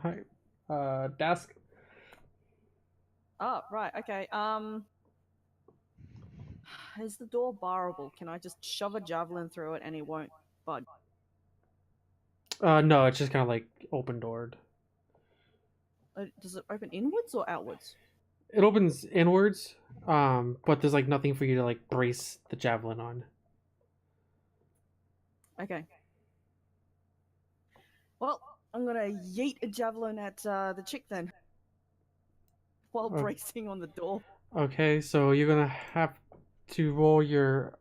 Alright. Dask. Oh, right. Okay. Is the door barrable? Can I just shove a javelin through it and it won't budge? No, it's just kind of like open doored. Does it open inwards or outwards? It opens inwards, but there's like nothing for you to like brace the javelin on. Okay. Well, I'm gonna yeet a javelin at the chick then, while Oh. bracing on the door. Okay, so you're gonna have to roll your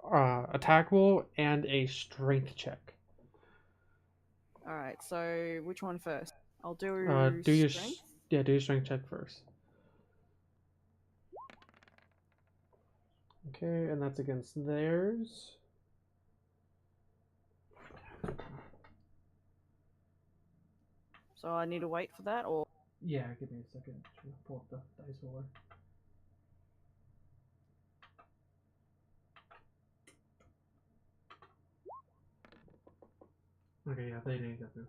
attack roll and a strength check. All right. So which one first? I'll do Do your strength. do your strength check first. Okay, and that's against theirs. So I need to wait for that, or Yeah, give me a second. Try to pull up the dice roller. Okay, yeah, they didn't get through.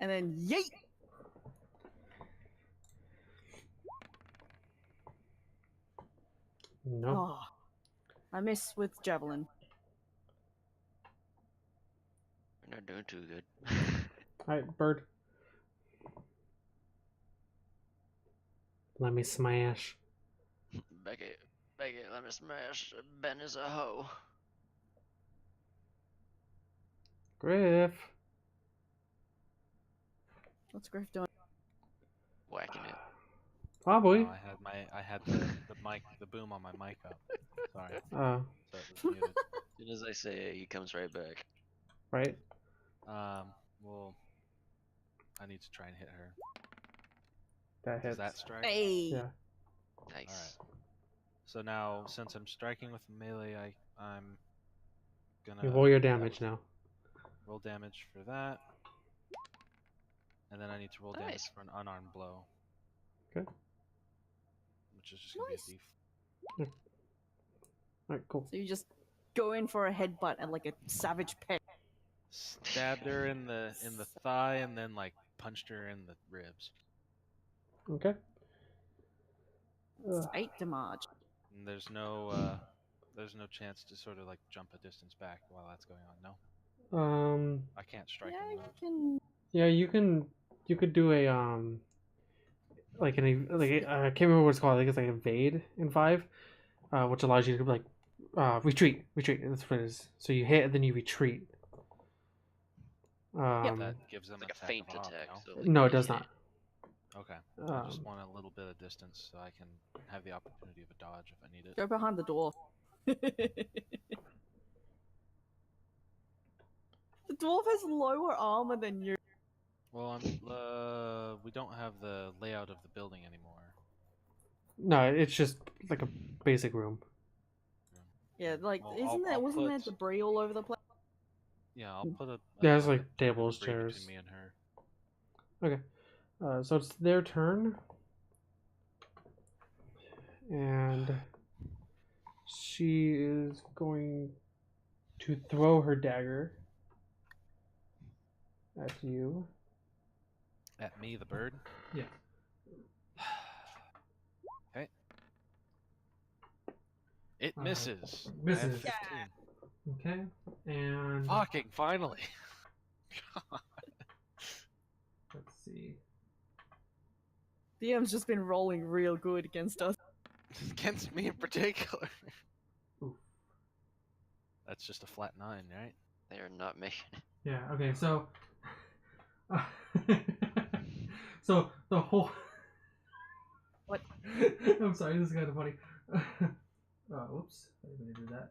and then yeet. Nope. Oh, I miss with javelin. We're not doing too good. Alright, bird. Let me smash. Beckett, let me smash. Ben is a hoe. Griff. What's Griff doing? Whacking it. Probably. Oh, I had the mic, the boom on my mic up. Sorry, Oh, so it was muted. As soon as I say it, he comes right back. right. Well, I need to try and hit her. That Does hits. that strike? Hey. Yeah. Nice. Alright. So now, since I'm striking with melee, I'm gonna You roll your damage now. roll damage for that, and then I need to roll damage Nice. for an unarmed blow. Okay. Which is just gonna Nice. be a thief. Alright, cool. So you just go in for a headbutt and like a savage pet. Stabbed her in the thigh, and then like punched her in the ribs. Okay. It's Ugh. 8 damage. And there's no chance to sort of like jump a distance back while that's going on. No, I can't strike Yeah, him. you though. can. Yeah, you could do a like I can't remember what it's called. I think it's like evade in 5, which allows you to like retreat. That's what it is. So you hit and then you retreat. That gives them It's like a attack feint of attack. no? So like, No, it you does hit not. Okay. I just Um, want a little bit of distance so I can have the opportunity of a dodge if I need it. Go behind the door. The dwarf has lower armor than you. Well, we don't have the layout of the building anymore. no, it's just like a basic room. Yeah, like Well, wasn't there put- debris all over the place? Yeah, I'll put a. There's, a like, bit of tables, debris between chairs. me and her. So it's their turn, and she is going to throw her dagger At you. At me, the bird. Yeah. Okay. It misses. I have Misses. 15. Okay. And Fucking finally. let's see. DM's just been rolling real good against us. Against me in particular. Oof. That's just a flat 9, right? They are not making it. Yeah. Okay. So. So the whole. What? I'm sorry. This is kind of funny. Oops. I didn't do that.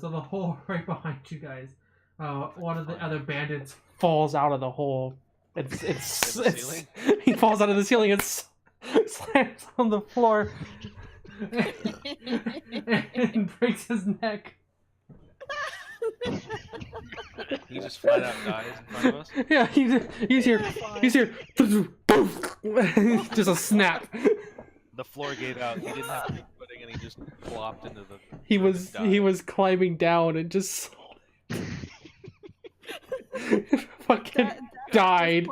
So the hole right behind you guys. One of the other bandits falls out of the hole. It's ceiling? he falls out of the ceiling and slams on the floor and breaks his neck. He just flat out dies in front of us. Yeah, he's here. He's here. Just a snap. The floor gave out. He didn't have any footing, and he just plopped into the. He room was and he died. was climbing down and just fucking died.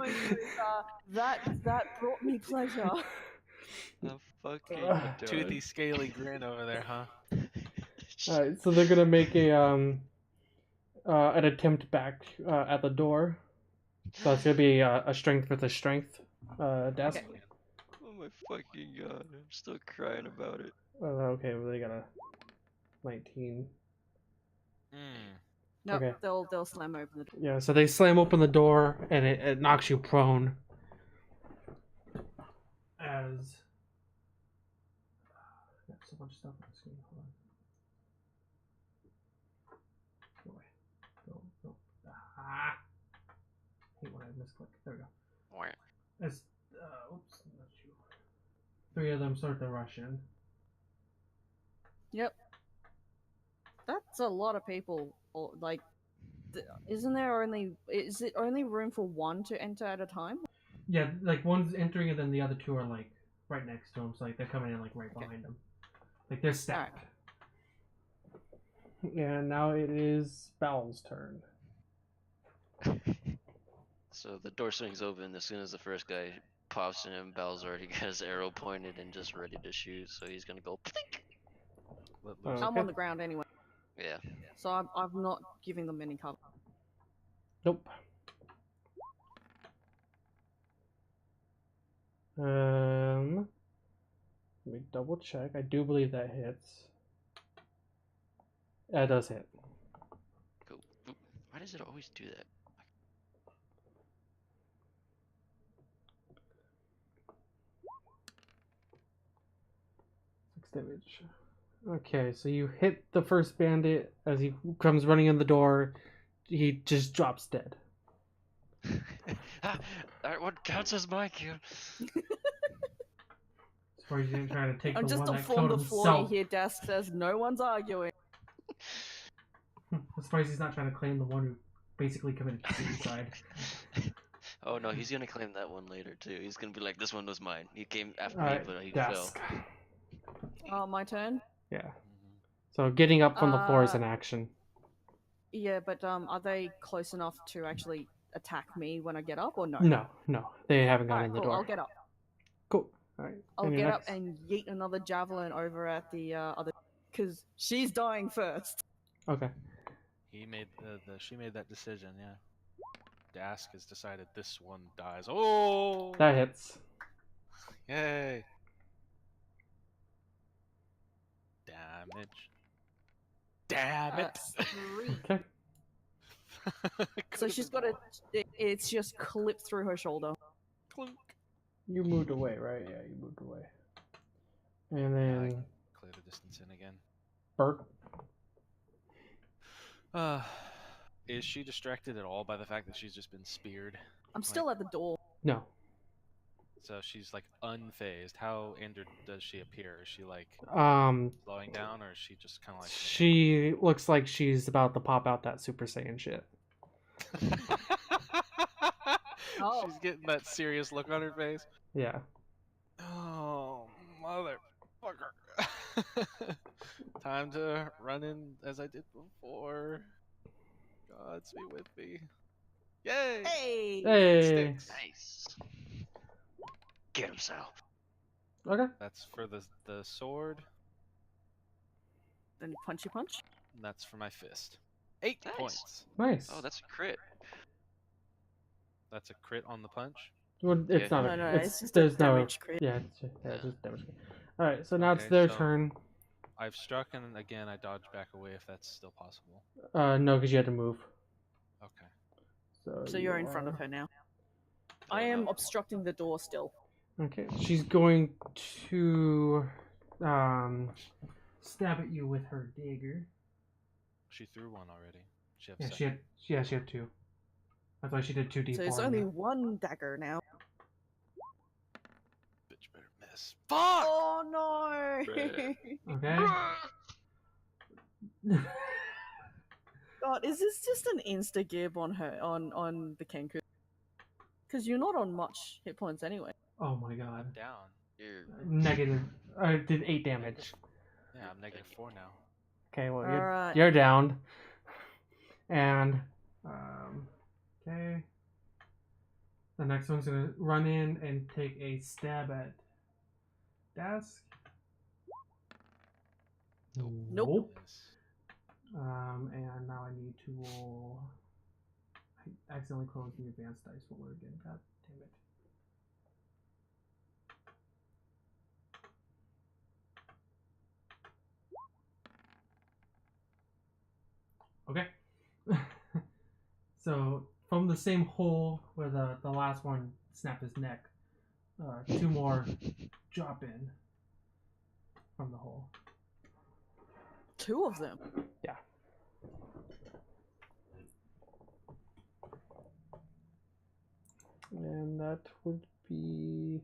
That brought me pleasure. The fucking Toothy, scaly grin over there, huh? Alright, so they're gonna make an attempt back at the door. So it's gonna be a strength with a strength desk. Okay. Oh my fucking god! I'm still crying about it. Okay, well they got a 19. No, Okay. they'll slam open the door. Yeah, so they slam open the door and it knocks you prone. As I got so much stuff on the screen. Hold on. Go away. Go. Ah! I hate when I misclick. There we go. As oops, not you. 3 of them start to rush in. Yep. That's a lot of people. Like, isn't there only? Is it only room for one to enter at a time? Yeah, like one's entering and then the other 2 are like right next to him, so like they're coming in like right behind him. Like they're stacked. And now it is Bowl's turn. So the door swings open as soon as the first guy pops in him. Bell's already got his arrow pointed and just ready to shoot, so he's gonna go. Plink! Okay. I'm on the ground anyway, Yeah. so I'm not giving them any cover. Nope. Let me double check. I do believe that hits. That does hit. Go. Oop. Why does it always do that? 6 damage. Okay, so you hit the first bandit as he comes running in the door. He just drops dead. That one counts as my kill. Or you didn't try to take I'm the just one a that form killed the floor himself. here. Desk says no one's arguing. I'm surprised he's not trying to claim the one who basically committed suicide. Oh no, he's gonna claim that one later too. He's gonna be like, this one was mine. He came after Alright, me, but he fell. desk. My turn. Yeah. So getting up from the floor is an action. Yeah, but are they close enough to actually attack me when I get up, or no? No, they haven't gone Alright, in the cool. door. I'll get up. Cool. All right. I'll And get you're up next. and yeet another javelin over at the other, because she's dying first. Okay. He made she made that decision, yeah. Dask has decided this one dies. Oh! That hits. Yay! Damage. Damn it! 3. Okay. So she's got it's just clipped through her shoulder. Clunk. You moved away, right? Yeah, you moved away. And Yeah, I then can clear the distance in again. Bert. Is she distracted at all by the fact that she's just been speared? I'm still at the door. No. So she's like unfazed. How injured does she appear? Is she like slowing down, or is she just kind of like? She looks like she's about to pop out that Super Saiyan shit. Oh. She's getting that serious look on her face. Yeah. Oh, motherfucker. Time to run in as I did before. Gods be with me. Yay! Hey! Hey. Sticks. Nice. Get him, Sal. Okay. That's for the sword, Then punchy punch. and that's for my fist. 8 Nice. points. Nice. Oh, that's a crit. That's a crit on the punch. Well, it's Yeah. not No, a. it's just a there's no. damage crit. Yeah, it's Yeah. just damage. All right, so now it's Okay, their so- turn. I've struck, and again I dodge back away if that's still possible. No, because you had to move. Okay. So you're in front of her now. I Oh, am no. obstructing the door still. Okay, she's going to stab at you with her dagger. She threw one already. She have Yeah, second. she had 2. That's why she did 2d4. So it's on only that. one dagger now. Bitch better miss. Fuck! Oh no! Okay. God, is this just an insta gib on her on the Kenku? Because you're not on much hit points anyway. Oh my god. Down. You're Negative. I did 8 damage. Yeah, I'm -4 now. Okay, well Alright. you're downed. And okay. The next one's gonna run in and take a stab at Dask. Nope. Miss. And now I need to roll. I accidentally closed the advanced dice roller again. God damn it. Okay. So from the same hole where the last one snapped his neck, 2 more drop in from the hole. 2 of them. Yeah. And that would be.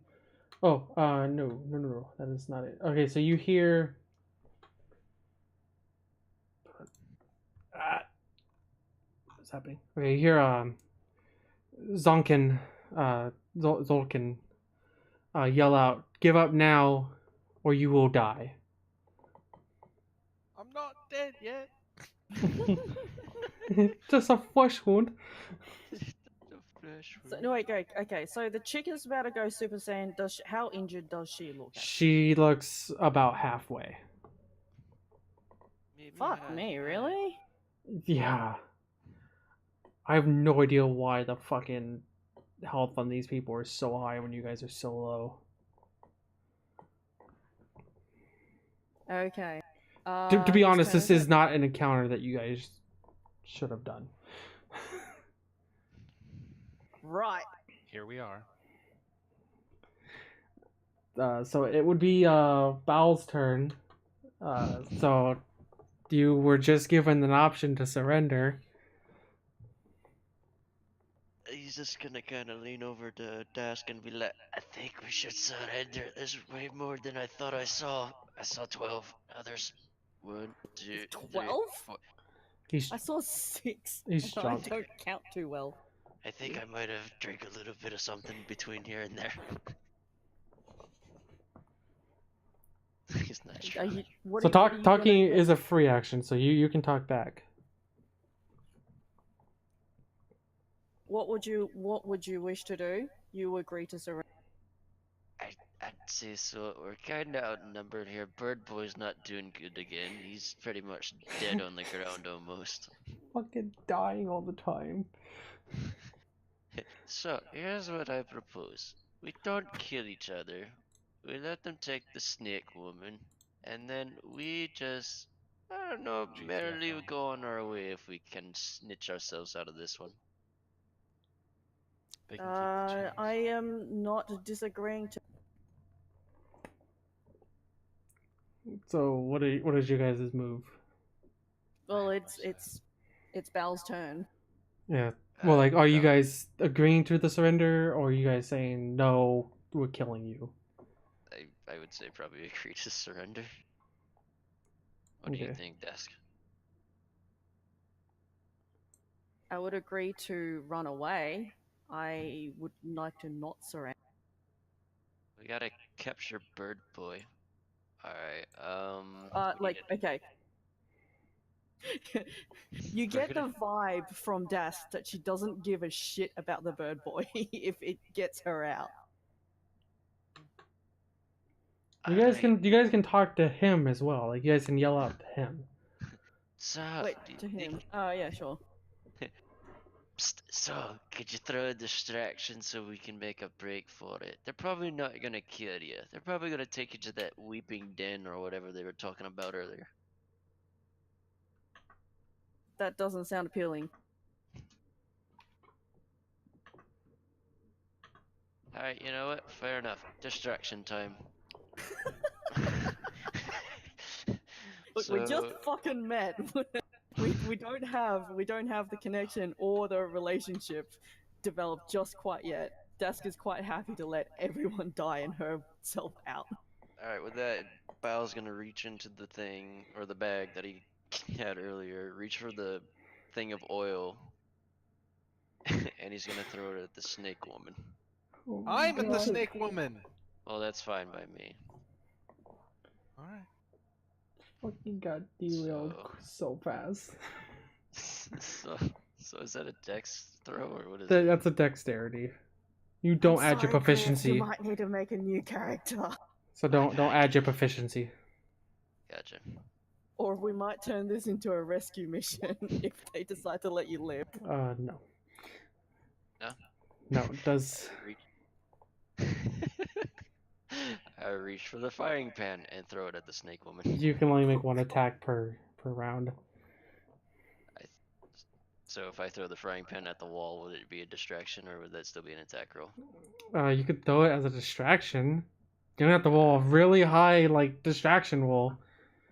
Oh, no. That is not it. Okay, so you hear. What's happening? Okay, you hear Zonkin, Zolkin, yell out, "Give up now, or you will die." I'm not dead yet. Just a flesh wound. So, no, wait, okay. So the chick is about to go Super Saiyan. How injured does she look? She looks about halfway. Maybe Fuck me, really? Yeah. I have no idea why the fucking health on these people are so high when you guys are so low. Okay. To be whose honest, turn this it? is not an encounter that you guys should have done. Right. Here we are. So it would be Bowl's turn. So you were just given an option to surrender. He's just gonna kind of lean over to Dask and be like, I think we should surrender. There's way more than I thought I saw. I saw 12. Now there's 1, 2, 3, 12? 4. He's I saw 6. He's I drunk. don't count too well. I think I might have drank a little bit of something between here and there. He's not Are sure. you, what so are you- what are you talking gonna- is a free action, so you can talk back. What would you wish to do? You agree to surrender. I'd say so. We're kind of outnumbered here. Bird Boy's not doing good again. He's pretty much dead on the ground almost. Fucking dying all the time. So, here's what I propose. We don't kill each other. We let them take the snake woman. And then we just, I don't know, merrily GTFO. go on our way if we can snitch ourselves out of this one. They can keep the chains. I am not disagreeing to. So what is you guys' move? Well, it's Bal's turn. Yeah. Well, like, are you No, guys agreeing to the surrender, or are you guys saying no, we're killing you? I would say probably agree to surrender. What do you Okay. think, Desk? I would agree to run away. I would like to not surrender. We gotta capture Bird Boy. Alright, what do you Like, do? okay. You We're get the gonna- vibe from Das that she doesn't give a shit about the bird boy if it gets her out. You guys Alright, can talk to him as well. Like you guys can yell out to him. so, Wait, do you to him. think- Oh, yeah, sure. Psst, so, could you throw a distraction so we can make a break for it? They're probably not gonna kill you. They're probably gonna take you to that weeping den or whatever they were talking about earlier. That doesn't sound appealing. Alright, you know what? Fair enough. Distraction time. Look, we just fucking met. we don't have the connection or the relationship developed just quite yet. Desk is quite happy to let everyone die and herself out. Alright, with that, Bao's gonna reach into the thing, or the bag that he had earlier, reach for the thing of oil, and he's gonna throw it at the snake woman. Oh I'm at the God. snake woman. Well, that's fine by me. All right. Fucking got derailed so fast. So is that a dex throw, or what is it? That's a dexterity. You don't I'm add your sorry, Chris, proficiency, you might need to make a new character. so don't add your proficiency. Gotcha. Or we might turn this into a rescue mission if they decide to let you live. No. No? No, it does. I reach for the firing pan and throw it at the snake woman. You can only make one attack per round. So if I throw the frying pan at the wall, would it be a distraction, or would that still be an attack roll? You could throw it as a distraction. You don't have to roll a really high like distraction roll.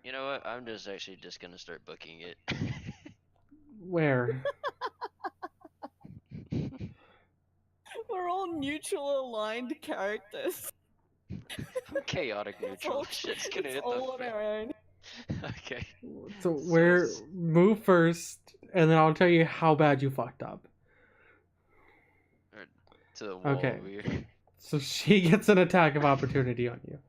You know what? I'm actually just gonna start booking it. Where? We're all neutral aligned characters. I'm chaotic neutral. Shit's gonna It's hit all the on fan. our own. Okay. So where? it's- Move first, and then I'll tell you how bad you fucked up. To the wall Okay. over here. So she gets an attack of opportunity on you.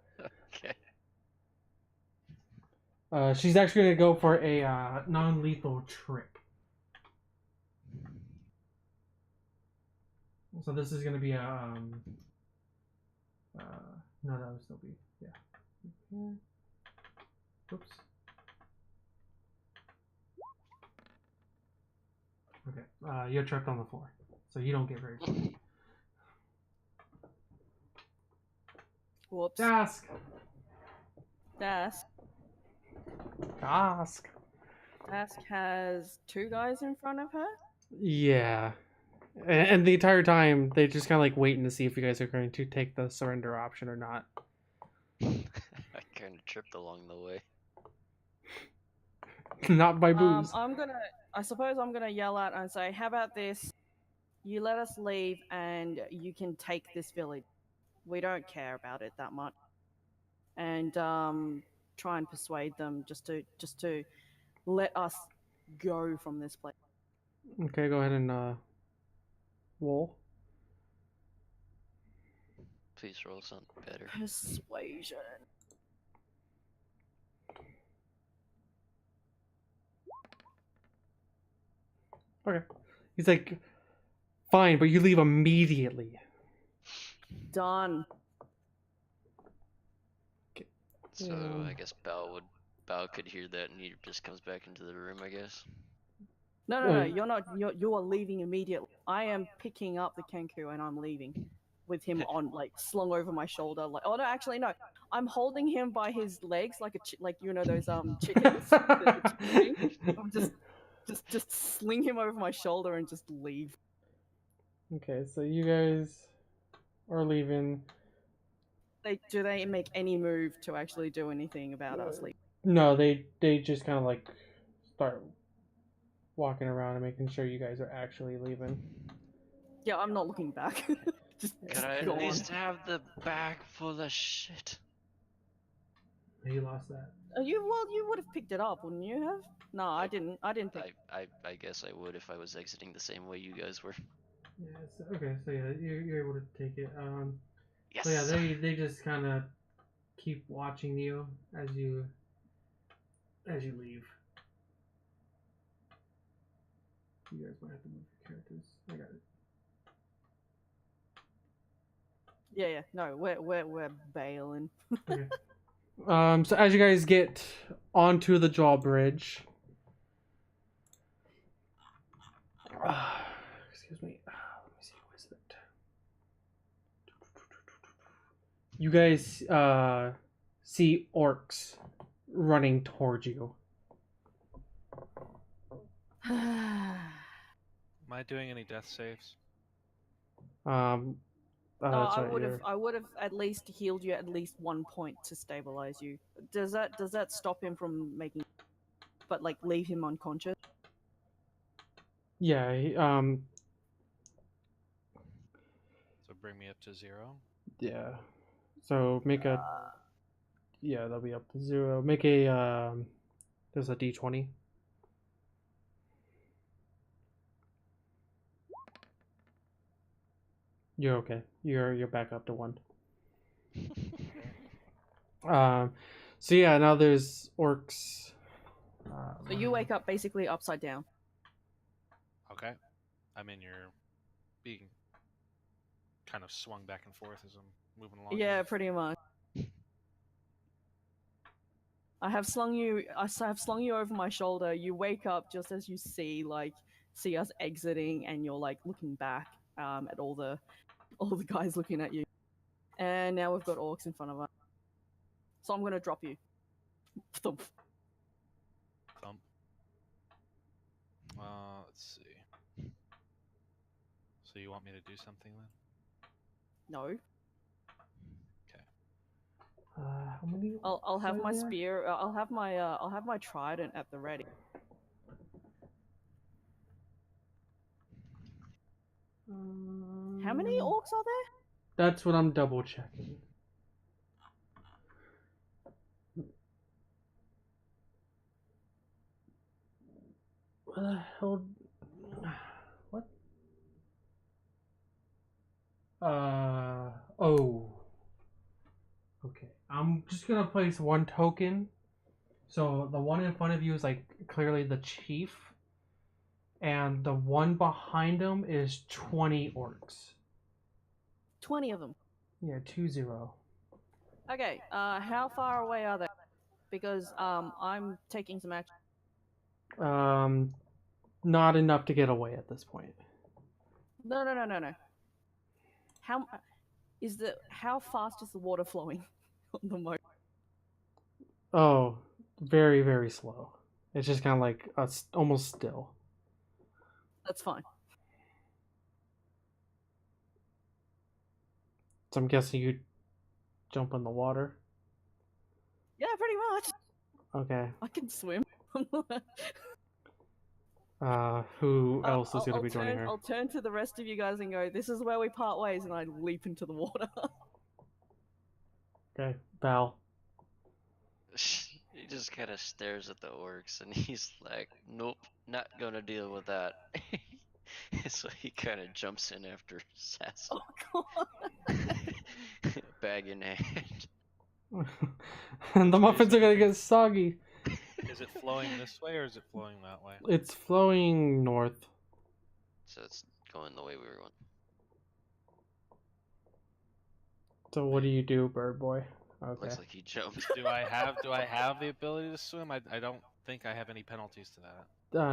Okay. She's actually gonna go for a non-lethal trip. So this is gonna be a no, that would still be Oops. Okay. You're tripped on the floor, so you don't get very far. Whoops. Task. Dask. Task. Dask has two guys in front of her. Yeah. And the entire time, they just kind of like waiting to see if you guys are going to take the surrender option or not. I kind of tripped along the way. Not by booze. I suppose I'm gonna yell out and say, how about this? You let us leave and you can take this village. We don't care about it that much. And try and persuade them just to let us go from this place. Okay, go ahead and roll. Please roll something better. Persuasion. Okay. He's like, fine, but you leave immediately. Done. So I guess Bao could hear that, and he just comes back into the room, I guess. No, you're not. You are leaving immediately. I am picking up the Kenku and I'm leaving, with him on like slung over my shoulder. Like, oh no, actually no, I'm holding him by his legs like like you know those chickens. the chicken thing. I'm just sling him over my shoulder and just leave. Okay, so you guys are leaving. Do they make any move to actually do anything about us leaving? No, they just kind of like start walking around and making sure you guys are actually leaving. Yeah, I'm not looking back. just Could I go at on. least have the bag full of shit? You lost that. You would have picked it up, wouldn't you have? No, I didn't. I didn't pick. I guess I would if I was exiting the same way you guys were. Yeah. Okay. So yeah, you're able to take it. Yes. So yeah, they just kind of keep watching you as you leave. You guys might have to move your characters. I got it. Yeah. No, we're bailing. Okay. So as you guys get onto the drawbridge, excuse me. Let me see. What is it? You guys see orcs running towards you. Am I doing any death saves? No, That's I right. would have at least healed you at least 1 point to stabilize you. Does that stop him from making, but like leave him unconscious? Yeah. So bring me up to 0. Yeah. So make a. Yeah, that'll be up to 0. Make a. There's a D20. You're okay. You're back up to 1. So yeah, now there's orcs. So you wake up basically upside down. Okay. I mean, you're being kind of swung back and forth as I'm moving along. Yeah, here. pretty much. I have slung you over my shoulder. You wake up just as you see us exiting, and you're like looking back at all the guys looking at you. And now we've got orcs in front of us. So I'm gonna drop you. Thump. Thump. Let's see. So you want me to do something then? No. How many? I'll have my are there? spear. I'll have my trident at the ready. How many orcs are there? That's what I'm double checking. What the hell? What? Oh. Okay. I'm just gonna place 1 token. So the one in front of you is like clearly the chief. And the one behind him is 20 orcs. 20 of them. Yeah, 20. Okay. How far away are they? Because I'm taking some action. Not enough to get away at this point. No. How fast is the water flowing on the moat? Oh, very, very slow. It's just kind of like almost still. That's fine. So I'm guessing you jump in the water. Yeah, pretty much. Okay. I can swim. Who else is going to be joining her? I'll turn to the rest of you guys and go, "This is where we part ways," and I leap into the water. Okay, Val. He just kind of stares at the orcs and he's like, nope, not gonna deal with that. So he kind of jumps in after Sassy. Oh god. Bag in hand. And the muffins are going to get soggy. Is it flowing this way or is it flowing that way? It's flowing north. So it's going the way we were going. So what do you do, bird boy? Okay. Looks like he jumped. Do I have the ability to swim? I don't think I have any penalties to that.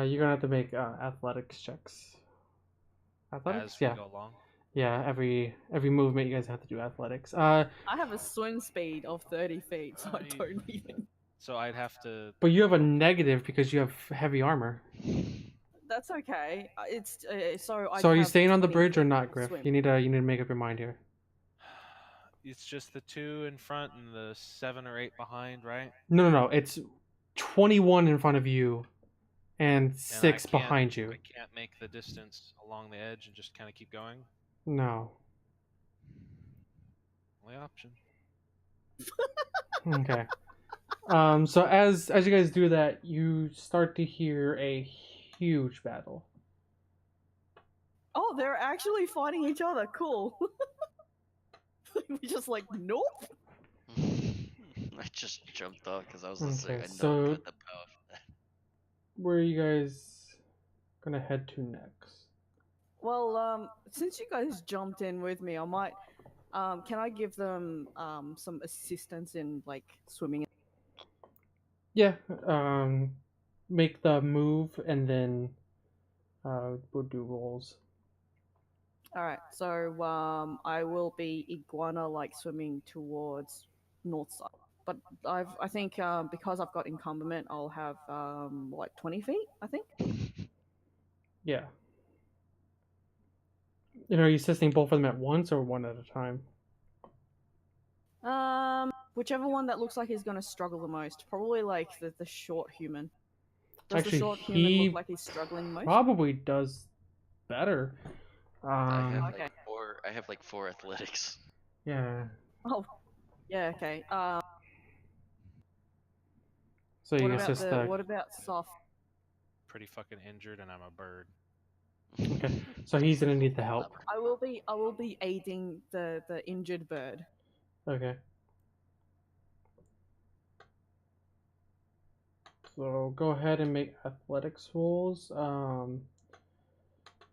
You're going to have to make athletics checks. Athletics? As we Yeah. go along. Yeah, every movement you guys have to do athletics. I have a swim speed of 30 feet, so I I- don't even. So I'd have to. But you have a negative because you have heavy armor. That's okay. It's so. So are you staying on the 20 bridge or feet not, Griff? swim. You need to make up your mind here. It's just the 2 in front and the 7 or 8 behind, right? No. It's 21 in front of you and And 6 I can't- behind you. I can't make the distance along the edge and just kind of keep going. No. Only option. Okay. So as you guys do that, you start to hear a huge battle. Oh, they're actually fighting each other. Cool. We just like, nope. I just jumped off because I was listening. Okay, I know so- got the power for that. Where are you guys gonna head to next? Well, since you guys jumped in with me, I might. Can I give them some assistance in like swimming? Yeah. Make the move and then we'll do rolls. All right. So I will be iguana like swimming towards north side. But I think because I've got incumbent, I'll have like 20 feet. I think. Yeah. And are you assisting both of them at once or one at a time? Whichever one that looks like he's gonna struggle the most. Probably like the short human. Does Actually, the short human he look like he's struggling most? probably does better. I have Okay. like four. I have like 4 athletics. Yeah. Oh, yeah. Okay. So you What about assist the the. what about soft? Pretty fucking injured, and I'm a bird. Okay. So he's gonna need the help. I will be aiding the injured bird. Okay. So go ahead and make athletics rolls.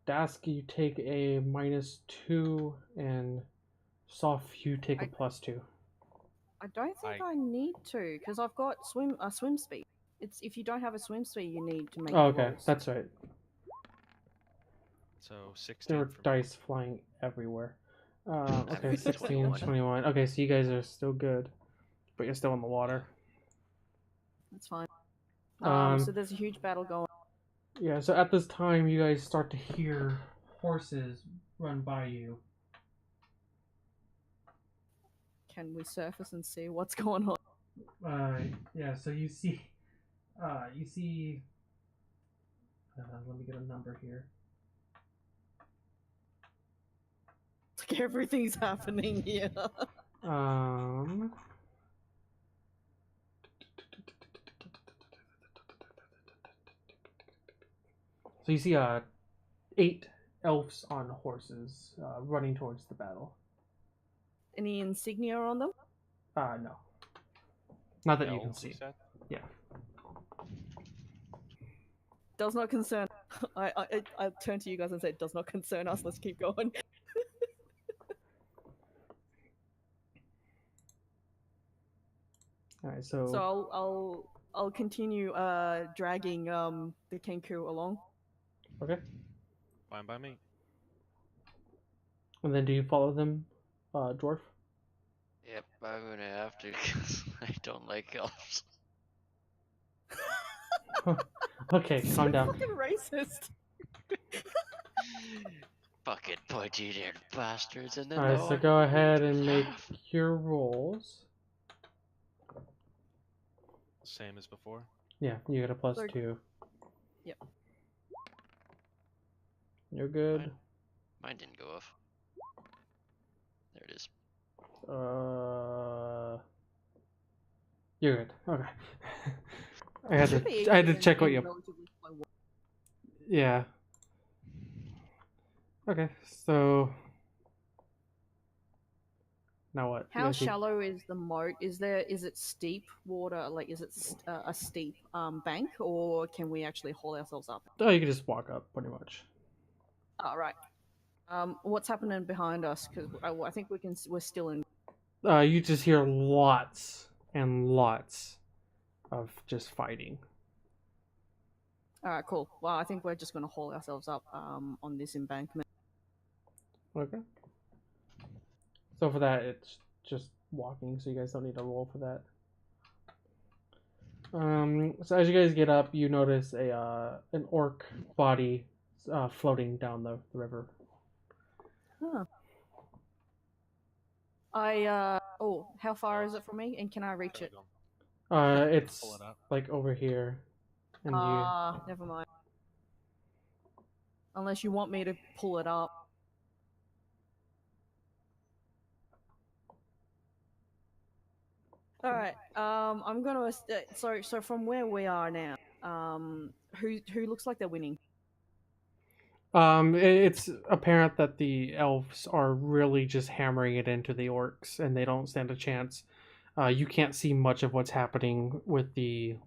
Dask, you take a -2, and Soft, you take a +2. I don't think I need to because I've got swim speed. It's if you don't have a swim speed, you need to make. Oh, the okay, rolls. that's right. So There 16 were for me. dice flying everywhere. Okay, have 16, 21. 21. Okay, so you guys are still good, but you're still in the water. That's fine. Um, So there's a huge battle going. Yeah, so at this time, you guys start to hear horses run by you. Can we surface and see what's going on? Yeah, so you see, let me get a number here. Like everything's happening here. So you see 8 elves on horses running towards the battle. Any insignia on them? No. Not that you can Elves, see. you said? Yeah. Does not concern. I turn to you guys and say, "Does not concern us. Let's keep going." Alright, so... So I'll continue dragging the Kenku along. Okay. Fine by me. And then do you follow them, dwarf? Yep, I'm gonna have to because I don't like elves. Okay, calm down. Fucking racist. Fucking pointy-eared bastards, and then Alright, the so one go who ahead was and make half. your rolls. Same as before. Yeah, you get a So- +2. Yep. You're good. Mine didn't go off. There it is. You're good. Okay. Should be I had to easy check what and you. relatively slow. Yeah. Okay, so now what? You How guys need- shallow is the moat? Is it steep water? Like, is it a steep bank, or can we actually haul ourselves up? Oh, you can just walk up, pretty much. Oh, right. What's happening behind us? Because I think we're still in. You just hear lots and lots of just fighting. All right, cool. Well, I think we're just going to haul ourselves up on this embankment. Okay. So for that, it's just walking, so you guys don't need to roll for that. So as you guys get up, you notice an orc body floating down the river. Huh. How far is it from me? And can I reach it? It's Pull it up. like over here, and Never mind. Unless you want me to pull it up. All right. I'm gonna. So from where we are now, who looks like they're winning? It's apparent that the elves are really just hammering it into the orcs, and they don't stand a chance. You can't see much of what's happening with the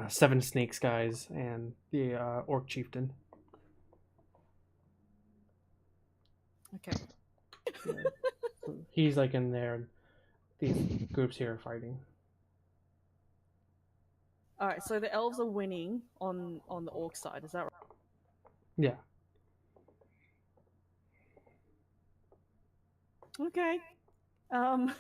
Seven Snakes guys and the orc chieftain. Okay. So he's like in there, and these groups here are fighting. All right. So the elves are winning on the orc side. Is that right? Yeah. Okay. Um.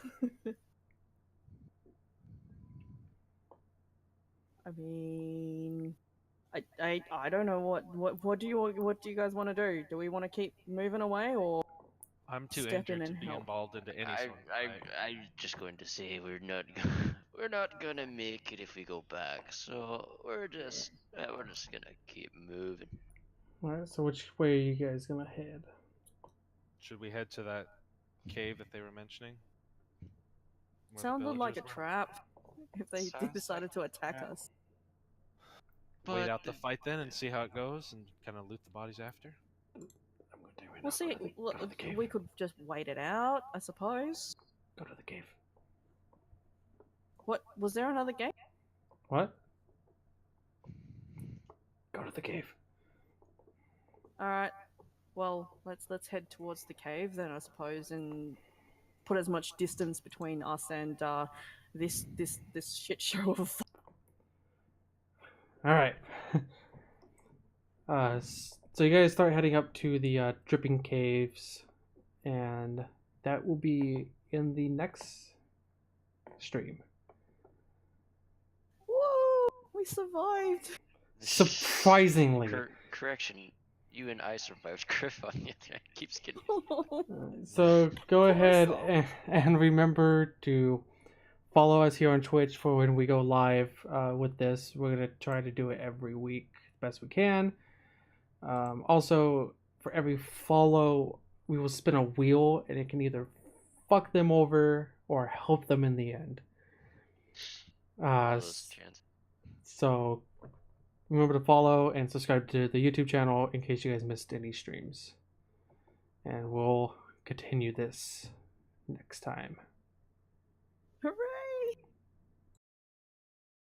I mean, I don't know what do you guys want to do? Do we want to keep moving away or I'm too step in injured to and be help? involved into any sort of fight. I'm just going to say we're not gonna make it if we go back. So we're just gonna keep moving. All right. So which way are you guys gonna head? Should we head to that cave that they were mentioning? Where the Sounded like a villagers were? trap if they Sounds decided to attack trap. us. Wait But out the fight then and see how it goes and kind of loot the bodies after? I'm going to right We'll now. see. Go to the cave. We could just wait it out, I suppose. Go to the cave. What was there another gate? What? Go to the cave. All right. Well, let's head towards the cave then, I suppose, and put as much distance between us and this shit show of a fight. All right. So you guys start heading up to the dripping caves, and that will be in the next stream. Woo! We survived. Surprisingly. Correction, you and I survived. Griff on the other hand keeps getting. So go Poor ahead soul. and remember to follow us here on Twitch for when we go live with this. We're going to try to do it every week the best we can. Also, for every follow, we will spin a wheel, and it can either fuck them over or help them in the end. So remember to follow and subscribe to the YouTube channel in case you guys missed any streams. And we'll continue this next time.